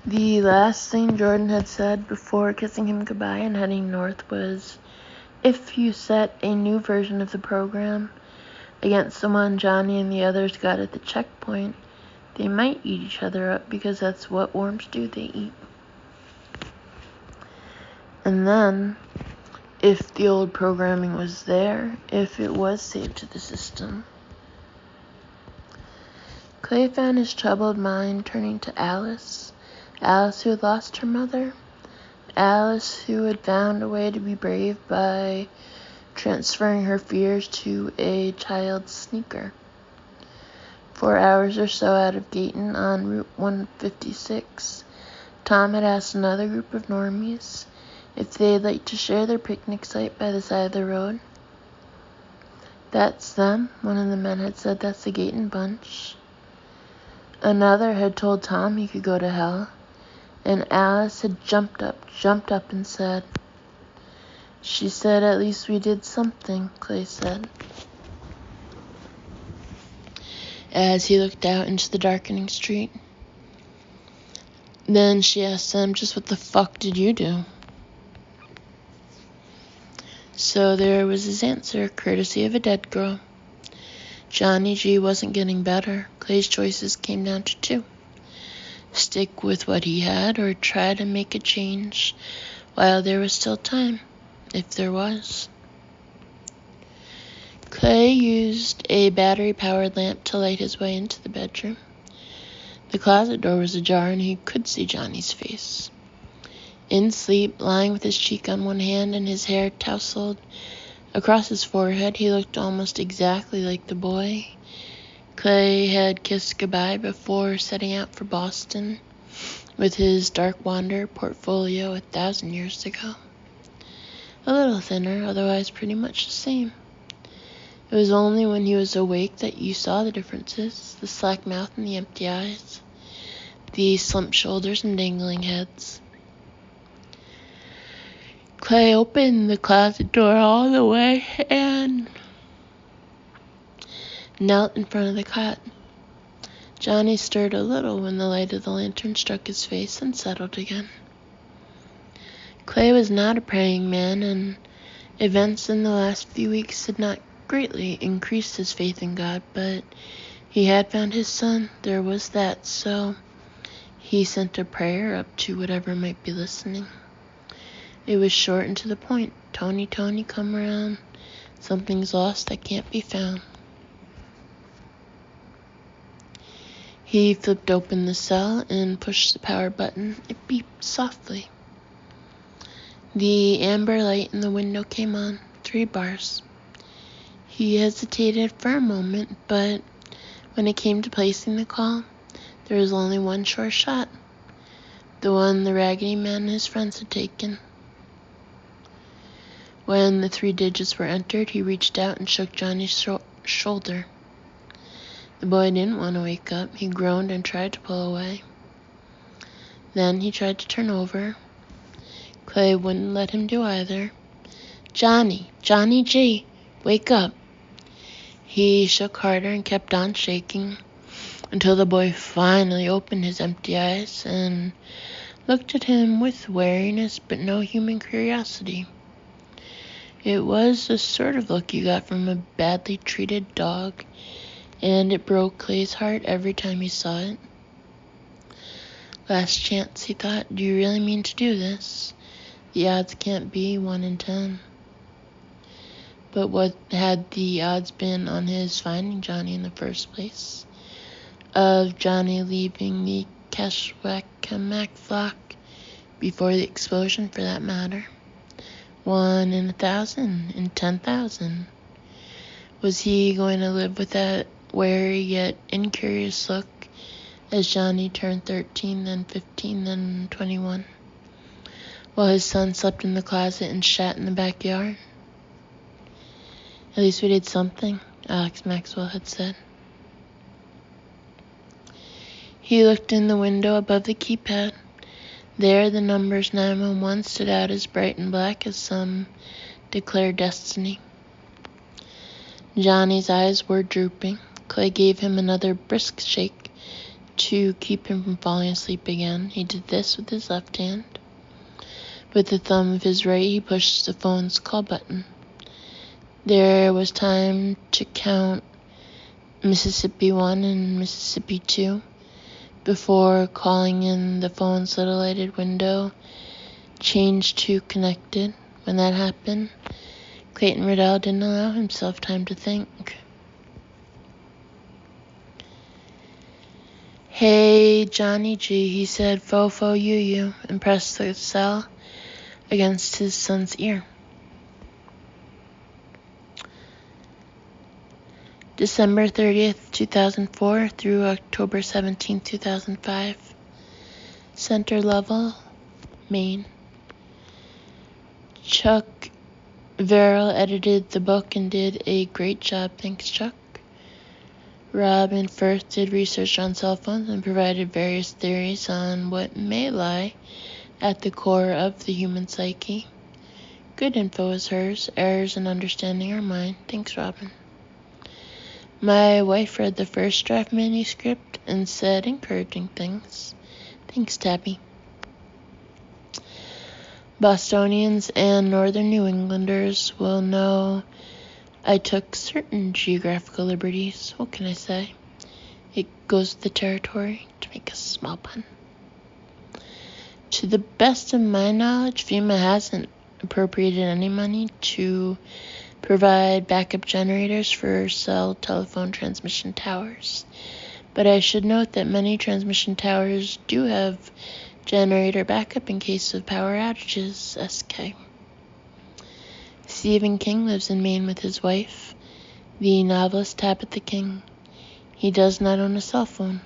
The last thing Jordan had said before kissing him goodbye and heading north was, if you set a new version of the program against the one Johnny and the others got at the checkpoint, they might eat each other up because that's what worms do, they eat. And then, if the old programming was there, if it was saved to the system, Clay found his troubled mind turning to Alice. Alice who had lost her mother. Alice who had found a way to be brave by transferring her fears to a child's sneaker. 4 hours or so out of Gayton on Route 156, Tom had asked another group of normies if they'd like to share their picnic site by the side of the road. That's them, one of the men had said. That's the Gayton bunch. Another had told Tom he could go to hell, and Alice had jumped up and said, she said, at least we did something, Clay said, as he looked out into the darkening street. Then she asked him, just what the fuck did you do? So there was his answer, courtesy of a dead girl. Johnny G wasn't getting better. Clay's choices came down to two. Stick with what he had or try to make a change while there was still time, if there was. Clay used a battery-powered lamp to light his way into the bedroom. The closet door was ajar and he could see Johnny's face. In sleep, lying with his cheek on one hand and his hair tousled across his forehead, he looked almost exactly like the boy Clay had kissed goodbye before setting out for Boston with his Dark Wander portfolio 1,000 years ago. A little thinner, otherwise pretty much the same. It was only when he was awake that you saw the differences, the slack mouth and the empty eyes, the slumped shoulders and dangling heads. Clay opened the closet door all the way and knelt in front of the cot. Johnny stirred a little when the light of the lantern struck his face and settled again. Clay was not a praying man, and events in the last few weeks had not greatly increased his faith in God, but he had found his son. There was that, so he sent a prayer up to whatever might be listening. It was short and to the point. Tony, come around. Something's lost that can't be found. He flipped open the cell and pushed the power button. It beeped softly. The amber light in the window came on. 3 bars. He hesitated for a moment, but when it came to placing the call, there was only one sure shot. The one the Raggedy Man and his friends had taken. When the 3 digits were entered, he reached out and shook Johnny's shoulder. The boy didn't want to wake up. He groaned and tried to pull away. Then he tried to turn over. Clay wouldn't let him do either. Johnny G, wake up. He shook harder and kept on shaking until the boy finally opened his empty eyes and looked at him with wariness but no human curiosity. It was the sort of look you got from a badly treated dog, and it broke Clay's heart every time he saw it. Last chance, he thought. Do you really mean to do this? The odds can't be 1 in 10. But what had the odds been on his finding Johnny in the first place? Of Johnny leaving the KASHWAK flock before the explosion, for that matter? 1 in 1,000, in 10,000. Was he going to live with that wary yet incurious look as Johnny turned 13, then 15, then 21, while his son slept in the closet and shat in the backyard? At least we did something, Alex Maxwell had said. He looked in the window above the keypad. There the numbers 911 stood out as bright and black as some declared destiny. Johnny's eyes were drooping. Clay gave him another brisk shake to keep him from falling asleep again. He did this with his left hand. With the thumb of his right, he pushed the phone's call button. There was time to count Mississippi 1 and Mississippi 2 before calling in. The phone's little lighted window changed to connected. When that happened, Clayton Riddell didn't allow himself time to think. Hey, Johnny G, he said, fo you, and pressed the cell against his son's ear. December 30th, 2004 through October 17th, 2005. Center level, Maine. Chuck Verrill edited the book and did a great job. Thanks, Chuck. Robin Firth did research on cell phones and provided various theories on what may lie at the core of the human psyche. Good info is hers. Errors in understanding are mine. Thanks, Robin. My wife read the first draft manuscript and said encouraging things. Thanks, Tabby. Bostonians and northern New Englanders will know I took certain geographical liberties. What can I say? It goes with the territory, to make a small pun. To the best of my knowledge, FEMA hasn't appropriated any money to provide backup generators for cell telephone transmission towers. But I should note that many transmission towers do have generator backup in case of power outages. SK. Stephen King lives in Maine with his wife, the novelist Tabitha King. He does not own a cell phone.